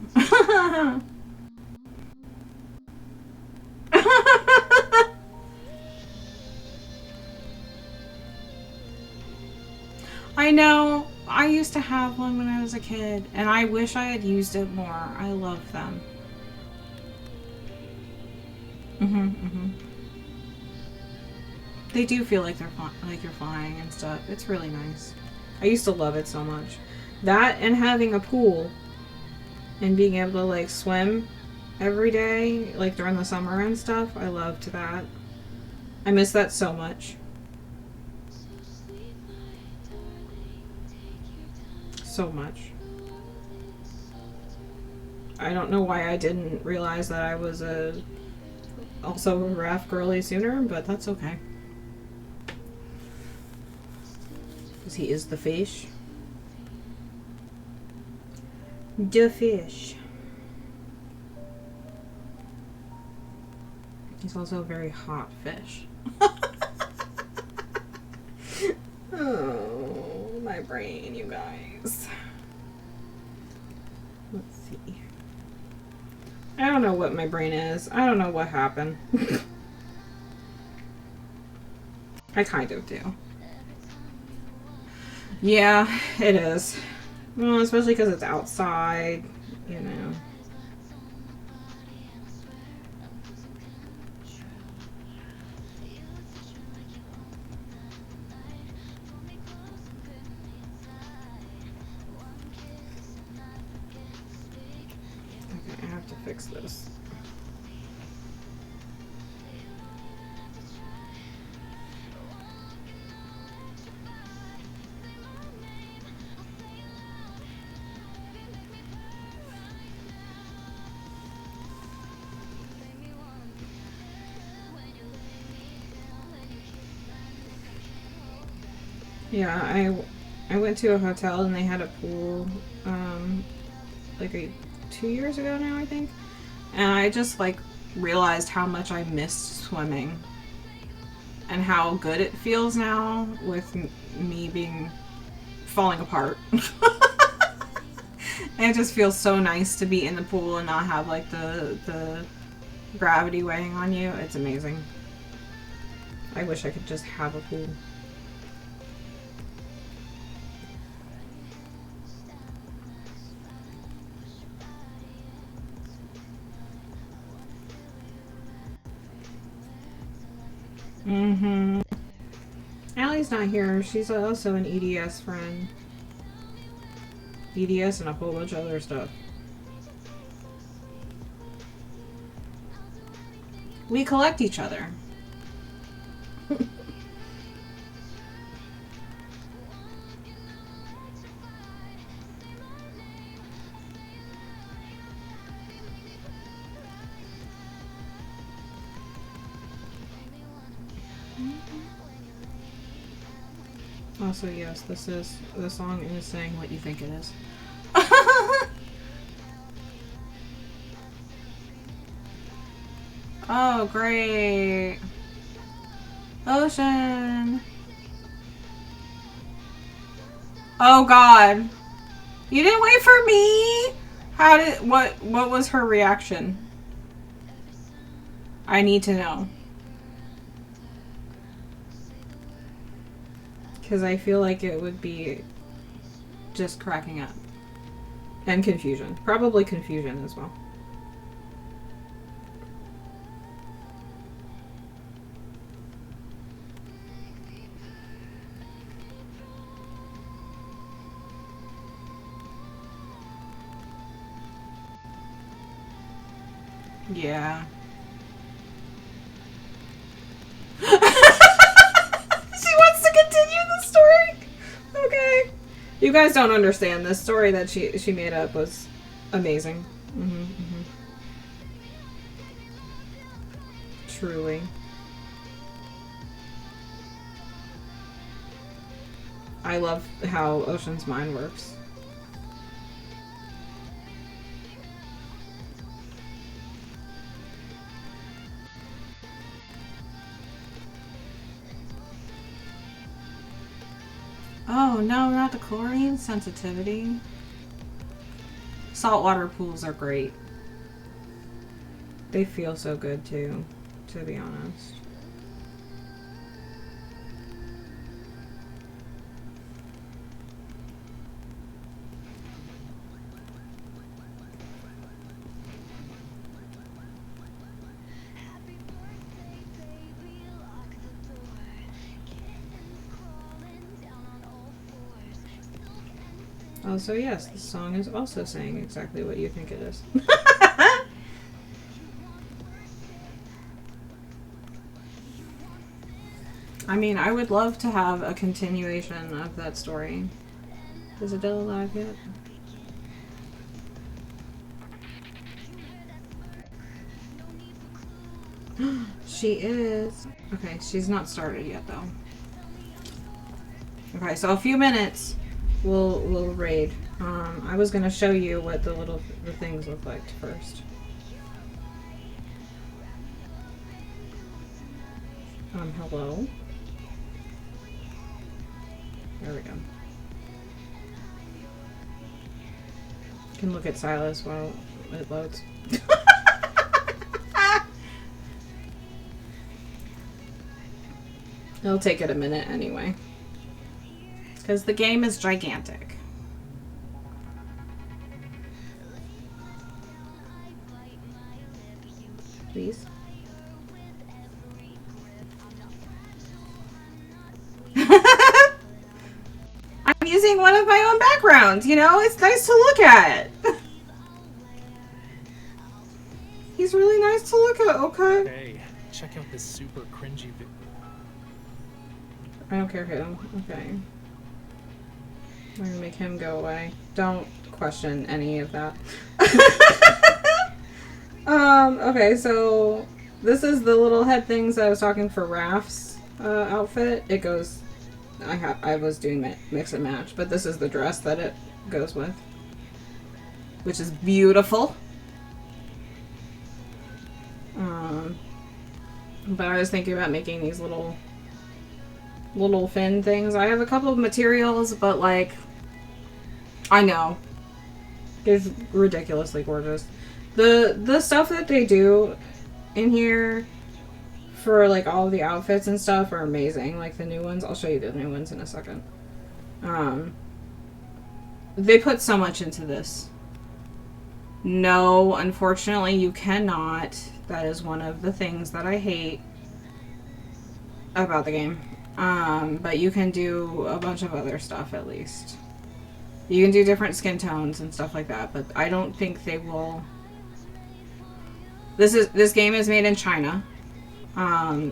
I know. I used to have one when I was a kid, and I wish I had used it more. I love them. They do feel like you're flying and stuff. It's really nice. I used to love it so much. That and having a pool and being able to like swim every day, like during the summer and stuff. I loved that. I miss that so much. So much. I don't know why I didn't realize that I was also a RAF girly sooner, but that's okay. he is the fish. The fish. He's also a very hot fish. Oh, my brain, you guys. Let's see. I don't know what my brain is. I don't know what happened. I kind of do. Yeah, it is. Well, especially because it's outside, you know. Okay, I have to fix this. Yeah, I went to a hotel and they had a pool, like 2 years ago now, I think. And I just like realized how much I missed swimming and how good it feels now with me being falling apart. And it just feels so nice to be in the pool and not have like the gravity weighing on you. It's amazing. I wish I could just have a pool. Mm-hmm. Allie's not here. She's also an EDS friend. EDS and a whole bunch of other stuff. We collect each other. Also, yes, the song is saying what you think it is. Oh, great. Ocean. Oh God. You didn't wait for me? What was her reaction? I need to know. Because I feel like it would be just cracking up. And confusion. Probably confusion as well. Yeah. She wants to continue the story? Okay. You guys don't understand. This story that she made up was amazing. Truly. I love how Ocean's mind works. Oh no, not the chlorine sensitivity. Saltwater pools are great. They feel so good too, to be honest. Also, yes, the song is also saying exactly what you think it is. I mean, I would love to have a continuation of that story. Is Adele alive yet? She is. Okay, she's not started yet, though. Okay, so a few minutes, we'll raid. I was gonna show you what the things look like first. Hello. There we go. You can look at Silas while it loads. It'll take it a minute anyway. Because the game is gigantic. Please. I'm using one of my own backgrounds, you know? It's nice to look at. He's really nice to look at, okay? Hey, check out this super cringy video. I don't care who. Okay. I'm gonna make him go away. Don't question any of that. Okay, so this is the little head things I was talking for Raph's outfit. It goes... I was doing mix and match, but this is the dress that it goes with. Which is beautiful. But I was thinking about making these little fin things. I have a couple of materials, but like, I know. It's ridiculously gorgeous. The stuff that they do in here for like all of the outfits and stuff are amazing. Like the new ones. I'll show you the new ones in a second. They put so much into this. No, unfortunately you cannot. That is one of the things that I hate about the game. But you can do a bunch of other stuff at least. You can do different skin tones and stuff like that, but I don't think they will... This game is made in China.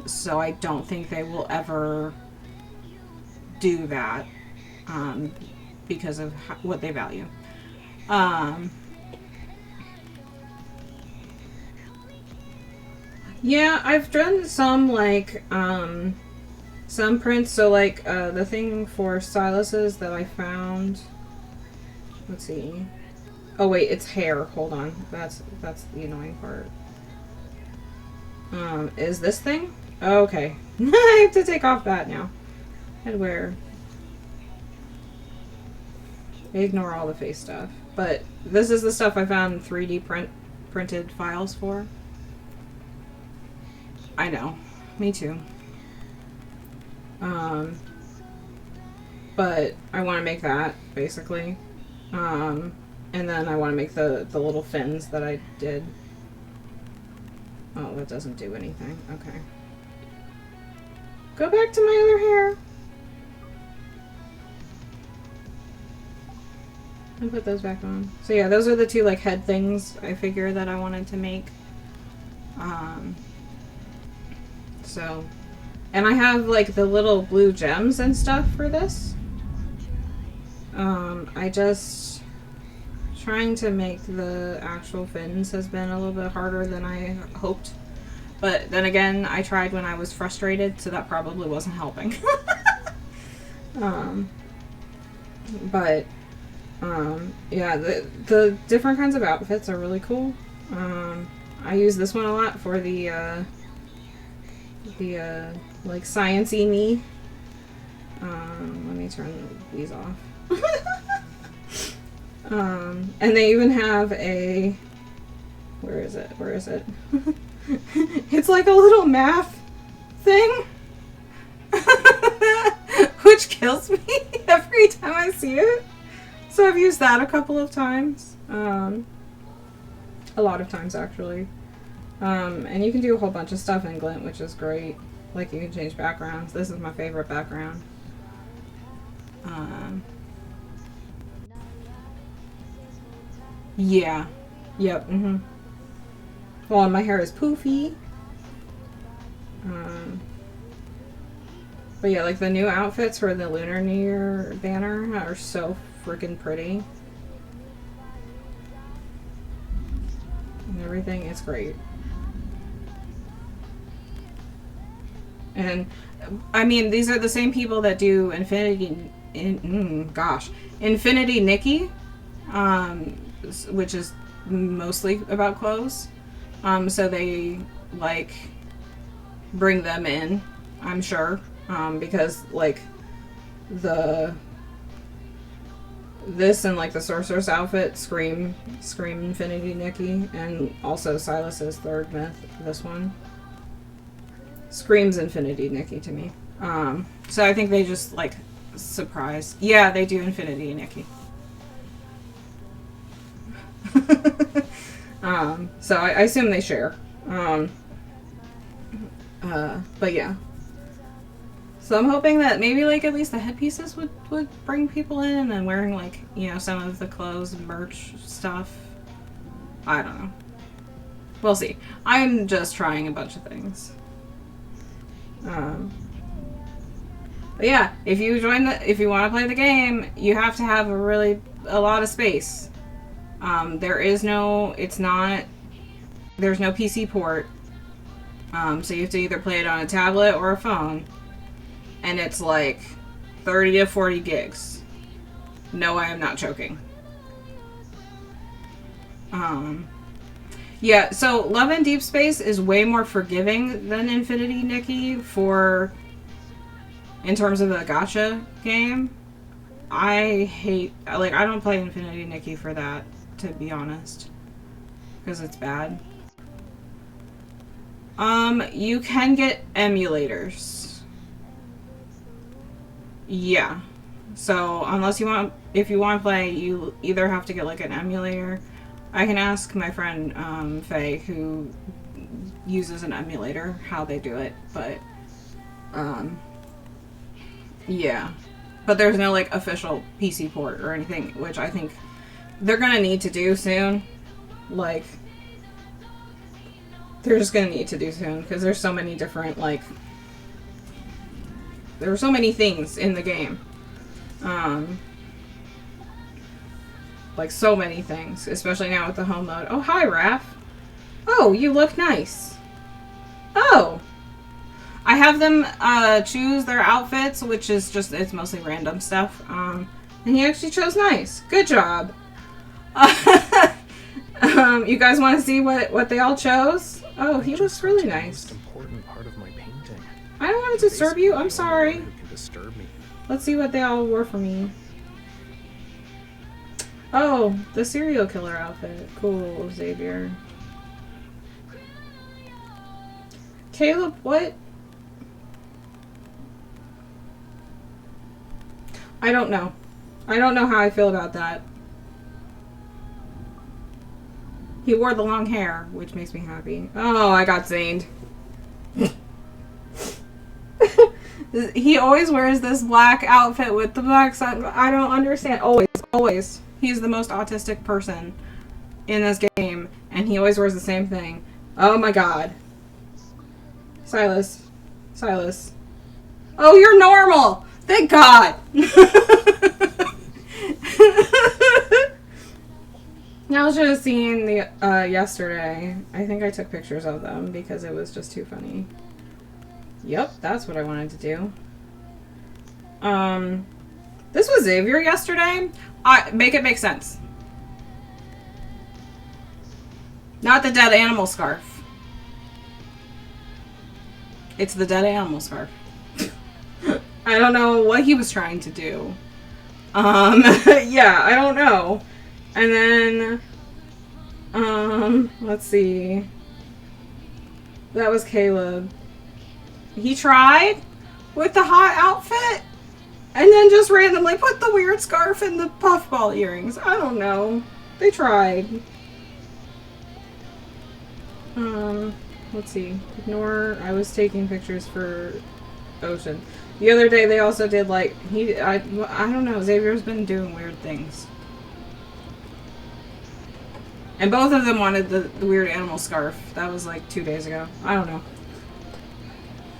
So I don't think they will ever do that. Because of what they value. Yeah, I've done some, like, some prints. So, like, the thing for Silas's that I found... Let's see. Oh, wait, it's hair. Hold on. That's the annoying part. Is this thing? Oh, okay. I have to take off that now. Headwear. Ignore all the face stuff. But this is the stuff I found 3D printed files for. I know. Me too. But I want to make that, basically. And then I want to make the little fins that I did. Oh, that doesn't do anything. Okay. Go back to my other hair. I'll put those back on. So yeah, those are the two like head things I figure that I wanted to make. So, and I have like the little blue gems and stuff for this. I just trying to make the actual fins has been a little bit harder than I hoped. But then again, I tried when I was frustrated, so that probably wasn't helping. Yeah, the different kinds of outfits are really cool. I use this one a lot for the like science-y me. Let me turn these off. And they even have a... Where is it? It's like a little math thing. Which kills me every time I see it. So I've used that a couple of times. A lot of times, actually. And you can do a whole bunch of stuff in Glint, which is great. Like, you can change backgrounds. This is my favorite background. Yeah. Yep, Well, my hair is poofy. But yeah, like, the new outfits for the Lunar New Year banner are so freaking pretty. And everything is great. And I mean, these are the same people that do Infinity Nikki, which is mostly about clothes. So they like bring them in, I'm sure, because like this and like the sorceress outfit scream Infinity Nikki, and also Silas's third myth, this one screams Infinity Nikki to me. So I think they just like surprise. Yeah, they do Infinity Nikki. So I assume they share. But yeah. So I'm hoping that maybe like at least the headpieces would bring people in, and then wearing like, you know, some of the clothes and merch stuff. I don't know. We'll see. I'm just trying a bunch of things. But yeah, if you want to play the game, you have to have a lot of space. There's no PC port. So you have to either play it on a tablet or a phone. And it's like 30 to 40 gigs. No, I am not joking. Yeah, so Love and Deep Space is way more forgiving than Infinity Nikki in terms of a gacha game. I don't play Infinity Nikki for that, to be honest. Because it's bad. You can get emulators. Yeah. So, if you want to play, you either have to get like an emulator. I can ask my friend, Faye, who uses an emulator, how they do it, but, yeah. But there's no like official PC port or anything, which I think they're gonna need to do soon. Like, they're just gonna need to do soon, because there's so many different, like, there are so many things in the game. Like, so many things, especially now with the home mode. Oh, hi, Raph. Oh, you look nice. Oh. I have them choose their outfits, which is just, it's mostly random stuff. And he actually chose nice. Good job. You guys want to see what they all chose? Oh, he looks really nice. Most important part of my painting. I don't want to disturb you. I'm sorry. You can disturb me. Let's see what they all wore for me. Oh, the serial killer outfit. Cool, Xavier. Caleb, what? I don't know. I don't know how I feel about that. He wore the long hair, which makes me happy. Oh, I got zaned. He always wears this black outfit with the black sun. I don't understand. Always. He's the most autistic person in this game, and he always wears the same thing. Oh my god. Silas. Oh, you're normal! Thank God! I was just seeing the yesterday. I think I took pictures of them because it was just too funny. Yep, that's what I wanted to do. This was Xavier yesterday. Make it make sense. Not the dead animal scarf. It's the dead animal scarf. I don't know what he was trying to do. Yeah, I don't know. And then, let's see. That was Caleb. He tried with the hot outfit and then just randomly put the weird scarf and the puffball earrings. I don't know. They tried. Let's see. Ignore. I was taking pictures for Ocean. The other day they also did like, I don't know, Xavier's been doing weird things. And both of them wanted the weird animal scarf. That was like 2 days ago. I don't know.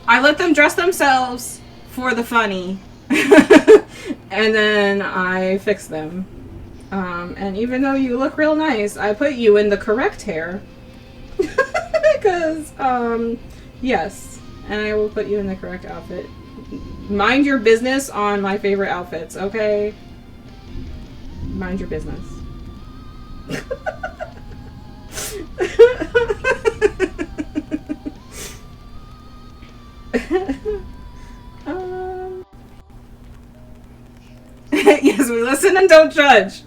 I let them dress themselves for the funny. And then I fixed them. And even though you look real nice, I put you in the correct hair. Because, yes. and I will put you in the correct outfit. Mind your business on my favorite outfits, okay? Mind your business. Yes, we listen and don't judge.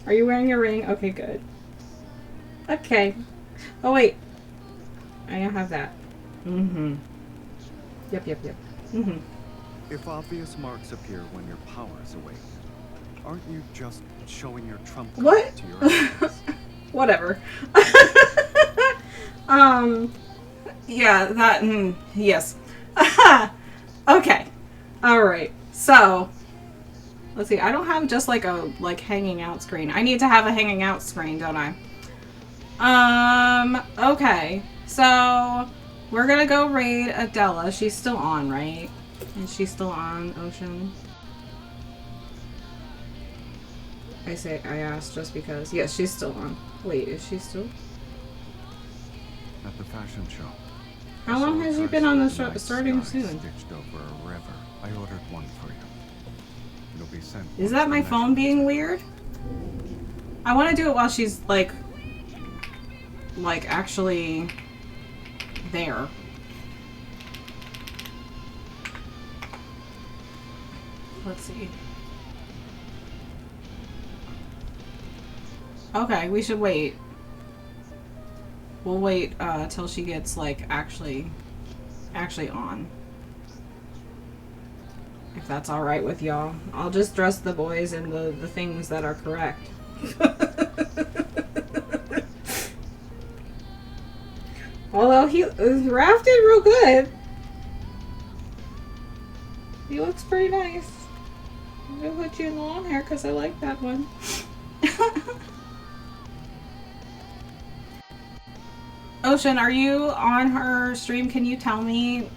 Are you wearing your ring? Okay, good. Okay. Oh, wait. I don't have that. Mm-hmm. Yep. Mm-hmm. If obvious marks appear when your power's awake, aren't you just showing your trump card What? to your enemies? Whatever. Yeah, that, yes. Okay. Alright. So, let's see. I don't have just like a, hanging out screen. I need to have a hanging out screen, don't I? Okay. So, we're gonna go raid Adela. She's still on, right? Is she still on, Ocean? I asked just because. Yes, she's still on. Wait, is she still? At the fashion show. How long has you been on the starting soon? Stitched over a river. I ordered one for you. It'll be sent. Is that my phone being weird? I want to do it while she's like actually there. Let's see. Okay, we should wait. We'll wait till she gets actually on. If that's alright with y'all. I'll just dress the boys in the things that are correct. Although Raph did real good. He looks pretty nice. I'm gonna put you in the long hair because I like that one. Ocean, are you on her stream? Can you tell me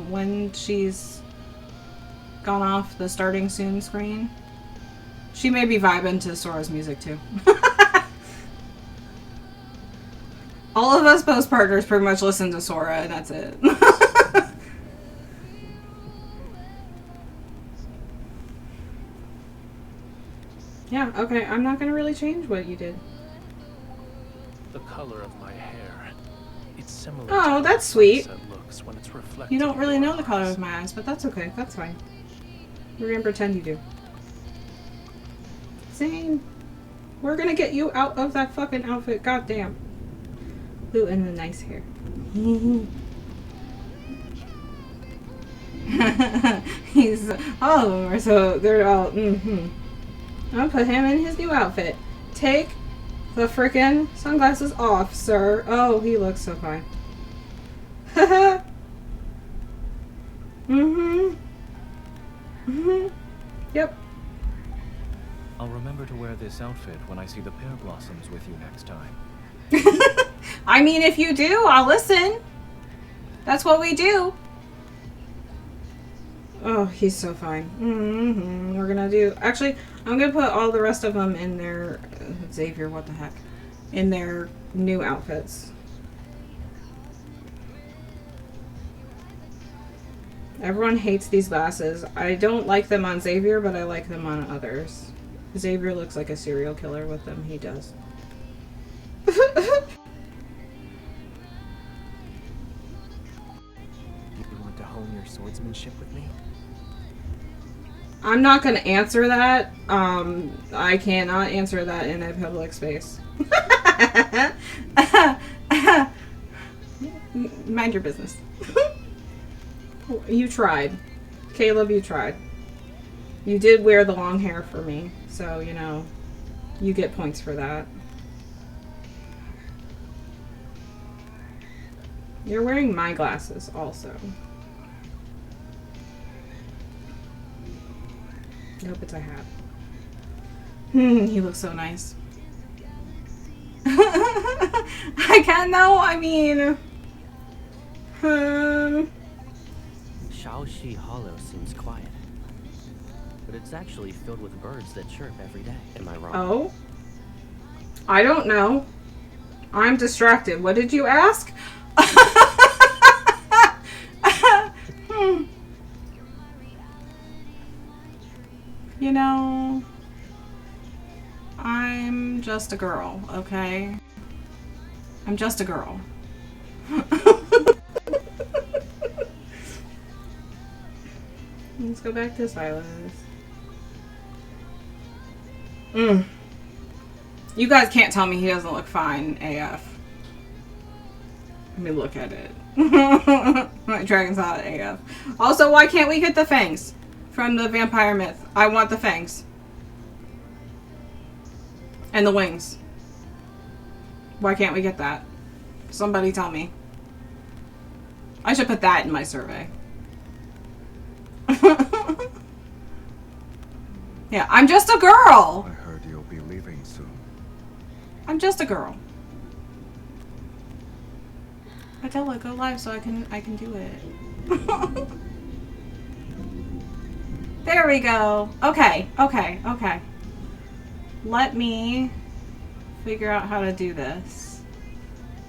when she's gone off the starting soon screen? She may be vibing to Sora's music too. All of us post partners pretty much listen to Sora and that's it. Yeah, okay, I'm not gonna really change what you did. The color of my hair. It's similar Oh, to that's how sweet. sunset looks when it's reflected You don't in really your know the color eyes. of my eyes, but that's okay. That's fine. We're gonna pretend you do. Zane, we're gonna get you out of that fucking outfit. Goddamn. Ooh, and the nice hair. He's all of them are so they're all. I'll put him in his new outfit. Take the frickin' sunglasses off, sir. Oh, he looks so fine. Haha. Yep. I'll remember to wear this outfit when I see the pear blossoms with you next time. I mean, if you do, I'll listen. That's what we do. Oh, he's so fine. We're gonna do... Actually, I'm gonna put all the rest of them in their... Xavier, what the heck? In their new outfits. Everyone hates these glasses. I don't like them on Xavier, but I like them on others. Xavier looks like a serial killer with them. He does. You want to hone your swordsmanship with me? I'm not gonna answer that. I cannot answer that in a public space. Mind your business. You tried. Caleb, you tried. You did wear the long hair for me, so, you know, you get points for that. You're wearing my glasses, also. Nope, it's a hat. He looks so nice. I can't know, I mean... Shaoxi Hollow seems quiet, but it's actually filled with birds that chirp every day. Am I wrong? Oh? I don't know. I'm distracted. What did you ask? You know, I'm just a girl, okay? I'm just a girl. Let's go back to Silas. You guys can't tell me he doesn't look fine, AF. Let me look at it. My dragon's out AF. Also, why can't we get the fangs from the vampire myth? I want the fangs. And the wings. Why can't we get that? Somebody tell me. I should put that in my survey. Yeah, I'm just a girl. I heard you'll be leaving soon. I'm just a girl. Adela, go live so I can do it. There we go. Okay. Let me figure out how to do this.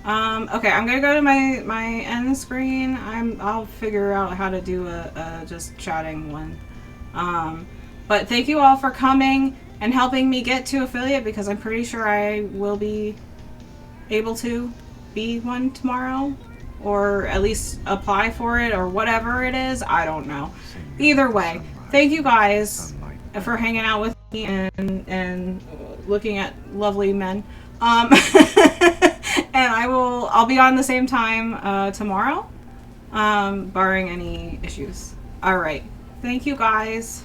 Okay, I'm gonna go to my end screen. I'll figure out how to do a just chatting one. But thank you all for coming and helping me get to affiliate, because I'm pretty sure I will be able to be one tomorrow, or at least apply for it, or whatever it is. I don't know. Either way, thank you guys for hanging out with me and looking at lovely men. And I'll be on the same time tomorrow, barring any issues. All right. Thank you guys.